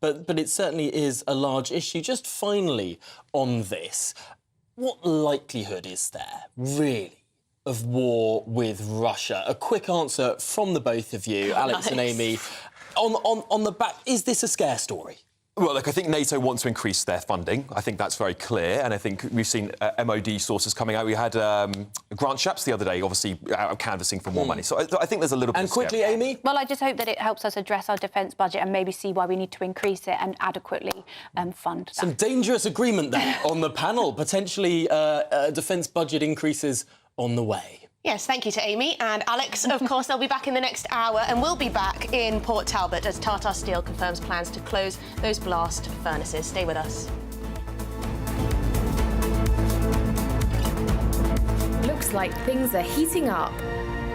it certainly is a large issue. Just finally on this, what likelihood is there, really, of war with Russia? A quick answer from the both of you, Alex and Amy. On the back, is this a scare story? Well, look, I think NATO wants to increase their funding. I think that's very clear, and I think we've seen MOD sources coming out. We had Grant Shapps the other day, obviously, out canvassing for more money. So I think there's a little bit... And quickly, Amy? Well, I just hope that it helps us address our defence budget and maybe see why we need to increase it and adequately fund that. Some dangerous agreement there on the panel. Potentially defence budget increases on the way. Yes, thank you to Amy and Alex. Of course, they'll be back in the next hour, and we'll be back in Port Talbot as Tata Steel confirms plans to close those blast furnaces. Stay with us. Looks like things are heating up.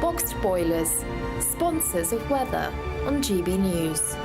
Boxed boilers, sponsors of weather on GB News.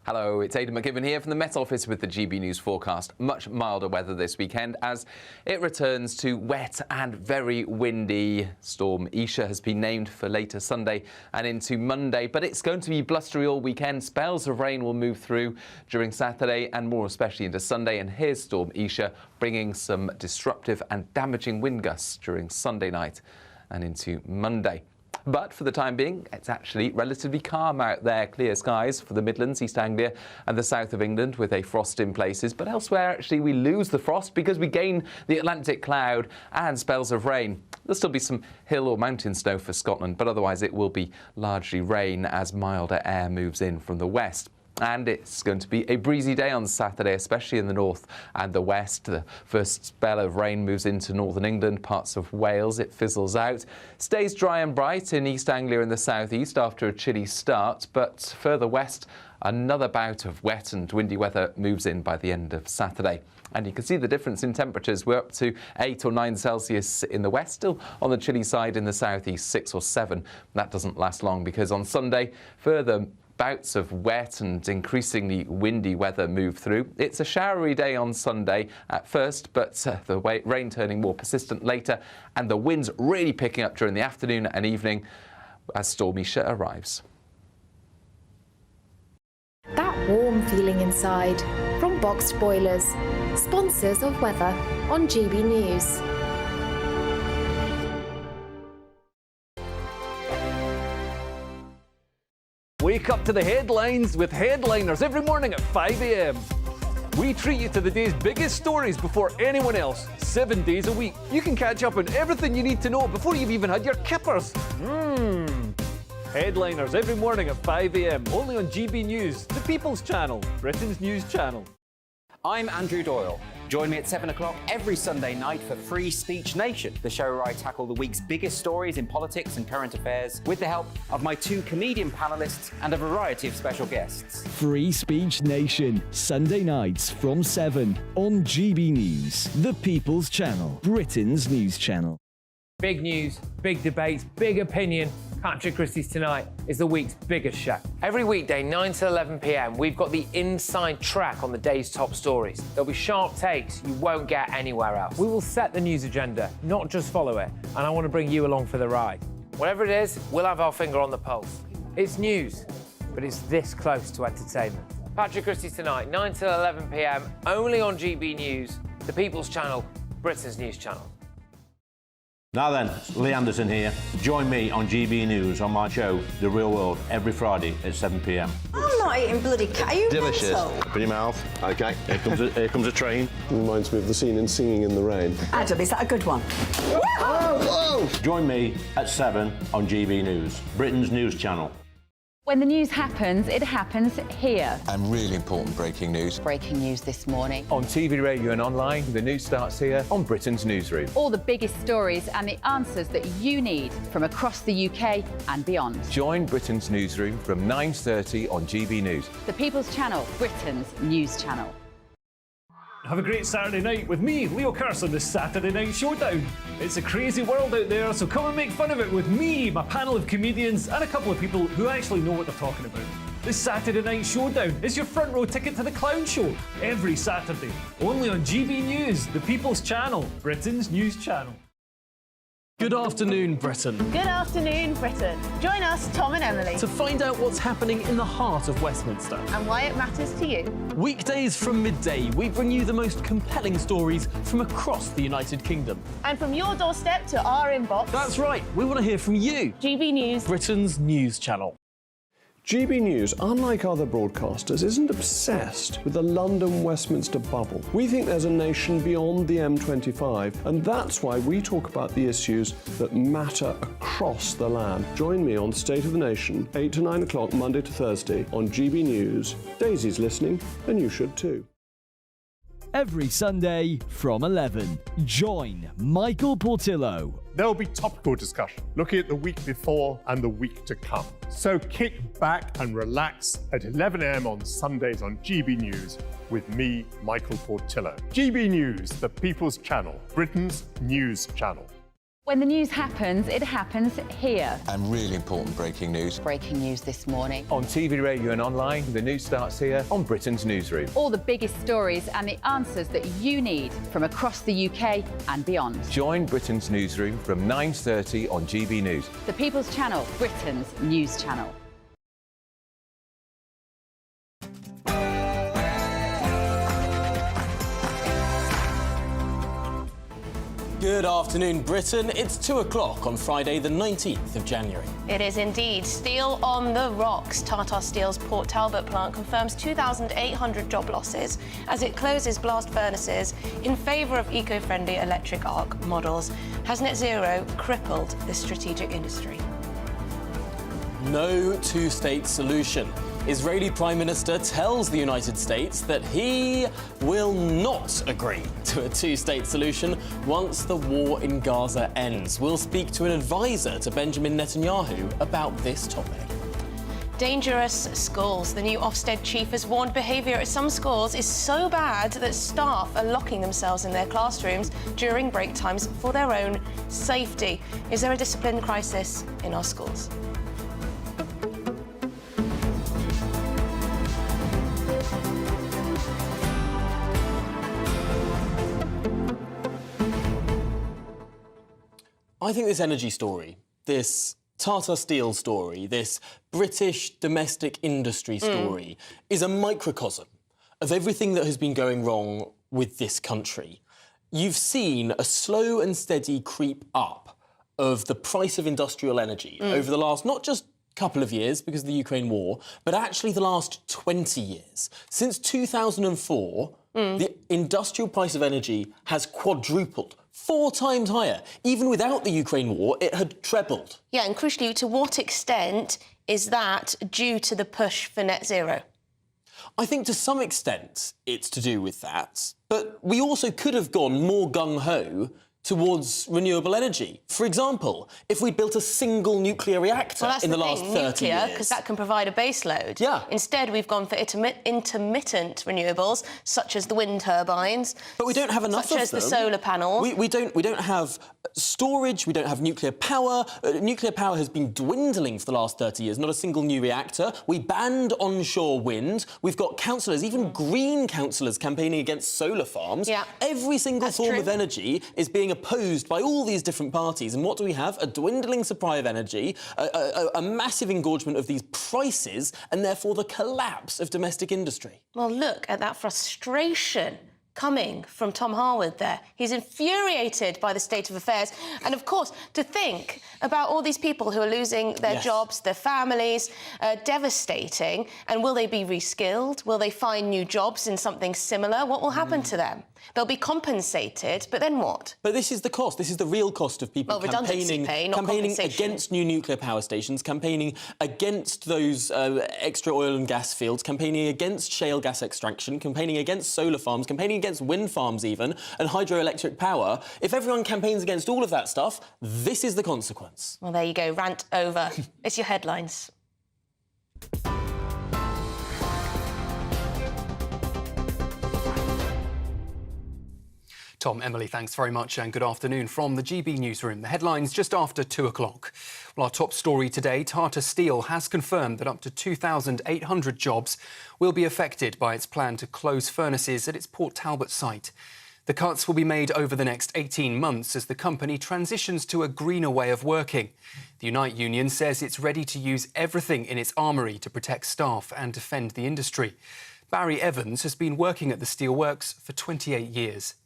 Hello, it's Aidan McGibbon here from the Met Office with the GB News forecast. Much milder weather this weekend as it returns to wet and very windy. Storm Isha has been named for later Sunday and into Monday, but it's going to be blustery all weekend. Spells of rain will move through during Saturday and more especially into Sunday. And here's Storm Isha bringing some disruptive and damaging wind gusts during Sunday night and into Monday. But for the time being, it's actually relatively calm out there. Clear skies for the Midlands, East Anglia and the south of England with a frost in places. But elsewhere, actually, we lose the frost because we gain the Atlantic cloud and spells of rain. There'll still be some hill or mountain snow for Scotland, but otherwise it will be largely rain as milder air moves in from the west. And it's going to be a breezy day on Saturday, especially in the north and the west. The first spell of rain moves into northern England, parts of Wales. It fizzles out. Stays dry and bright in East Anglia and the southeast after a chilly start. But further west, another bout of wet and windy weather moves in by the end of Saturday. And you can see the difference in temperatures. We're up to 8 or 9 Celsius in the west, still on the chilly side in the southeast, 6 or 7. That doesn't last long because on Sunday, further bouts of wet and increasingly windy weather move through. It's a showery day on Sunday at first, but the rain turning more persistent later, and the winds really picking up during the afternoon and evening as Storm Isha arrives. That warm feeling inside from Boxed Boilers, sponsors of weather on GB News. Wake up to the headlines with Headliners every morning at 5 a.m. We treat you to the day's biggest stories before anyone else, 7 days a week. You can catch up on everything you need to know before you've even had your kippers. Headliners every morning at 5 a.m. only on GB News, the People's Channel, Britain's news channel. I'm Andrew Doyle. Join me at 7 o'clock every Sunday night for Free Speech Nation, the show where I tackle the week's biggest stories in politics and current affairs with the help of my 2 comedian panellists and a variety of special guests. Free Speech Nation, Sunday nights from 7 on GB News, the People's Channel, Britain's news channel. Big news, big debates, big opinion. Patrick Christie's Tonight is the week's biggest show. Every weekday, 9 to 11 p.m, we've got the inside track on the day's top stories. There'll be sharp takes you won't get anywhere else. We will set the news agenda, not just follow it, and I want to bring you along for the ride. Whatever it is, we'll have our finger on the pulse. It's news, but it's this close to entertainment. Patrick Christie's Tonight, 9 to 11 p.m, only on GB News, the People's Channel, Britain's news channel. Now then, Lee Anderson here. Join me on GB News on my show, The Real World, every Friday at 7 p.m. I'm not eating bloody cat. Are you delicious. mental? Open your mouth. OK, here comes a train. Reminds me of the scene in Singing in the Rain. Adam, is that a good one? Whoa! Join me at 7 on GB News, Britain's news channel. When the news happens, it happens here. And really important breaking news. Breaking news this morning. On TV, radio and online, the news starts here on Britain's Newsroom. All the biggest stories and the answers that you need from across the UK and beyond. Join Britain's Newsroom from 9:30 on GB News. The People's Channel, Britain's news channel. Have a great Saturday night with me, Leo Carson, this Saturday Night Showdown. It's a crazy world out there, so come and make fun of it with me, my panel of comedians, and a couple of people who actually know what they're talking about. This Saturday Night Showdown is your front row ticket to the clown show, every Saturday, only on GB News, the People's Channel, Britain's news channel. Good afternoon, Britain. Good afternoon, Britain. Join us, Tom and Emily, To find out what's happening in the heart of Westminster. and why it matters to you. Weekdays from midday, we bring you the most compelling stories from across the United Kingdom. And from your doorstep to our inbox. That's right, we want to hear from you. GB News, Britain's news channel. GB News, unlike other broadcasters, isn't obsessed with the London-Westminster bubble. We think there's a nation beyond the M25, and that's why we talk about the issues that matter across the land. Join me on State of the Nation, 8 to 9 o'clock, Monday to Thursday, on GB News. Daisy's listening, and you should too. every Sunday from 11. Join Michael Portillo. There will be topical discussion, looking at the week before and the week to come. So kick back and relax at 11 a.m. on Sundays on GB News with me, Michael Portillo. GB News, the People's Channel, Britain's news channel. When the news happens, it happens here. And really important breaking news. Breaking news this morning. On TV, radio and online, the news starts here on Britain's newsroom. All the biggest stories and the answers that you need from across the UK and beyond. Join Britain's newsroom from 9:30 on GB News. The People's Channel, Britain's news channel. Good afternoon, Britain. It's 2 o'clock on Friday, the 19th of January. It is indeed. Steel on the rocks. Tata Steel's Port Talbot plant confirms 2,800 job losses as it closes blast furnaces in favour of eco-friendly electric arc models. Has net zero crippled this strategic industry? No two-state solution. Israeli Prime Minister tells the United States that he will not agree to a two-state solution once the war in Gaza ends. We'll speak to an advisor to Benjamin Netanyahu about this topic. Dangerous schools. The new Ofsted chief has warned behaviour at some schools is so bad that staff are locking themselves in their classrooms during break times for their own safety. Is there a discipline crisis in our schools? I think this energy story, this Tata Steel story, this British domestic industry story is a microcosm of everything that has been going wrong with this country. You've seen a slow and steady creep up of the price of industrial energy over the last, not just couple of years because of the Ukraine war, but actually the last 20 years. Since 2004, the industrial price of energy has quadrupled. 4 times higher. Even without the Ukraine war, it had trebled. Yeah, and crucially, to what extent is that due to the push for net zero? I think to some extent it's to do with that, but we also could have gone more gung-ho towards renewable energy. For example, if we built a single nuclear reactor in the last 30 years. Because that can provide a base load. Yeah. Instead, we've gone for intermittent renewables, such as the wind turbines. But we don't have enough of them. Such as the solar panels. We don't have storage, we don't have nuclear power. Nuclear power has been dwindling for the last 30 years, not a single new reactor. We banned onshore wind. We've got councillors, even green councillors, campaigning against solar farms. Yeah. Every single form of energy is being opposed by all these different parties. And what do we have? A dwindling supply of energy, a massive engorgement of these prices, and therefore the collapse of domestic industry. Well, look at that frustration coming from Tom Harwood there. He's infuriated by the state of affairs. And, of course, to think about all these people who are losing their jobs, their families, devastating. And will they be reskilled? Will they find new jobs in something similar? What will happen to them? They'll be compensated, but then what? But this is the cost. This is the real cost of people campaigning against new nuclear power stations, campaigning against those extra oil and gas fields, campaigning against shale gas extraction, campaigning against solar farms, campaigning against wind farms even, and hydroelectric power. If everyone campaigns against all of that stuff, this is the consequence. Well, there you go. Rant over. It's your headlines. Tom, Emily, thanks very much and good afternoon from the GB newsroom. The headlines just after 2 o'clock. Well, our top story today, Tata Steel has confirmed that up to 2,800 jobs will be affected by its plan to close furnaces at its Port Talbot site. The cuts will be made over the next 18 months as the company transitions to a greener way of working. The Unite union says it's ready to use everything in its armoury to protect staff and defend the industry. Barry Evans has been working at the steelworks for 28 years.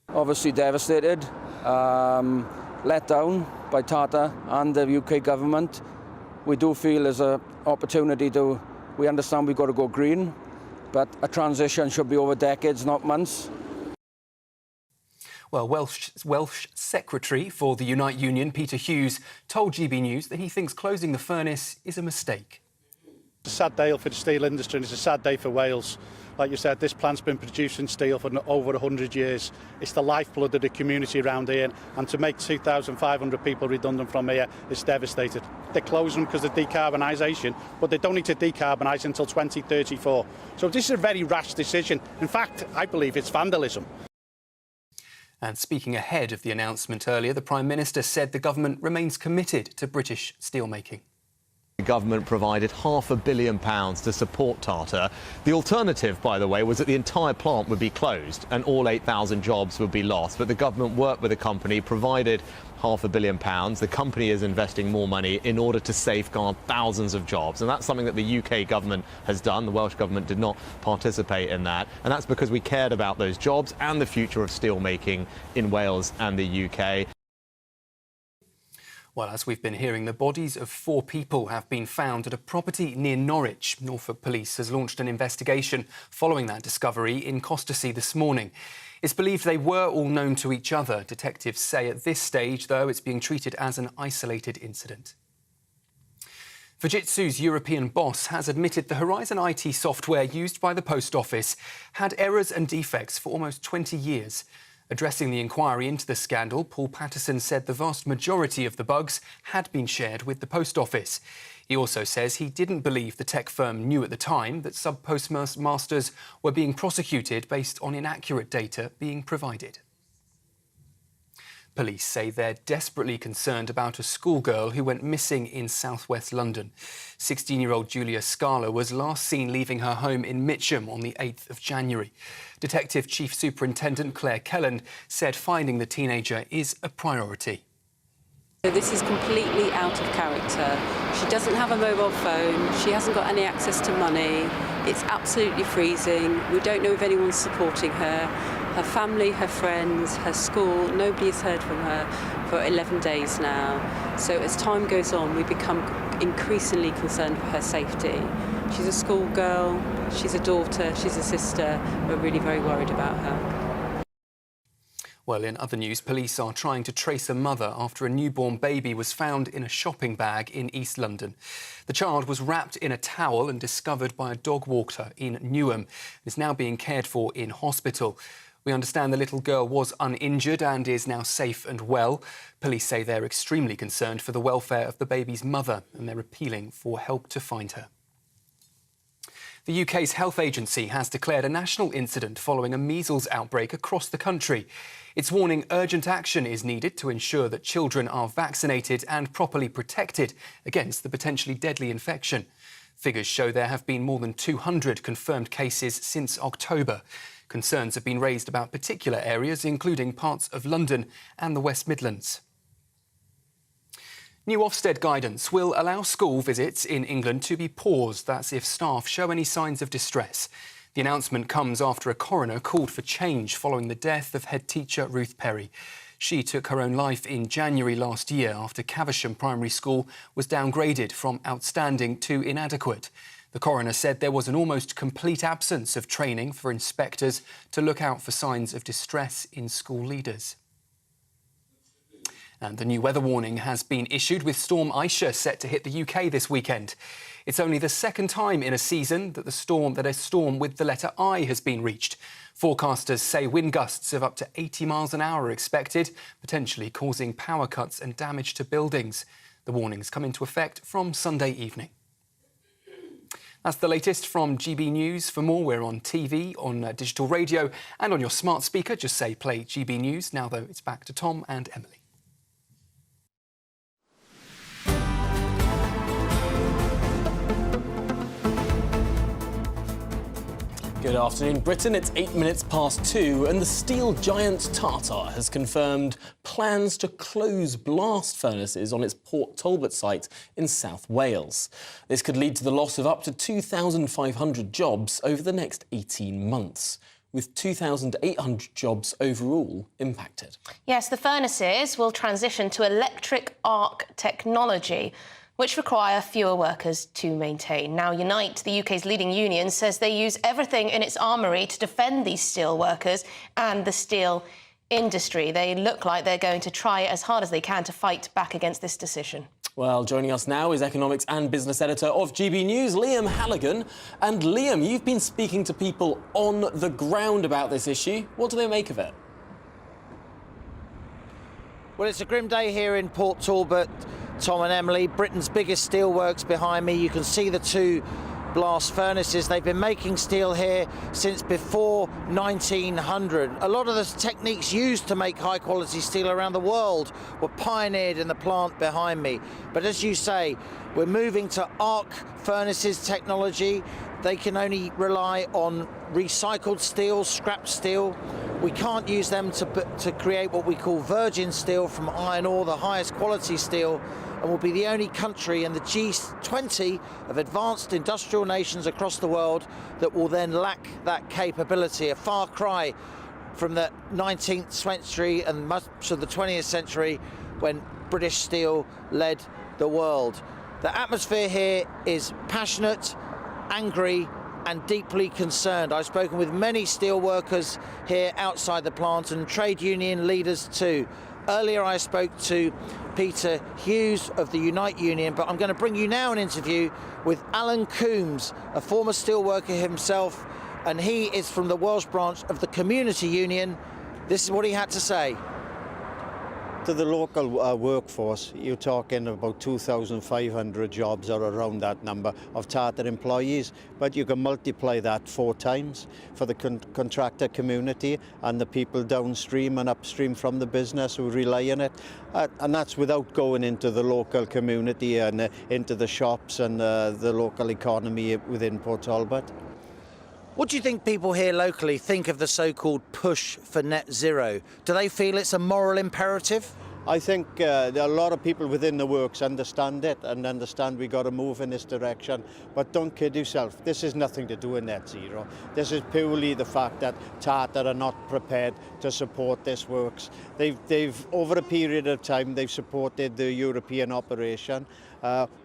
Obviously devastated, let down by Tata and the UK government. We do feel there's an opportunity we understand we've got to go green, but a transition should be over decades, not months. Well, Welsh Secretary for the Unite Union, Peter Hughes, told GB News that he thinks closing the furnace is a mistake. It's a sad day for the steel industry and it's a sad day for Wales. Like you said, this plant's been producing steel for over 100 years. It's the lifeblood of the community around here, and to make 2,500 people redundant from here is devastating. They're closing because of decarbonisation, but they don't need to decarbonise until 2034. So this is a very rash decision. In fact, I believe it's vandalism. And speaking ahead of the announcement earlier, the Prime Minister said the government remains committed to British steelmaking. The government provided £500 million to support Tata. The alternative, by the way, was that the entire plant would be closed and all 8,000 jobs would be lost. But the government worked with the company, provided £500 million. The company is investing more money in order to safeguard thousands of jobs. And that's something that the UK government has done. The Welsh government did not participate in that. And that's because we cared about those jobs and the future of steelmaking in Wales and the UK. Well, as we've been hearing, the bodies of 4 people have been found at a property near Norwich. Norfolk Police has launched an investigation following that discovery in Costersea this morning. It's believed they were all known to each other. Detectives say at this stage, though, it's being treated as an isolated incident. Fujitsu's European boss has admitted the Horizon IT software used by the Post Office had errors and defects for almost 20 years. Addressing the inquiry into the scandal, Paul Patterson said the vast majority of the bugs had been shared with the Post Office. He also says he didn't believe the tech firm knew at the time that sub-postmasters were being prosecuted based on inaccurate data being provided. Police say they're desperately concerned about a schoolgirl who went missing in southwest London. 16-year-old Julia Scala was last seen leaving her home in Mitcham on the 8th of January. Detective Chief Superintendent Claire Kelland said finding the teenager is a priority. This is completely out of character. She doesn't have a mobile phone, she hasn't got any access to money, it's absolutely freezing, we don't know if anyone's supporting her. Her family, her friends, her school, nobody has heard from her for 11 days now. So as time goes on, we become increasingly concerned for her safety. She's a schoolgirl, she's a daughter, she's a sister. We're really very worried about her. Well, in other news, police are trying to trace a mother after a newborn baby was found in a shopping bag in East London. The child was wrapped in a towel and discovered by a dog walker in Newham and is now being cared for in hospital. We understand the little girl was uninjured and is now safe and well. Police say they're extremely concerned for the welfare of the baby's mother and they're appealing for help to find her. The UK's health agency has declared a national incident following a measles outbreak across the country. It's warning urgent action is needed to ensure that children are vaccinated and properly protected against the potentially deadly infection. Figures show there have been more than 200 confirmed cases since October. Concerns have been raised about particular areas, including parts of London and the West Midlands. New Ofsted guidance will allow school visits in England to be paused. That's if staff show any signs of distress. The announcement comes after a coroner called for change following the death of head teacher Ruth Perry. She took her own life in January last year after Caversham Primary School was downgraded from outstanding to inadequate. The coroner said there was an almost complete absence of training for inspectors to look out for signs of distress in school leaders. And the new weather warning has been issued with Storm Aisha set to hit the UK this weekend. It's only the second time in a season that a storm with the letter I has been reached. Forecasters say wind gusts of up to 80 miles an hour are expected, potentially causing power cuts and damage to buildings. The warnings come into effect from Sunday evening. That's the latest from GB News. For more, we're on TV, on digital radio and on your smart speaker. Just say play GB News. Now, though, it's back to Tom and Emily. Good afternoon, Britain. It's 8 minutes past 2 and the steel giant Tata has confirmed plans to close blast furnaces on its Port Talbot site in South Wales. This could lead to the loss of up to 2,500 jobs over the next 18 months, with 2,800 jobs overall impacted. Yes, the furnaces will transition to electric arc technology, which require fewer workers to maintain. Now, Unite, the UK's leading union, says they use everything in its armoury to defend these steel workers and the steel industry. They look like they're going to try as hard as they can to fight back against this decision. Well, joining us now is economics and business editor of GB News, Liam Halligan. And Liam, you've been speaking to people on the ground about this issue. What do they make of it? Well, it's a grim day here in Port Talbot, Tom and Emily. Britain's biggest steelworks behind me. You can see the two blast furnaces. They've been making steel here since before 1900. A lot of the techniques used to make high quality steel around the world were pioneered in the plant behind me. But as you say, we're moving to arc furnaces technology. They can only rely on recycled steel, scrap steel. We can't use them to create what we call virgin steel from iron ore, the highest quality steel, and will be the only country in the G20 of advanced industrial nations across the world that will then lack that capability. A far cry from the 19th century and much of the 20th century when British steel led the world. The atmosphere here is passionate, angry and deeply concerned. I've spoken with many steel workers here outside the plant and trade union leaders too. Earlier I spoke to Peter Hughes of the Unite Union, but I'm going to bring you now an interview with Alan Coombs, a former steelworker himself, and he is from the Welsh branch of the Community Union. This is what he had to say. To the local workforce, you're talking about 2,500 jobs or around that number of Tata employees, but you can multiply that 4 times for the contractor community and the people downstream and upstream from the business who rely on it. And that's without going into the local community and into the shops and the local economy within Port Talbot. What do you think people here locally think of the so-called push for net zero? Do they feel it's a moral imperative? I think there are a lot of people within the works understand it and understand we got to move in this direction. But don't kid yourself, this has nothing to do with net zero. This is purely the fact that Tata are not prepared to support this works. They've over a period of time, they've supported the European operation.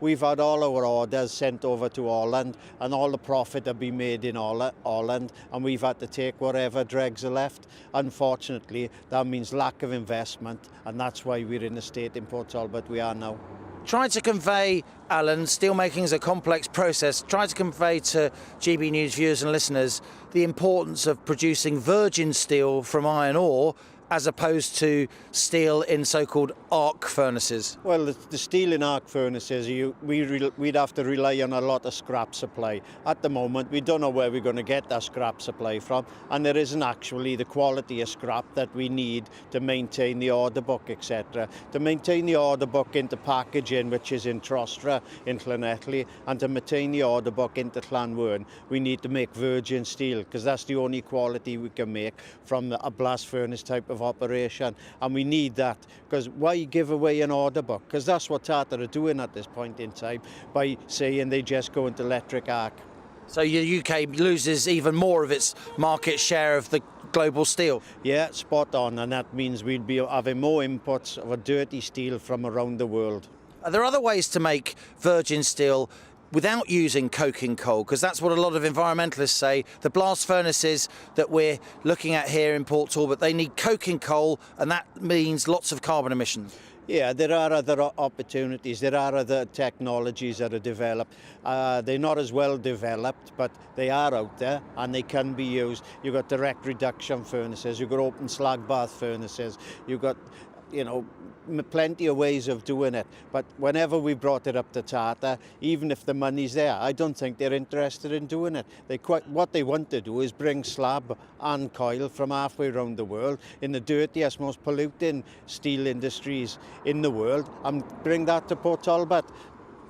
We've had all our orders sent over to Holland and all the profit have been made in Holland, and we've had to take whatever dregs are left. Unfortunately, that means lack of investment, and that's why we're in the state in Port Talbot we are now. Trying to convey, Alan, steelmaking is a complex process. Trying to convey to GB News viewers and listeners the importance of producing virgin steel from iron ore as opposed to steel in so-called arc furnaces? Well, the steel in arc furnaces, we'd have to rely on a lot of scrap supply. At the moment, we don't know where we're going to get that scrap supply from, and there isn't actually the quality of scrap that we need to maintain the order book, etc. To maintain the order book into packaging, which is in Trostra, in Llanelli, and to maintain the order book into Llanwern, we need to make virgin steel, because that's the only quality we can make from a blast furnace type of operation, and we need that, because why give away an order book? Because that's what Tata are doing at this point in time by saying they just go into electric arc. So the UK loses even more of its market share of the global steel? Yeah, spot on, and that means we'd be having more imports of a dirty steel from around the world. Are there other ways to make virgin steel without using coking coal? Because that's what a lot of environmentalists say. The blast furnaces that we're looking at here in Port Talbot, they need coking coal, and that means lots of carbon emissions. Yeah, there are other opportunities. There are other technologies that are developed. They're not as well developed, but they are out there and they can be used. You've got direct reduction furnaces, you've got open slag bath furnaces, you've got, you know, plenty of ways of doing it. But whenever we brought it up to Tata, even if the money's there, I don't think they're interested in doing it. What they want to do is bring slab and coil from halfway around the world in the dirtiest, most polluting steel industries in the world and bring that to Port Talbot.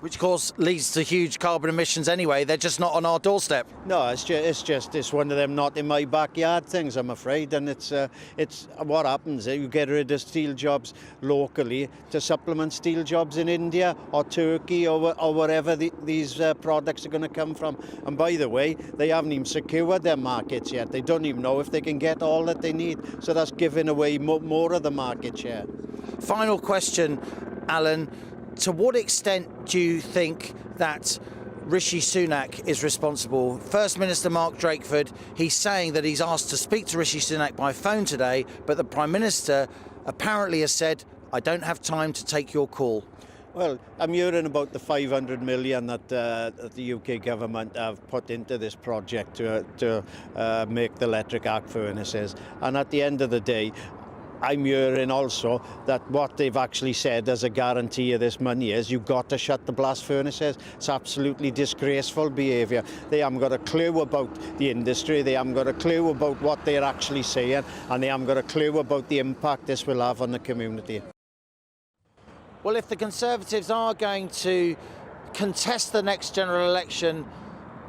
Which, of course, leads to huge carbon emissions anyway. They're just not on our doorstep. No, it's one of them not in my backyard things, I'm afraid. And it's what happens. You get rid of steel jobs locally to supplement steel jobs in India or Turkey or wherever these products are going to come from. And by the way, they haven't even secured their markets yet. They don't even know if they can get all that they need. So that's giving away more of the market share. Final question, Alan. To what extent do you think that Rishi Sunak is responsible? First Minister Mark Drakeford, he's saying that he's asked to speak to Rishi Sunak by phone today, but the Prime Minister apparently has said, I don't have time to take your call. Well, I'm hearing about the 500 million that the UK government have put into this project to make the electric arc furnaces. And at the end of the day, I'm hearing also that what they've actually said as a guarantee of this money is you've got to shut the blast furnaces. It's absolutely disgraceful behaviour. They haven't got a clue about the industry, they haven't got a clue about what they're actually saying, and they haven't got a clue about the impact this will have on the community. Well, if the Conservatives are going to contest the next general election,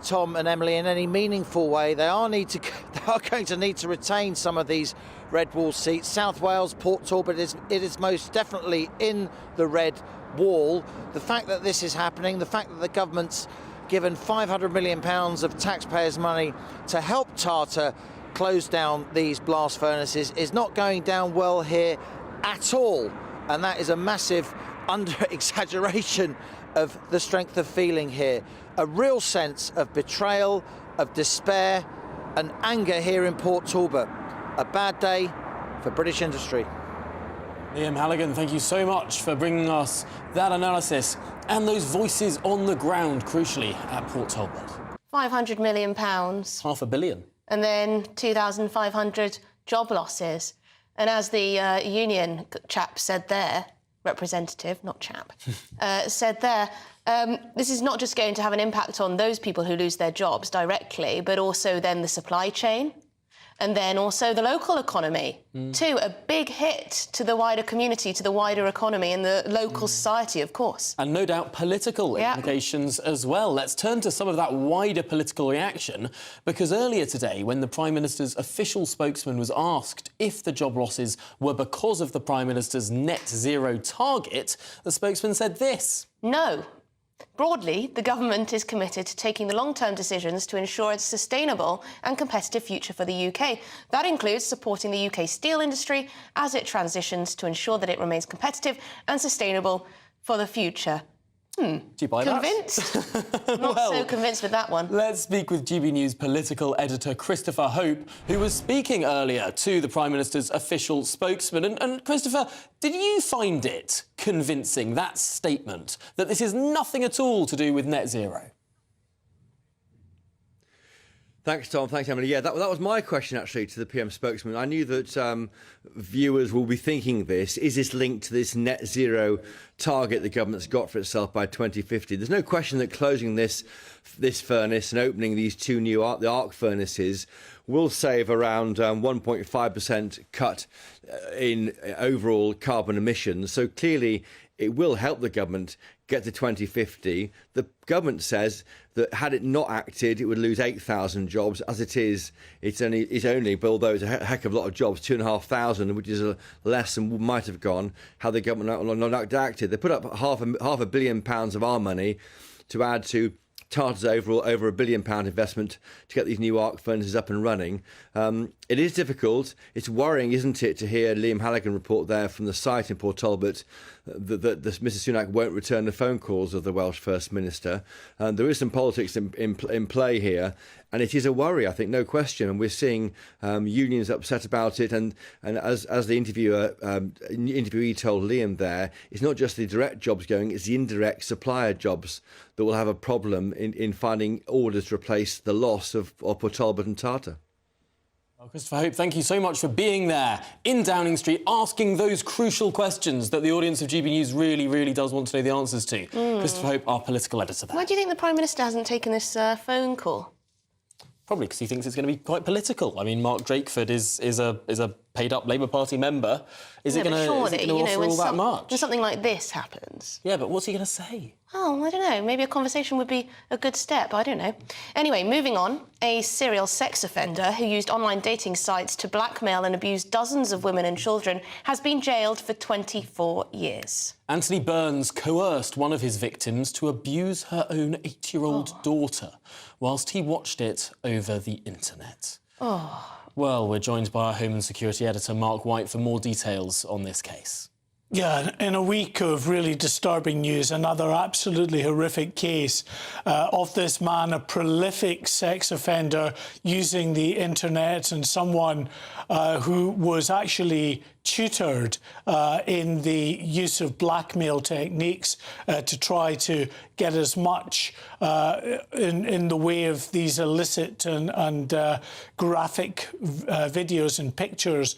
Tom and Emily, in any meaningful way, they are going to need to retain some of these red wall seats. South Wales, Port Talbot, it is most definitely in the red wall. The fact that this is happening, the fact that the government's given £500 million of taxpayers' money to help Tata close down these blast furnaces is not going down well here at all. And that is a massive under-exaggeration of the strength of feeling here. A real sense of betrayal, of despair and anger here in Port Talbot. A bad day for British industry. Liam Halligan, thank you so much for bringing us that analysis and those voices on the ground, crucially, at Port Talbot. £500 million. £500 million. And then 2,500 job losses. And as the union chap said there, representative, not chap, said there, this is not just going to have an impact on those people who lose their jobs directly, but also then the supply chain and then also the local economy too. A big hit to the wider community, to the wider economy and the local society, of course. And no doubt political implications as well. Let's turn to some of that wider political reaction, because earlier today, when the Prime Minister's official spokesman was asked if the job losses were because of the Prime Minister's net zero target, the spokesman said this. No. Broadly, the government is committed to taking the long-term decisions to ensure a sustainable and competitive future for the UK. That includes supporting the UK steel industry as it transitions to ensure that it remains competitive and sustainable for the future. Do you buy Convinced? that? Not so convinced with that one. Let's speak with GB News political editor Christopher Hope, who was speaking earlier to the Prime Minister's official spokesman. And Christopher, did you find it convincing, that statement, that this is nothing at all to do with net zero? Thanks, Tom. Thanks, Emily. Yeah, that was my question, actually, to the PM spokesman. I knew that viewers will be thinking this. Is this linked to this net zero target the government's got for itself by 2050? There's no question that closing this furnace and opening these two new arc furnaces will save around 1.5% cut in overall carbon emissions. So clearly, it will help the government get to 2050. The government says that had it not acted, it would lose 8,000 jobs. As it is, it's only, but although it's a heck of a lot of jobs, 2,500, which is less than might have gone had the government not acted. They put up half a billion pounds of our money to add to Tata's overall over £1 billion investment to get these new arc furnaces up and running. It is difficult. It's worrying, isn't it, to hear Liam Halligan report there from the site in Port Talbot that Mr Sunak won't return the phone calls of the Welsh First Minister. There is some politics in play here, and it is a worry, I think, no question. And we're seeing unions upset about it. And as the interviewee told Liam there, it's not just the direct jobs going, it's the indirect supplier jobs that will have a problem in finding orders to replace the loss of Port Talbot and Tata. Well, Christopher Hope, thank you so much for being there in Downing Street, asking those crucial questions that the audience of GB News really, really does want to know the answers to. Christopher Hope, our political editor there. Why do you think the Prime Minister hasn't taken this phone call? Probably because he thinks it's going to be quite political. I mean, Mark Drakeford is a paid-up Labour Party member. Is it going to offer all that much? When something like this happens. Yeah, but what's he going to say? Oh, I don't know. Maybe a conversation would be a good step. I don't know. Anyway, moving on. A serial sex offender who used online dating sites to blackmail and abuse dozens of women and children has been jailed for 24 years. Anthony Burns coerced one of his victims to abuse her own 8-year-old daughter whilst he watched it over the internet. Oh. Well, we're joined by our Home and Security editor, Mark White, for more details on this case. Yeah, in a week of really disturbing news, another absolutely horrific case of this man, a prolific sex offender using the internet, and someone who was actually tutored in the use of blackmail techniques to try to get as much in the way of these illicit and graphic videos and pictures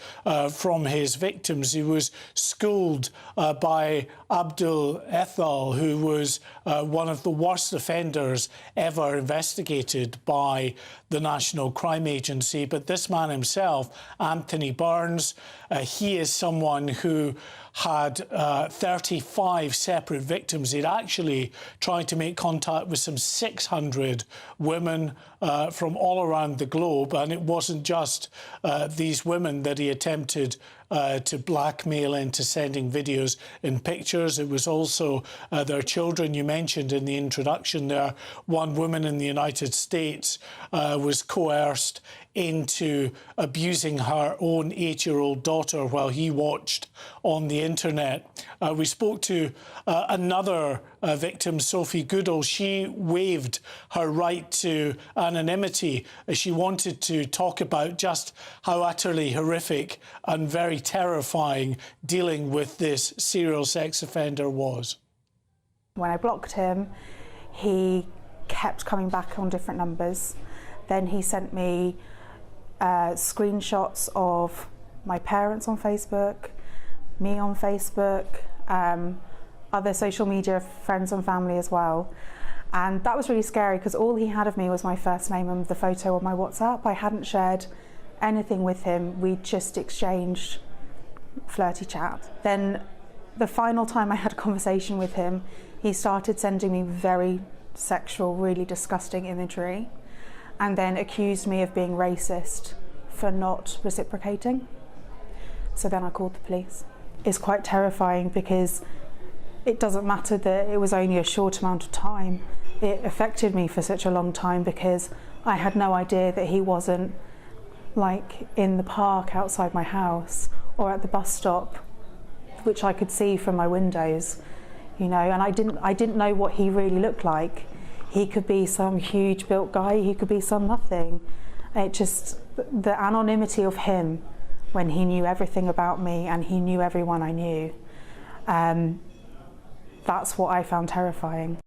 from his victims. He was schooled by Abdul Ethal, who was one of the worst offenders ever investigated by the National Crime Agency. But this man himself, Anthony Burns, he is someone who had 35 separate victims. He'd actually tried to make contact with some 600 women from all around the globe, and it wasn't just these women that he attempted to blackmail into sending videos and pictures. It was also their children. You mentioned in the introduction there, one woman in the United States was coerced into abusing her own 8-year-old daughter while he watched on the internet. We spoke to another victim, Sophie Goodall. She waived her right to anonymity. She wanted to talk about just how utterly horrific and very terrifying dealing with this serial sex offender was. When I blocked him, he kept coming back on different numbers. Then he sent me screenshots of my parents on Facebook, me on Facebook, other social media friends and family as well. And that was really scary because all he had of me was my first name and the photo on my WhatsApp. I hadn't shared anything with him. We just exchanged flirty chat. Then the final time I had a conversation with him, he started sending me very sexual, really disgusting imagery, and then accused me of being racist for not reciprocating. So then I called the police. It's quite terrifying because it doesn't matter that it was only a short amount of time. It affected me for such a long time because I had no idea that he wasn't like in the park outside my house or at the bus stop, which I could see from my windows, you know, and I didn't know what he really looked like. He could be some huge built guy, he could be some nothing. It just, the anonymity of him when he knew everything about me and he knew everyone I knew, that's what I found terrifying.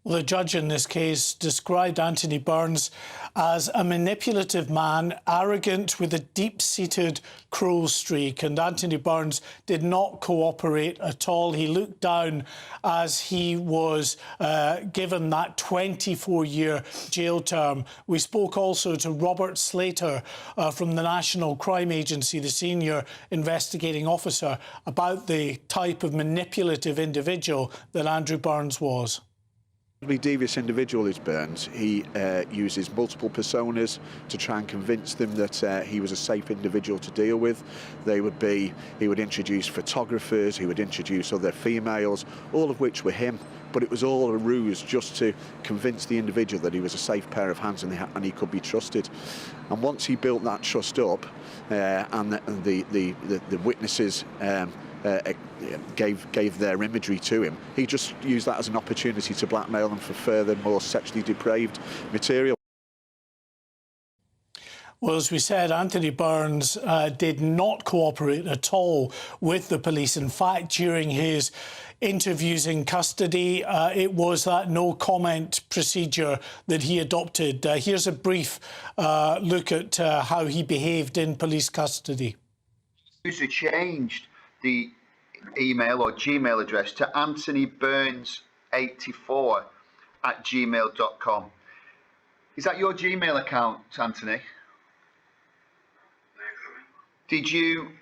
Well, the judge in this case described Anthony Burns as a manipulative man, arrogant with a deep-seated cruel streak. And Anthony Burns did not cooperate at all. He looked down as he was given that 24-year jail term. We spoke also to Robert Slater from the National Crime Agency, the senior investigating officer, about the type of manipulative individual that Andrew Burns was. A devious individual is Burns. He uses multiple personas to try and convince them that he was a safe individual to deal with. He would introduce photographers, he would introduce other females, all of which were him. But it was all a ruse just to convince the individual that he was a safe pair of hands and he could be trusted. And once he built that trust up, and the witnesses gave their imagery to him, he just used that as an opportunity to blackmail them for further, more sexually depraved material. Well, as we said, Anthony Burns did not cooperate at all with the police. In fact, during his interviews in custody, it was that no-comment procedure that he adopted. Here's a brief look at how he behaved in police custody. User changed the email or Gmail address to anthonyburns84@gmail.com. Is that your Gmail account, Anthony? Did you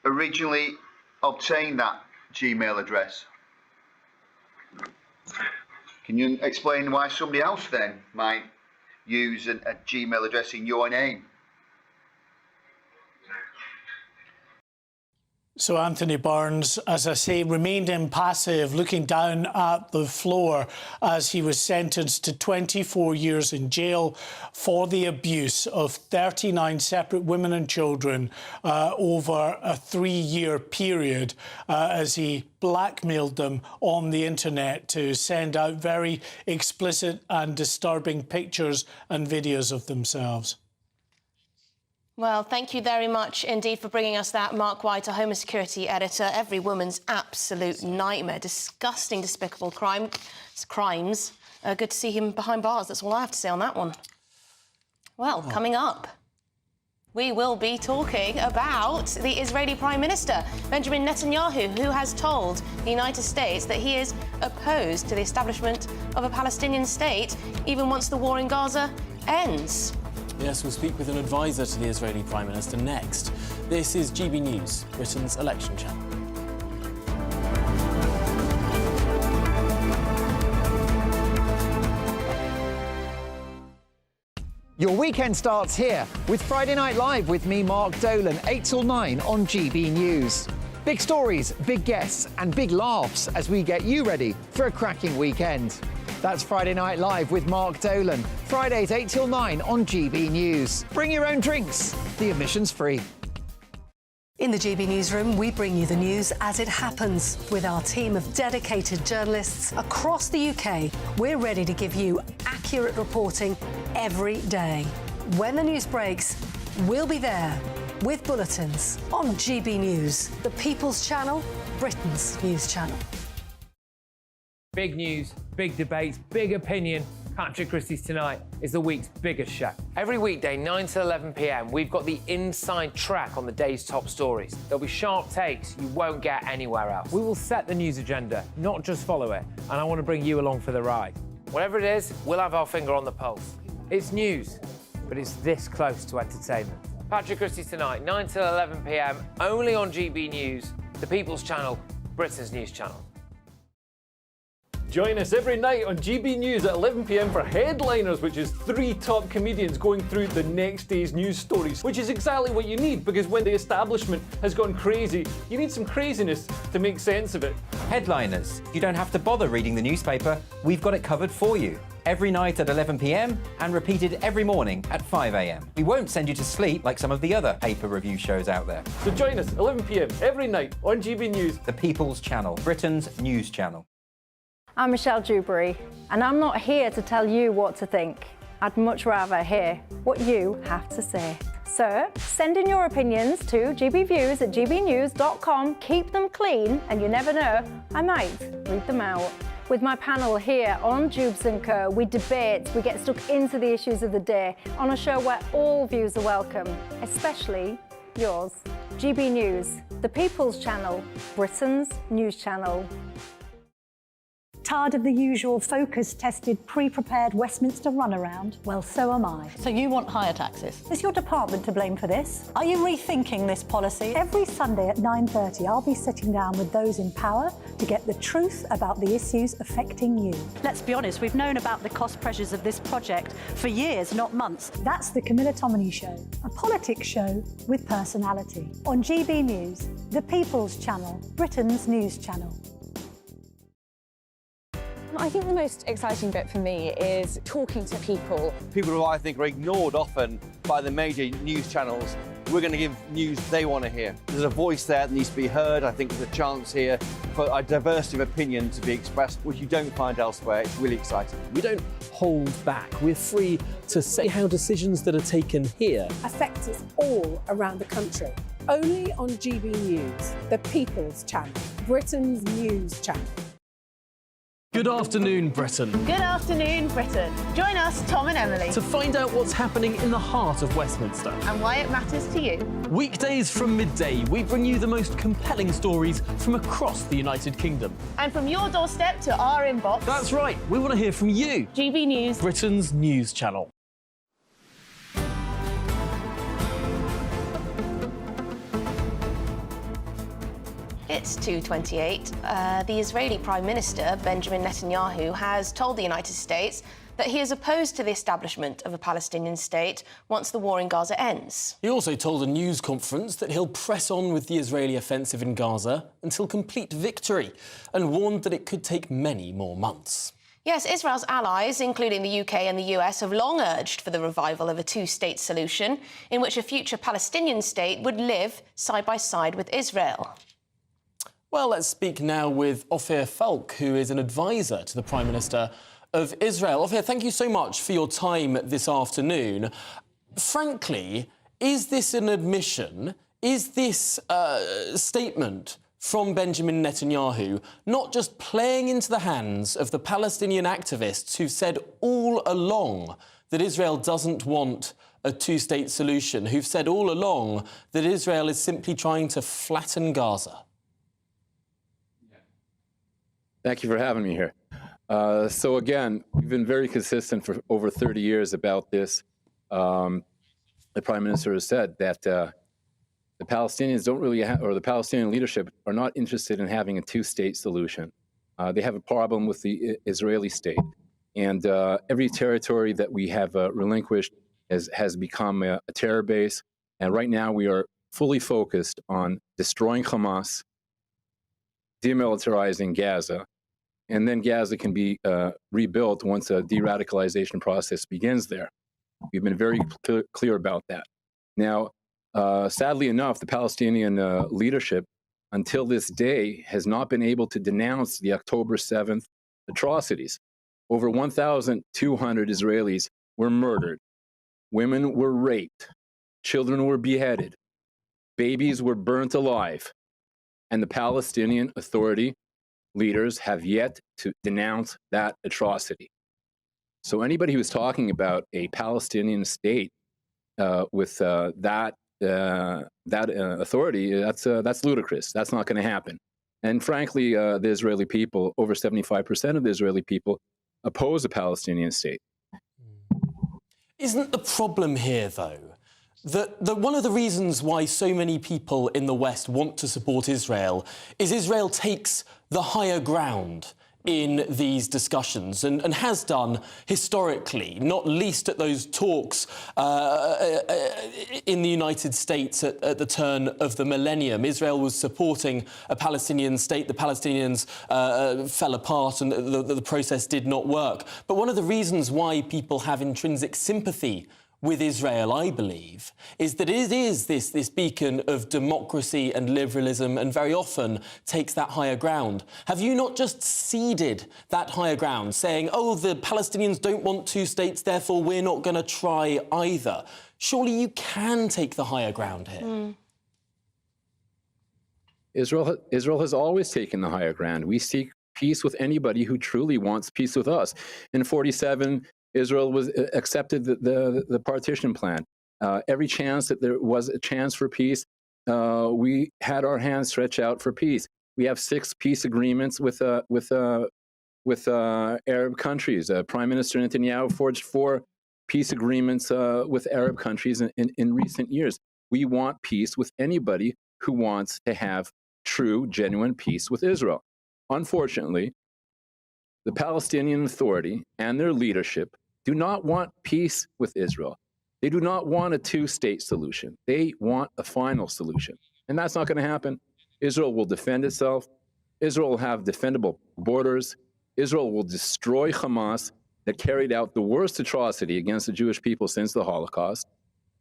originally obtain that Gmail address? Can you explain why somebody else then might use a Gmail address in your name? So Anthony Burns, as I say, remained impassive, looking down at the floor as he was sentenced to 24 years in jail for the abuse of 39 separate women and children over a 3-year period as he blackmailed them on the internet to send out very explicit and disturbing pictures and videos of themselves. Well, thank you very much indeed for bringing us that. Mark White, a Home and Security editor. Every woman's absolute nightmare. Disgusting, despicable crimes. Good to see him behind bars. That's all I have to say on that one. Well, coming up, we will be talking about the Israeli Prime Minister, Benjamin Netanyahu, who has told the United States that he is opposed to the establishment of a Palestinian state, even once the war in Gaza ends. Yes, we'll speak with an advisor to the Israeli Prime Minister next. This is GB News, Britain's election channel. Your weekend starts here with Friday Night Live with me, Mark Dolan, 8 till 9 on GB News. Big stories, big guests and big laughs as we get you ready for a cracking weekend. That's Friday Night Live with Mark Dolan. Fridays 8 till 9 on GB News. Bring your own drinks. The admission's free. In the GB Newsroom, we bring you the news as it happens. With our team of dedicated journalists across the UK, we're ready to give you accurate reporting every day. When the news breaks, we'll be there with bulletins on GB News, the People's Channel, Britain's news channel. Big news, big debates, big opinion. Patrick Christie's Tonight is the week's biggest show. Every weekday, 9 to 11 p.m, we've got the inside track on the day's top stories. There'll be sharp takes you won't get anywhere else. We will set the news agenda, not just follow it, and I want to bring you along for the ride. Whatever it is, we'll have our finger on the pulse. It's news, but it's this close to entertainment. Patrick Christie's Tonight, 9 to 11 p.m, only on GB News, the People's Channel, Britain's news channel. Join us every night on GB News at 11 p.m. for Headliners, which is 3 top comedians going through the next day's news stories, which is exactly what you need, because when the establishment has gone crazy, you need some craziness to make sense of it. Headliners. You don't have to bother reading the newspaper. We've got it covered for you. Every night at 11 p.m. and repeated every morning at 5 a.m. We won't send you to sleep like some of the other paper review shows out there. So join us 11 p.m. every night on GB News. The People's Channel, Britain's news channel. I'm Michelle Dewberry, and I'm not here to tell you what to think. I'd much rather hear what you have to say. So send in your opinions to gbviews@gbnews.com. Keep them clean, and you never know, I might read them out. With my panel here on Jubes & Co, we debate, we get stuck into the issues of the day on a show where all views are welcome, especially yours. GB News, the People's Channel, Britain's news channel. Tired of the usual focus-tested, pre-prepared Westminster runaround? Well, so am I. So you want higher taxes? Is your department to blame for this? Are you rethinking this policy? Every Sunday at 9:30, I'll be sitting down with those in power to get the truth about the issues affecting you. Let's be honest, we've known about the cost pressures of this project for years, not months. That's the Camilla Tominey Show, a politics show with personality. On GB News, the People's Channel, Britain's news channel. I think the most exciting bit for me is talking to people. People who I think are ignored often by the major news channels. We're going to give news they want to hear. There's a voice there that needs to be heard. I think there's a chance here for a diversity of opinion to be expressed, which you don't find elsewhere. It's really exciting. We don't hold back. We're free to say how decisions that are taken here affect us all around the country. Only on GB News, the People's Channel, Britain's news channel. Good afternoon, Britain. Good afternoon, Britain. Join us, Tom and Emily, To find out what's happening in the heart of Westminster. and why it matters to you. Weekdays from midday, we bring you the most compelling stories from across the United Kingdom. And from your doorstep to our inbox. That's right, we want to hear from you. GB News, Britain's news channel. It's 2:28. The Israeli Prime Minister, Benjamin Netanyahu, has told the United States that he is opposed to the establishment of a Palestinian state once the war in Gaza ends. He also told a news conference that he'll press on with the Israeli offensive in Gaza until complete victory, and warned that it could take many more months. Yes, Israel's allies, including the UK and the US, have long urged for the revival of a two-state solution in which a future Palestinian state would live side by side with Israel. Well, let's speak now with Ophir Falk, who is an advisor to the Prime Minister of Israel. Ophir, thank you so much for your time this afternoon. Frankly, is this an admission? Is this statement from Benjamin Netanyahu not just playing into the hands of the Palestinian activists who've said all along that Israel doesn't want a two-state solution, who've said all along that Israel is simply trying to flatten Gaza? Thank you for having me here. So again, we've been very consistent for over 30 years about this. The Prime Minister has said that the Palestinians don't really or the Palestinian leadership are not interested in having a two-state solution. They have a problem with the Israeli state. And every territory that we have relinquished has become a terror base. And right now we are fully focused on destroying Hamas, demilitarizing Gaza, and then Gaza can be rebuilt once a de-radicalization process begins there. We've been very clear about that. Now, sadly enough, the Palestinian leadership, until this day, has not been able to denounce the October 7th atrocities. Over 1,200 Israelis were murdered. Women were raped. Children were beheaded. Babies were burnt alive. And the Palestinian Authority leaders have yet to denounce that atrocity. So anybody who's talking about a Palestinian state with that authority, that's ludicrous. That's not going to happen. And frankly, the Israeli people, over 75% of the Israeli people, oppose a Palestinian state. Isn't the problem here, though, that one of the reasons why so many people in the West want to support Israel is Israel takes the higher ground in these discussions and has done historically, not least at those talks in the United States at the turn of the millennium. Israel was supporting a Palestinian state. The Palestinians fell apart and the process did not work. But one of the reasons why people have intrinsic sympathy with Israel, I believe, is that it is this beacon of democracy and liberalism and very often takes that higher ground. Have you not just ceded that higher ground, saying, oh, the Palestinians don't want two states, therefore we're not going to try either? Surely you can take the higher ground here. Israel has always taken the higher ground. We seek peace with anybody who truly wants peace with us. In 1947, Israel was accepted the partition plan. Every chance that there was a chance for peace, we had our hands stretched out for peace. We have 6 peace agreements with Arab countries. Prime Minister Netanyahu forged 4 peace agreements with Arab countries in recent years. We want peace with anybody who wants to have true, genuine peace with Israel. Unfortunately, the Palestinian Authority and their leadership do not want peace with Israel. They do not want a two-state solution. They want a final solution. And that's not going to happen. Israel will defend itself. Israel will have defendable borders. Israel will destroy Hamas that carried out the worst atrocity against the Jewish people since the Holocaust.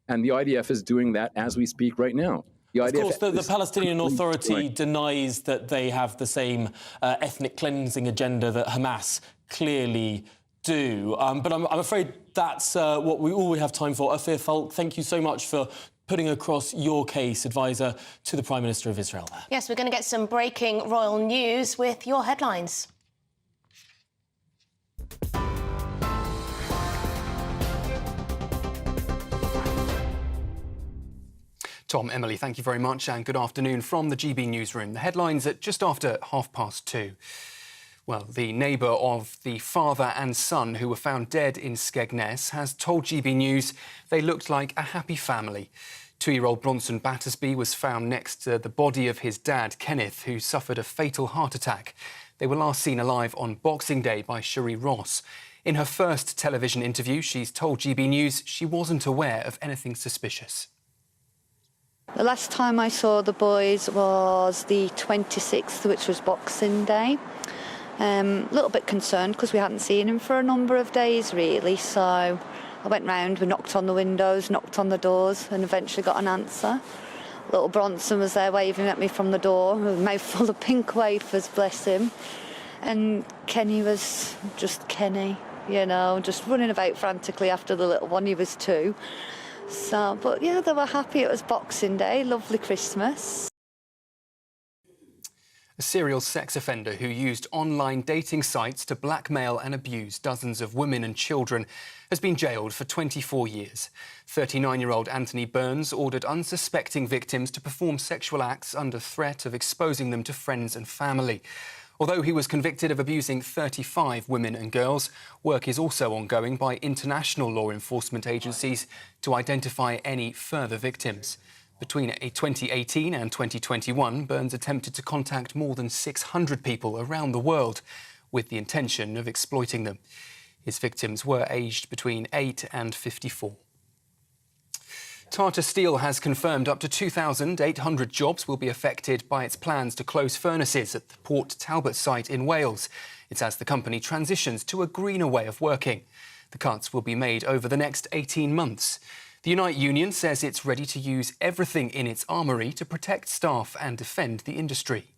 And the IDF is doing that as we speak right now. Of course, the Palestinian Authority denies that they have the same ethnic cleansing agenda that Hamas clearly do. But I'm afraid that's what all we have time for. Ophir Falk, thank you so much for putting across your case, advisor to the Prime Minister of Israel there. Yes, we're going to get some breaking royal news with your headlines. Tom, Emily, thank you very much and good afternoon from the GB newsroom. The headlines at just after 2:30. Well, the neighbour of the father and son who were found dead in Skegness has told GB News they looked like a happy family. 2-year-old Bronson Battersby was found next to the body of his dad, Kenneth, who suffered a fatal heart attack. They were last seen alive on Boxing Day by Cherie Ross. In her first television interview, she's told GB News she wasn't aware of anything suspicious. The last time I saw the boys was the 26th, which was Boxing Day. A little bit concerned because we hadn't seen him for a number of days, really. So I went round, we knocked on the windows, knocked on the doors, and eventually got an answer. Little Bronson was there waving at me from the door, with a mouthful of pink wafers, bless him. And Kenny was just Kenny, you know, just running about frantically after the little one. He was 2. So, but yeah, they were happy it was Boxing Day, lovely Christmas. A serial sex offender who used online dating sites to blackmail and abuse dozens of women and children has been jailed for 24 years. 39-year-old Anthony Burns ordered unsuspecting victims to perform sexual acts under threat of exposing them to friends and family. Although he was convicted of abusing 35 women and girls, work is also ongoing by international law enforcement agencies to identify any further victims. Between 2018 and 2021, Burns attempted to contact more than 600 people around the world with the intention of exploiting them. His victims were aged between 8 and 54. Tata Steel has confirmed up to 2,800 jobs will be affected by its plans to close furnaces at the Port Talbot site in Wales. It's as the company transitions to a greener way of working. The cuts will be made over the next 18 months. The Unite Union says it's ready to use everything in its armoury to protect staff and defend the industry.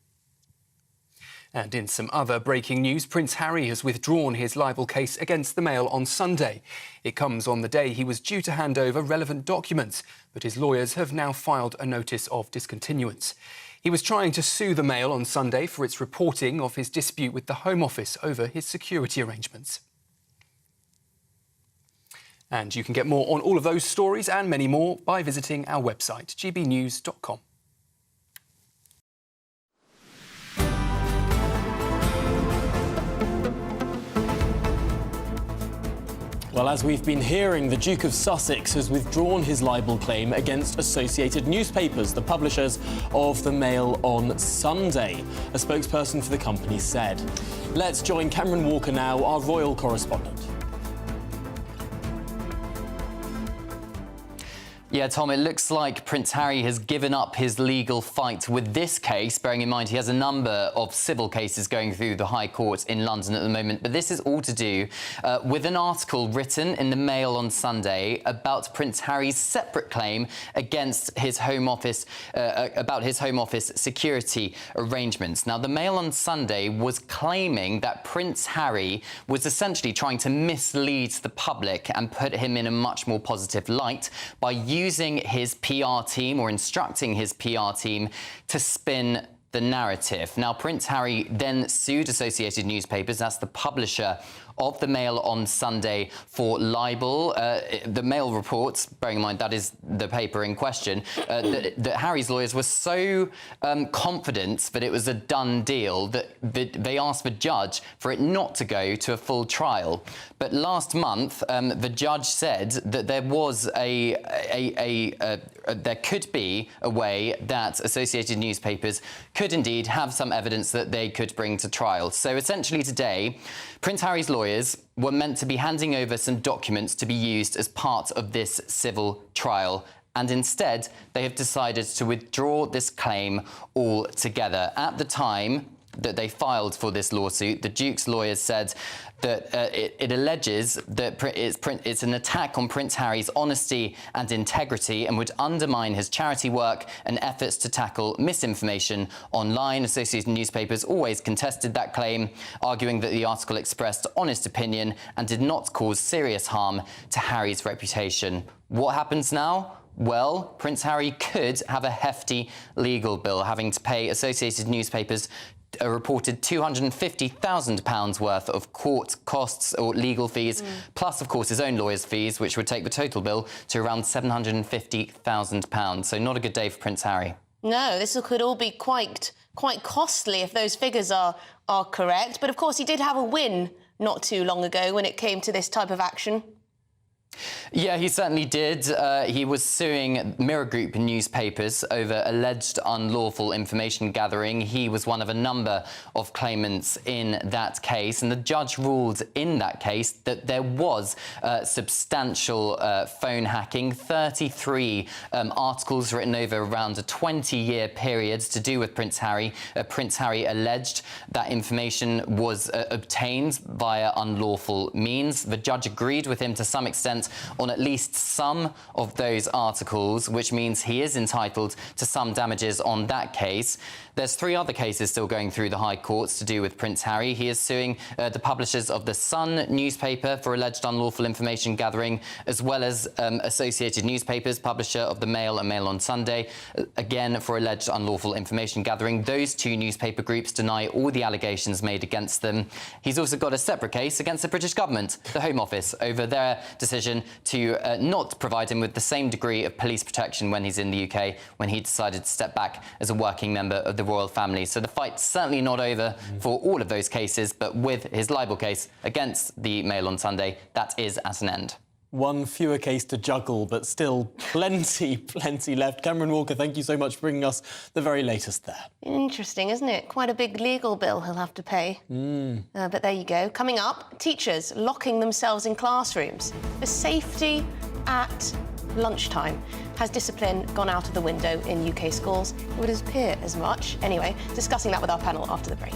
And in some other breaking news, Prince Harry has withdrawn his libel case against the Mail on Sunday. It comes on the day he was due to hand over relevant documents, but his lawyers have now filed a notice of discontinuance. He was trying to sue the Mail on Sunday for its reporting of his dispute with the Home Office over his security arrangements. And you can get more on all of those stories and many more by visiting our website, gbnews.com. Well, as we've been hearing, the Duke of Sussex has withdrawn his libel claim against Associated Newspapers, the publishers of the Mail on Sunday, a spokesperson for the company said. Let's join Cameron Walker now, our royal correspondent. Yeah, Tom, it looks like Prince Harry has given up his legal fight with this case, bearing in mind he has a number of civil cases going through the High Court in London at the moment. But this is all to do with an article written in the Mail on Sunday about Prince Harry's separate claim against his Home Office, about his Home Office security arrangements. Now, the Mail on Sunday was claiming that Prince Harry was essentially trying to mislead the public and put him in a much more positive light by using his PR team or instructing his PR team to spin the narrative. Now, Prince Harry then sued Associated Newspapers, that's the publisher of the Mail on Sunday, for libel. The Mail reports, bearing in mind that is the paper in question, that Harry's lawyers were so confident that it was a done deal that they asked the judge for it not to go to a full trial. But last month, the judge said that there was there could be a way that Associated Newspapers could indeed have some evidence that they could bring to trial. So essentially today, Prince Harry's lawyers were meant to be handing over some documents to be used as part of this civil trial. And instead, they have decided to withdraw this claim altogether. At the time that they filed for this lawsuit, the Duke's lawyers said that it alleges that it's an attack on Prince Harry's honesty and integrity and would undermine his charity work and efforts to tackle misinformation online. Associated Newspapers always contested that claim, arguing that the article expressed honest opinion and did not cause serious harm to Harry's reputation. What happens now? Well, Prince Harry could have a hefty legal bill, having to pay Associated Newspapers a reported £250,000 worth of court costs or legal fees, plus, of course, his own lawyer's fees, which would take the total bill to around £750,000. So not a good day for Prince Harry. No, this could all be quite costly if those figures are correct. But, of course, he did have a win not too long ago when it came to this type of action. Yeah, he certainly did. He was suing Mirror Group newspapers over alleged unlawful information gathering. He was one of a number of claimants in that case, and the judge ruled in that case that there was substantial phone hacking, 33 articles written over around a 20-year period to do with Prince Harry. Prince Harry alleged that information was obtained via unlawful means. The judge agreed with him to some extent, on at least some of those articles, which means he is entitled to some damages on that case. There's 3 other cases still going through the High Courts to do with Prince Harry. He is suing the publishers of The Sun newspaper for alleged unlawful information gathering, as well as Associated Newspapers, publisher of The Mail and Mail on Sunday, again for alleged unlawful information gathering. Those 2 newspaper groups deny all the allegations made against them. He's also got a separate case against the British government, the Home Office, over their decision to not provide him with the same degree of police protection when he's in the UK, when he decided to step back as a working member of the royal family. So the fight's certainly not over for all of those cases, but with his libel case against the Mail on Sunday, that is at an end. One fewer case to juggle, but still plenty left. Cameron Walker, thank you so much for bringing us the very latest there. Interesting, isn't it? Quite a big legal bill he'll have to pay. But there you go. Coming up, teachers locking themselves in classrooms for safety at lunchtime. Has discipline gone out of the window in UK schools? It would appear as much. Anyway, discussing that with our panel after the break.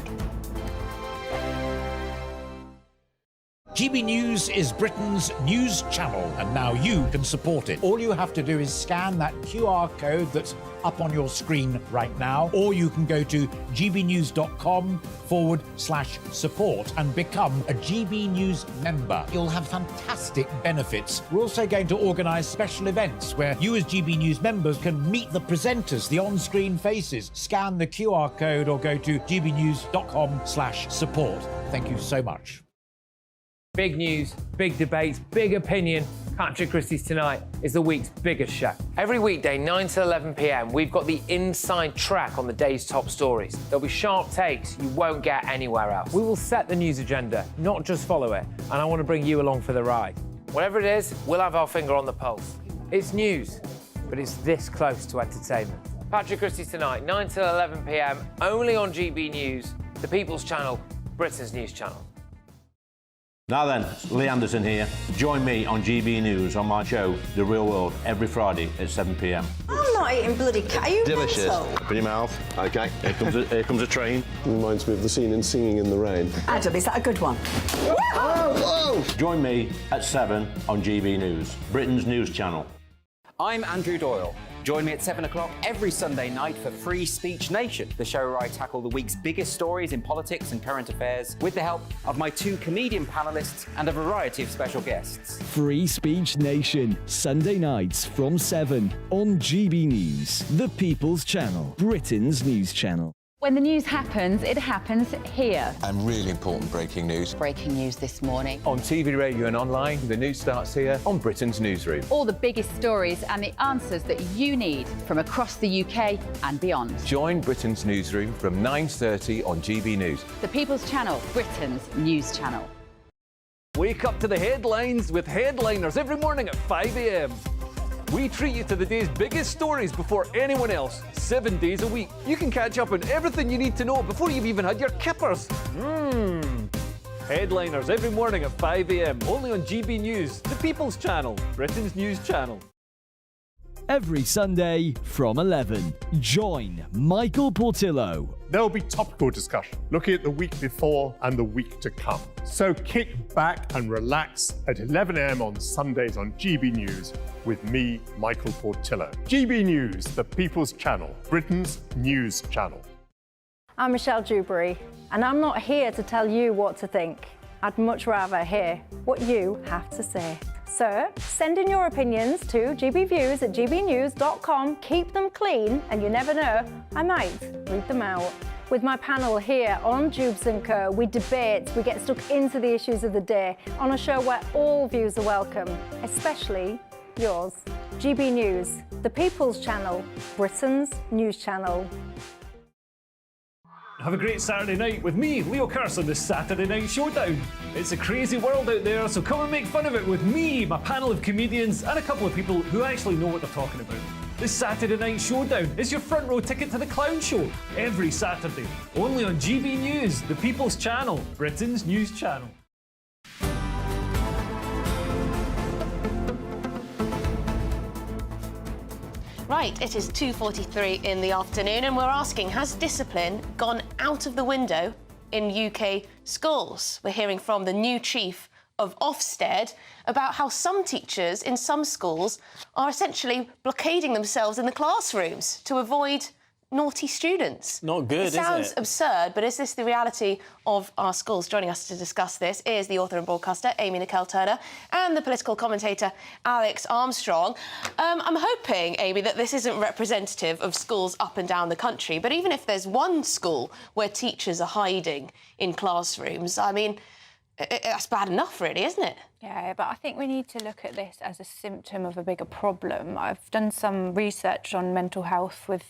GB News is Britain's news channel, and now you can support it. All you have to do is scan that QR code that's up on your screen right now, or you can go to gbnews.com/support and become a GB News member. You'll have fantastic benefits. We're also going to organise special events where you as GB News members can meet the presenters, the on-screen faces. Scan the QR code or go to gbnews.com/support. Thank you so much. Big news, big debates, big opinion. Patrick Christie's Tonight is the week's biggest show. Every weekday, 9 to 11 p.m, we've got the inside track on the day's top stories. There'll be sharp takes you won't get anywhere else. We will set the news agenda, not just follow it, and I want to bring you along for the ride. Whatever it is, we'll have our finger on the pulse. It's news, but it's this close to entertainment. Patrick Christie's Tonight, 9 to 11 p.m, only on GB News, the People's Channel, Britain's news channel. Now then, Lee Anderson here. Join me on GB News on my show, The Real World, every Friday at 7 p.m. I'm not eating bloody cat. Are you delicious. mental? Open your mouth. OK, here comes a train. Reminds me of the scene in Singing in the Rain. Adam, is that a good one? Whoa! Join me at 7 on GB News, Britain's news channel. I'm Andrew Doyle. Join me at 7 o'clock every Sunday night for Free Speech Nation, the show where I tackle the week's biggest stories in politics and current affairs with the help of my 2 comedian panellists and a variety of special guests. Free Speech Nation, Sunday nights from 7 on GB News, the People's Channel, Britain's news channel. When the news happens, it happens here. And really important breaking news. Breaking news this morning. On TV, radio and online, the news starts here on Britain's Newsroom. All the biggest stories and the answers that you need from across the UK and beyond. Join Britain's Newsroom from 9:30 on GB News. The People's Channel, Britain's news channel. Wake up to the headlines with Headliners every morning at 5 a.m. We treat you to the day's biggest stories before anyone else, 7 days a week. You can catch up on everything you need to know before you've even had your kippers. Headliners every morning at 5 a.m, only on GB News, the People's Channel, Britain's news channel. Every Sunday from 11, join Michael Portillo. There'll be topical discussion, looking at the week before and the week to come. So kick back and relax at 11 a.m. on Sundays on GB News with me, Michael Portillo. GB News, the People's Channel, Britain's news channel. I'm Michelle Dewberry, and I'm not here to tell you what to think. I'd much rather hear what you have to say. So send in your opinions to gbviews@gbnews.com. Keep them clean, and you never know, I might read them out. With my panel here on Jubes & Co, we debate, we get stuck into the issues of the day on a show where all views are welcome, especially yours. GB News, the People's Channel, Britain's news channel. Have a great Saturday night with me, Leo Curse, on the Saturday Night Showdown. It's a crazy world out there, so come and make fun of it with me, my panel of comedians, and a couple of people who actually know what they're talking about. This Saturday Night Showdown is your front row ticket to the clown show every Saturday, only on GB News, the People's Channel, Britain's news channel. Right, it is 2:43 in the afternoon, and we're asking, has discipline gone out of the window in UK schools? We're hearing from the new chief of Ofsted about how some teachers in some schools are essentially blockading themselves in the classrooms to avoid naughty students. Not good, is it? It sounds absurd, but is this the reality of our schools? Joining us to discuss this is the author and broadcaster, Amy Nicole-Turner, and the political commentator, Alex Armstrong. I'm hoping, Amy, that this isn't representative of schools up and down the country, but even if there's one school where teachers are hiding in classrooms, I mean, that's bad enough, really, isn't it? Yeah, but I think we need to look at this as a symptom of a bigger problem. I've done some research on mental health with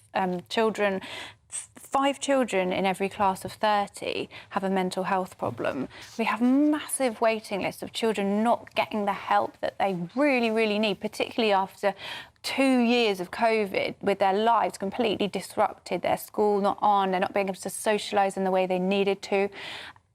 children. 5 children in every class of 30 have a mental health problem. We have massive waiting lists of children not getting the help that they really, really need, particularly after 2 years of COVID, with their lives completely disrupted, their school not on, they're not being able to socialise in the way they needed to.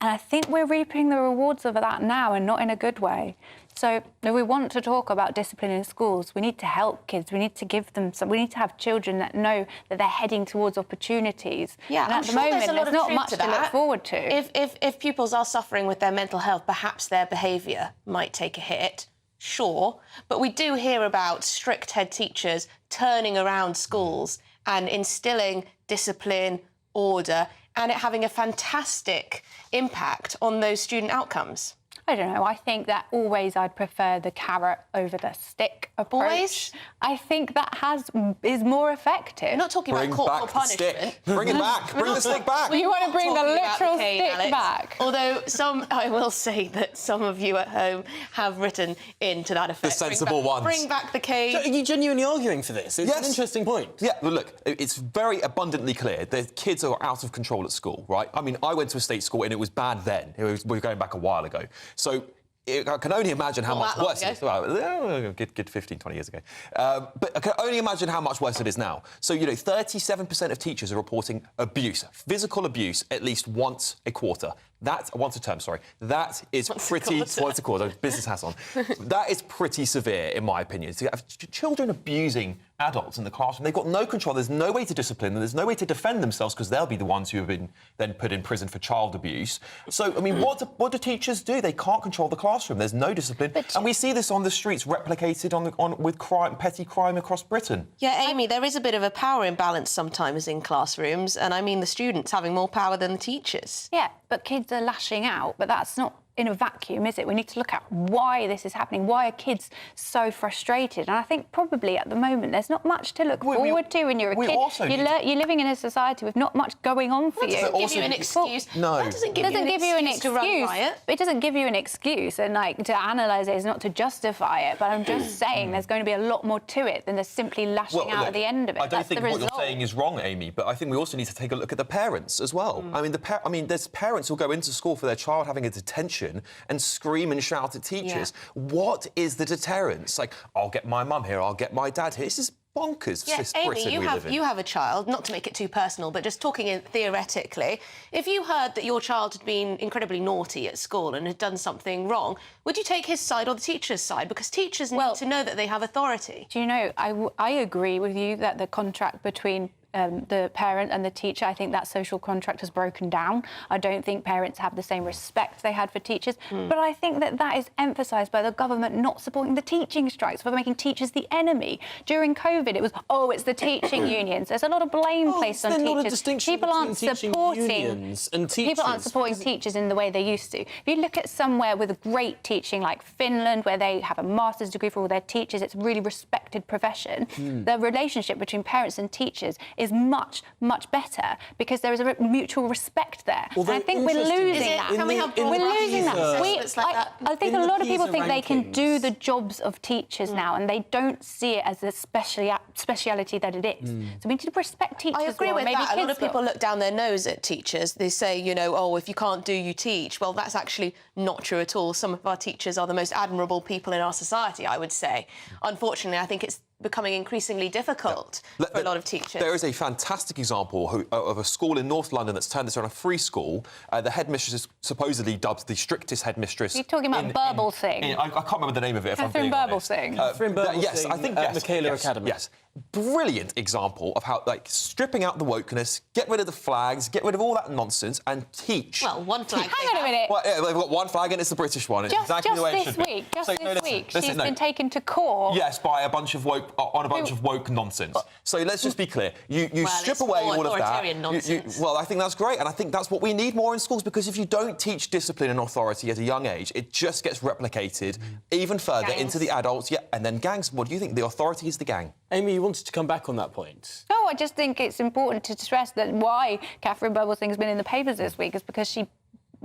And I think we're reaping the rewards of that now, and not in a good way. So if we want to talk about discipline in schools, we need to help kids. We need to give them some. We need to have children that know that they're heading towards opportunities. Yeah, and I'm at the sure moment, there's a lot of not truth much to to look that. forward to. If pupils are suffering with their mental health, perhaps their behaviour might take a hit. Sure, but we do hear about strict head teachers turning around schools and instilling discipline, order, and it having a fantastic impact on those student outcomes. I don't know. I think that always I'd prefer the carrot over the stick approach. Always? I think that is more effective. We're not talking about corporal punishment. Bring it back. Bring the stick back. You want to bring the literal stick back. Although I will say that some of you at home have written into that effect. The sensible ones. Bring back the cane. So are you genuinely arguing for this? It's an interesting point. Yeah, well, look, it's very abundantly clear that kids are out of control at school, right? I mean, I went to a state school and it was bad then. We're going back a while ago. So I can only imagine how much worse it is. Well, good 15, 20 years ago. But I can only imagine how much worse it is now. So, 37% of teachers are reporting abuse, physical abuse, at least once a quarter. Once a term, sorry. That is once a quarter, business has on. That is pretty severe, in my opinion. To have children abusing adults in the classroom, they've got no control, there's no way to discipline them, there's no way to defend themselves because they'll be the ones who have been then put in prison for child abuse. So, I mean, what do teachers do? They can't control the classroom, there's no discipline. And we see this on the streets, replicated with crime, petty crime across Britain. Yeah, Amy, there is a bit of a power imbalance sometimes in classrooms, and I mean the students having more power than the teachers. Yeah, but kids are lashing out, but that's not in a vacuum, is it? We need to look at why this is happening. Why are kids so frustrated? And I think probably at the moment there's not much to look forward to when you're a kid. You're living in a society with not much going on for you. That doesn't give you an excuse. No. That doesn't give you an excuse to run riot. It doesn't give you an excuse, and to analyse it is not to justify it. But I'm just saying there's going to be a lot more to it than just simply lashing out at the end of it. I don't think what you're saying is wrong, Amy, but I think we also need to take a look at the parents as well. I mean, there's parents who go into school for their child having a detention and scream and shout at teachers. Yeah. What is the deterrence? Like, I'll get my mum here, I'll get my dad here. This is bonkers. Yeah, Amy, you have a child, not to make it too personal, but just talking theoretically, if you heard that your child had been incredibly naughty at school and had done something wrong, would you take his side or the teacher's side? Because teachers need to know that they have authority. Do you know, I agree with you that the contract between the parent and the teacher, I think that social contract has broken down. I don't think parents have the same respect they had for teachers, but I think that is emphasised by the government not supporting the teaching strikes, for making teachers the enemy. During COVID, it was, it's the teaching unions. There's a lot of blame placed on teachers. Not a distinction People aren't supporting unions and teachers. People aren't supporting teachers in the way they used to. If you look at somewhere with great teaching like Finland, where they have a master's degree for all their teachers, it's a really respected profession. The relationship between parents and teachers is much, much better because there is a mutual respect there. And I think we're losing that. We're losing that. I think a lot of people think they can do the jobs of teachers now, and they don't see it as the speciality that it is. So we need to respect teachers. I agree with maybe that. A lot of people will. look down their nose at teachers. They say, if you can't do, you teach. Well, that's actually not true at all. Some of our teachers are the most admirable people in our society, I would say. Unfortunately, I think it's becoming increasingly difficult for a lot of teachers. There is a fantastic example of a school in North London that's turned this around, a free school. The headmistress is supposedly dubbed the strictest headmistress. You're talking about Burble Singh. I can't remember the name of it. Catherine Burble Singh. Yes, I think yes. Michaela Academy. Yes. brilliant example of how, like, stripping out the wokeness, get rid of the flags, get rid of all that nonsense, and teach. Well, one flag. Hang on a minute. Well, yeah, they've got one flag and it's the British one. It's exactly the way it should be. Just this week, she's been taken to court. Yes, by a bunch of woke of woke nonsense. So let's just be clear. You strip away all of that. Nonsense. Well, I think that's great, and I think that's what we need more in schools, because if you don't teach discipline and authority at a young age, it just gets replicated even further into the adults. Yeah, and then gangs. What do you think? The authority is the gang. Amy, you wanted to come back on that point. No, I just think it's important to stress that why Catherine Bubblesing's been in the papers this week is because she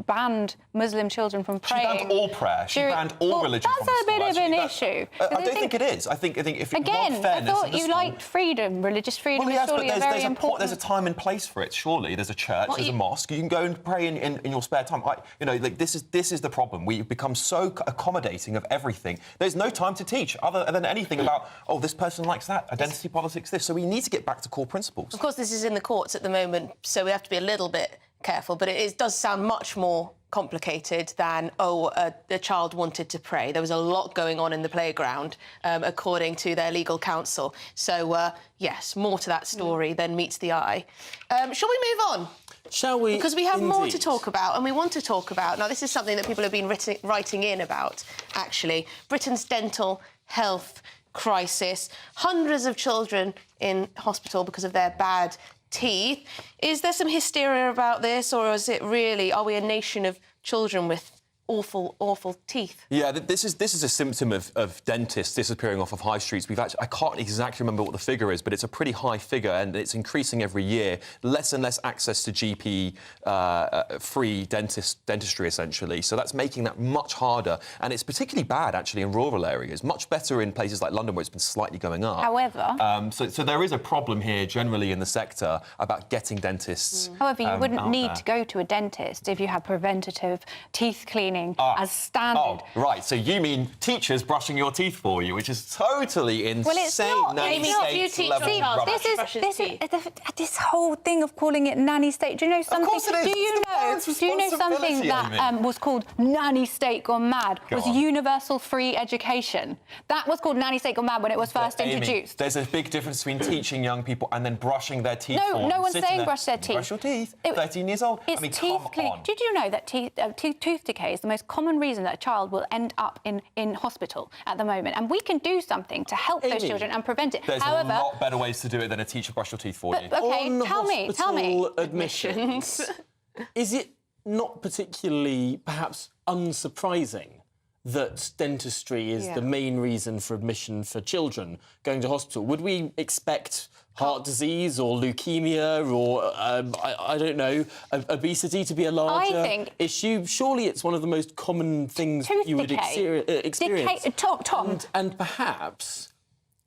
banned Muslim children from praying. She banned all prayer. She banned all religion. That's a bit of an issue. I don't think it is. I think if you want fairness, I thought you liked freedom. Religious freedom is surely very important. There's a time and place for it. Surely there's a church, there's a mosque. You can go and pray in your spare time. This is the problem. We've become so accommodating of everything. There's no time to teach other than anything about this person likes that, identity politics, this. So we need to get back to core principles. Of course, this is in the courts at the moment, so we have to be a little bit careful, but it does sound much more complicated than, the child wanted to pray. There was a lot going on in the playground, according to their legal counsel. So, yes, more to that story than meets the eye. Shall we move on? Shall we? Because we have more to talk about, and we want to talk about. Now, this is something that people have been writing in about, actually. Britain's dental health crisis. Hundreds of children in hospital because of their bad teeth. Is there some hysteria about this, or is it really, are we a nation of children with awful teeth? Yeah, this is a symptom of dentists disappearing off of high streets. I can't exactly remember what the figure is, but it's a pretty high figure, and it's increasing every year. Less and less access to GP free dentistry, essentially. So that's making that much harder, and it's particularly bad actually in rural areas. Much better in places like London, where it's been slightly going up. However, so there is a problem here generally in the sector about getting dentists. However, you wouldn't need to go to a dentist if you had preventative teeth cleaning as standard. Oh, right. So you mean teachers brushing your teeth for you, which is totally insane. Well, it's not. Nanny state level This whole thing of calling it nanny state. Do you know something? Of course it is. Do you know something that was called nanny state gone mad? Was universal free education. That was called nanny state gone mad when it was first introduced. There's a big difference between teaching young people and then brushing their teeth. No one's saying brush their teeth. Brush your teeth. 13 years old. It's teeth cleaning. Did you know that tooth decay is the most common reason that a child will end up in hospital at the moment? And we can do something to help those children and prevent it. There's a lot better ways to do it than a teacher brush your teeth for you. OK, tell me. Admissions. Is it not particularly, perhaps, unsurprising that dentistry is the main reason for admission for children going to hospital? Would we expect heart disease or leukemia or, I don't know, obesity to be a larger issue? Surely it's one of the most common things you would experience. Tom. And perhaps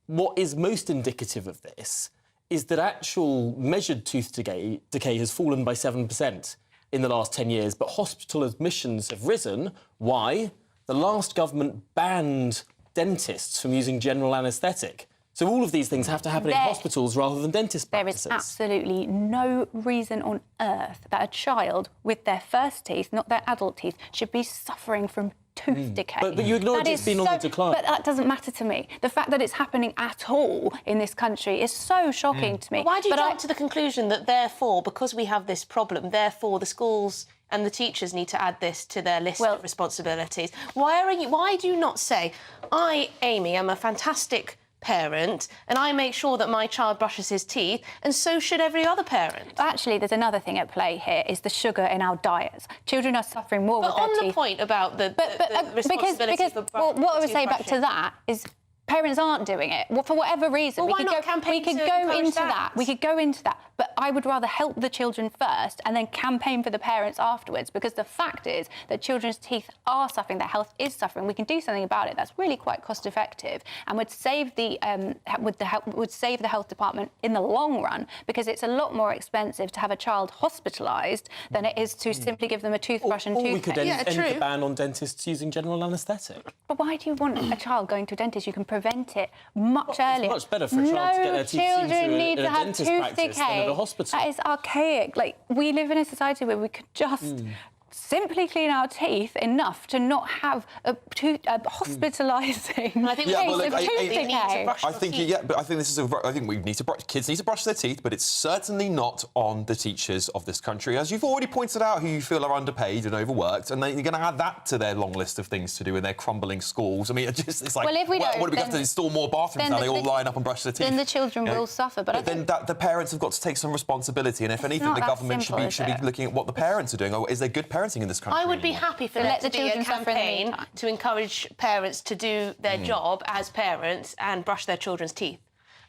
what is most indicative of this is that actual measured tooth decay has fallen by 7% in the last 10 years, but hospital admissions have risen. Why? The last government banned dentists from using general anaesthetic. So all of these things have to happen in hospitals rather than dentist practices. There is absolutely no reason on earth that a child with their first teeth, not their adult teeth, should be suffering from tooth decay. But you acknowledge it's been on the decline. But that doesn't matter to me. The fact that it's happening at all in this country is so shocking to me. Why do you jump to the conclusion that, therefore, because we have this problem, therefore the schools and the teachers need to add this to their list of responsibilities? Why do you not say, I, Amy, am a fantastic parent and I make sure that my child brushes his teeth, and so should every other parent? Actually, there's another thing at play here, is the sugar in our diets. Children are suffering more with their teeth. But on the point about the responsibility for what I would say back to that is parents aren't doing it for whatever reason. Well, why not campaign to encourage that? We could go into that, but I would rather help the children first and then campaign for the parents afterwards, because the fact is that children's teeth are suffering, their health is suffering. We can do something about it. That's really quite cost effective and would save the health department in the long run, because it's a lot more expensive to have a child hospitalised than it is to simply give them a toothbrush and toothpaste. We could end the ban on dentists using general anaesthetic. But why do you want a child going to a dentist? You can prevent it much earlier. It's much better for a child to get their teeth seen children to a dentist practice than at a hospital. That is archaic. Like, we live in a society where we could just simply clean our teeth enough to not have a hospitalising case of tooth decay. I think kids need to brush their teeth, but it's certainly not on the teachers of this country, as you've already pointed out, who you feel are underpaid and overworked, and then you're going to add that to their long list of things to do in their crumbling schools. I mean, it's like, well, if we don't, what do we have to install more bathrooms now? They all line up and brush their teeth. Then the children will suffer. But then the parents have got to take some responsibility, and if anything, the government should be looking at what the parents are doing. Or is there good parenting in this country? I would be happy for there to be a campaign to encourage parents to do their job as parents and brush their children's teeth.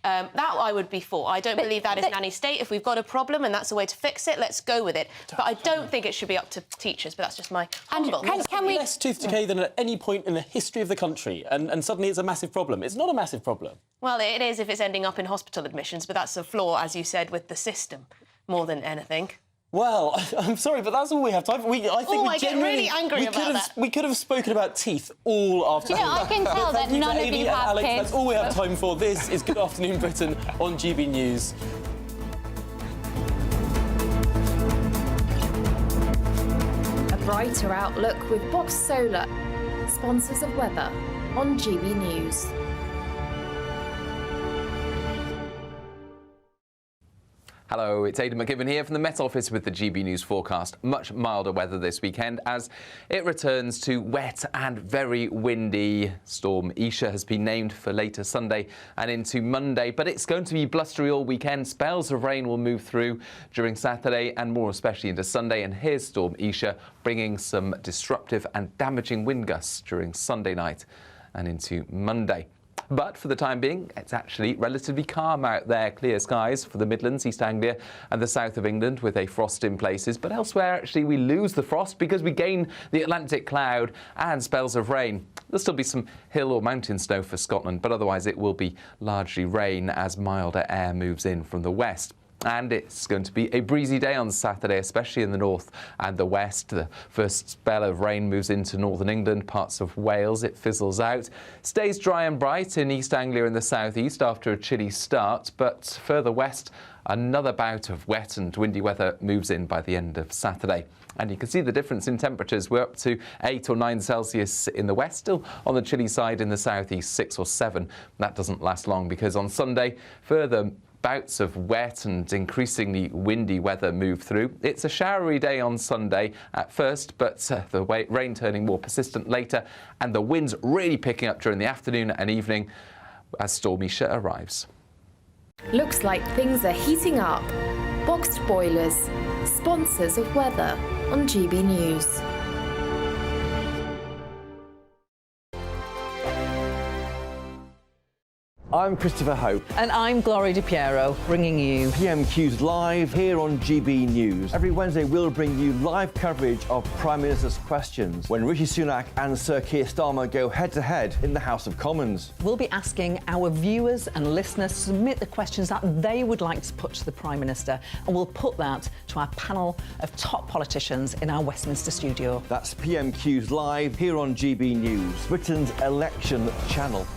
That I would be for. I don't believe that is nanny state. If we've got a problem and that's a way to fix it, let's go with it. But I don't think it should be up to teachers, but that's just my humble. Can we less tooth decay than at any point in the history of the country, and suddenly it's a massive problem. It's not a massive problem. Well, it is if it's ending up in hospital admissions, but that's a flaw, as you said, with the system, more than anything. Well, I'm sorry, but that's all we have time for. I get really angry about that. We could have spoken about teeth all afternoon. I can tell that none of you have Alex, kids. That's all we have time for. This is Good Afternoon Britain on GB News. A brighter outlook with Box Solar, sponsors of weather on GB News. Hello, it's Aidan McGibbon here from the Met Office with the GB News forecast. Much milder weather this weekend as it returns to wet and very windy. Storm Isha has been named for later Sunday and into Monday, but it's going to be blustery all weekend. Spells of rain will move through during Saturday and more especially into Sunday. And here's Storm Isha bringing some disruptive and damaging wind gusts during Sunday night and into Monday. But for the time being, it's actually relatively calm out there. Clear skies for the Midlands, East Anglia and the south of England with a frost in places. But elsewhere, actually, we lose the frost because we gain the Atlantic cloud and spells of rain. There'll still be some hill or mountain snow for Scotland, but otherwise it will be largely rain as milder air moves in from the west. And it's going to be a breezy day on Saturday, especially in the north and the west. The first spell of rain moves into northern England, parts of Wales. It fizzles out. Stays dry and bright in East Anglia and the southeast after a chilly start. But further west, another bout of wet and windy weather moves in by the end of Saturday. And you can see the difference in temperatures. We're up to 8 or 9 Celsius in the west, still on the chilly side in the southeast, 6 or 7. That doesn't last long because on Sunday, further bouts of wet and increasingly windy weather move through. It's a showery day on Sunday at first, but the rain turning more persistent later, and the winds really picking up during the afternoon and evening as Storm Isha arrives. Looks like things are heating up. Boxed boilers, sponsors of weather on GB News. I'm Christopher Hope. And I'm Gloria Di Piero, bringing you PMQ's Live here on GB News. Every Wednesday, we'll bring you live coverage of Prime Minister's questions when Rishi Sunak and Sir Keir Starmer go head-to-head in the House of Commons. We'll be asking our viewers and listeners to submit the questions that they would like to put to the Prime Minister, and we'll put that to our panel of top politicians in our Westminster studio. That's PMQ's Live here on GB News, Britain's election channel.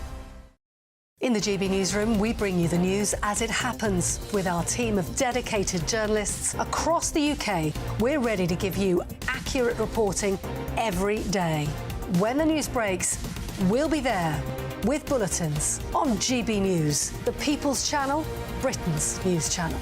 In the GB Newsroom, we bring you the news as it happens. With our team of dedicated journalists across the UK, we're ready to give you accurate reporting every day. When the news breaks, we'll be there with bulletins on GB News, the People's Channel, Britain's news channel.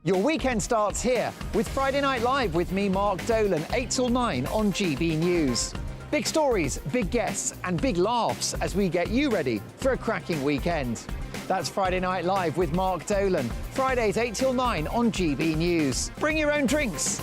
Your weekend starts here with Friday Night Live with me, Mark Dolan, 8 till 9 on GB News. Big stories, big guests and big laughs as we get you ready for a cracking weekend. That's Friday Night Live with Mark Dolan. Fridays 8 till 9 on GB News. Bring your own drinks.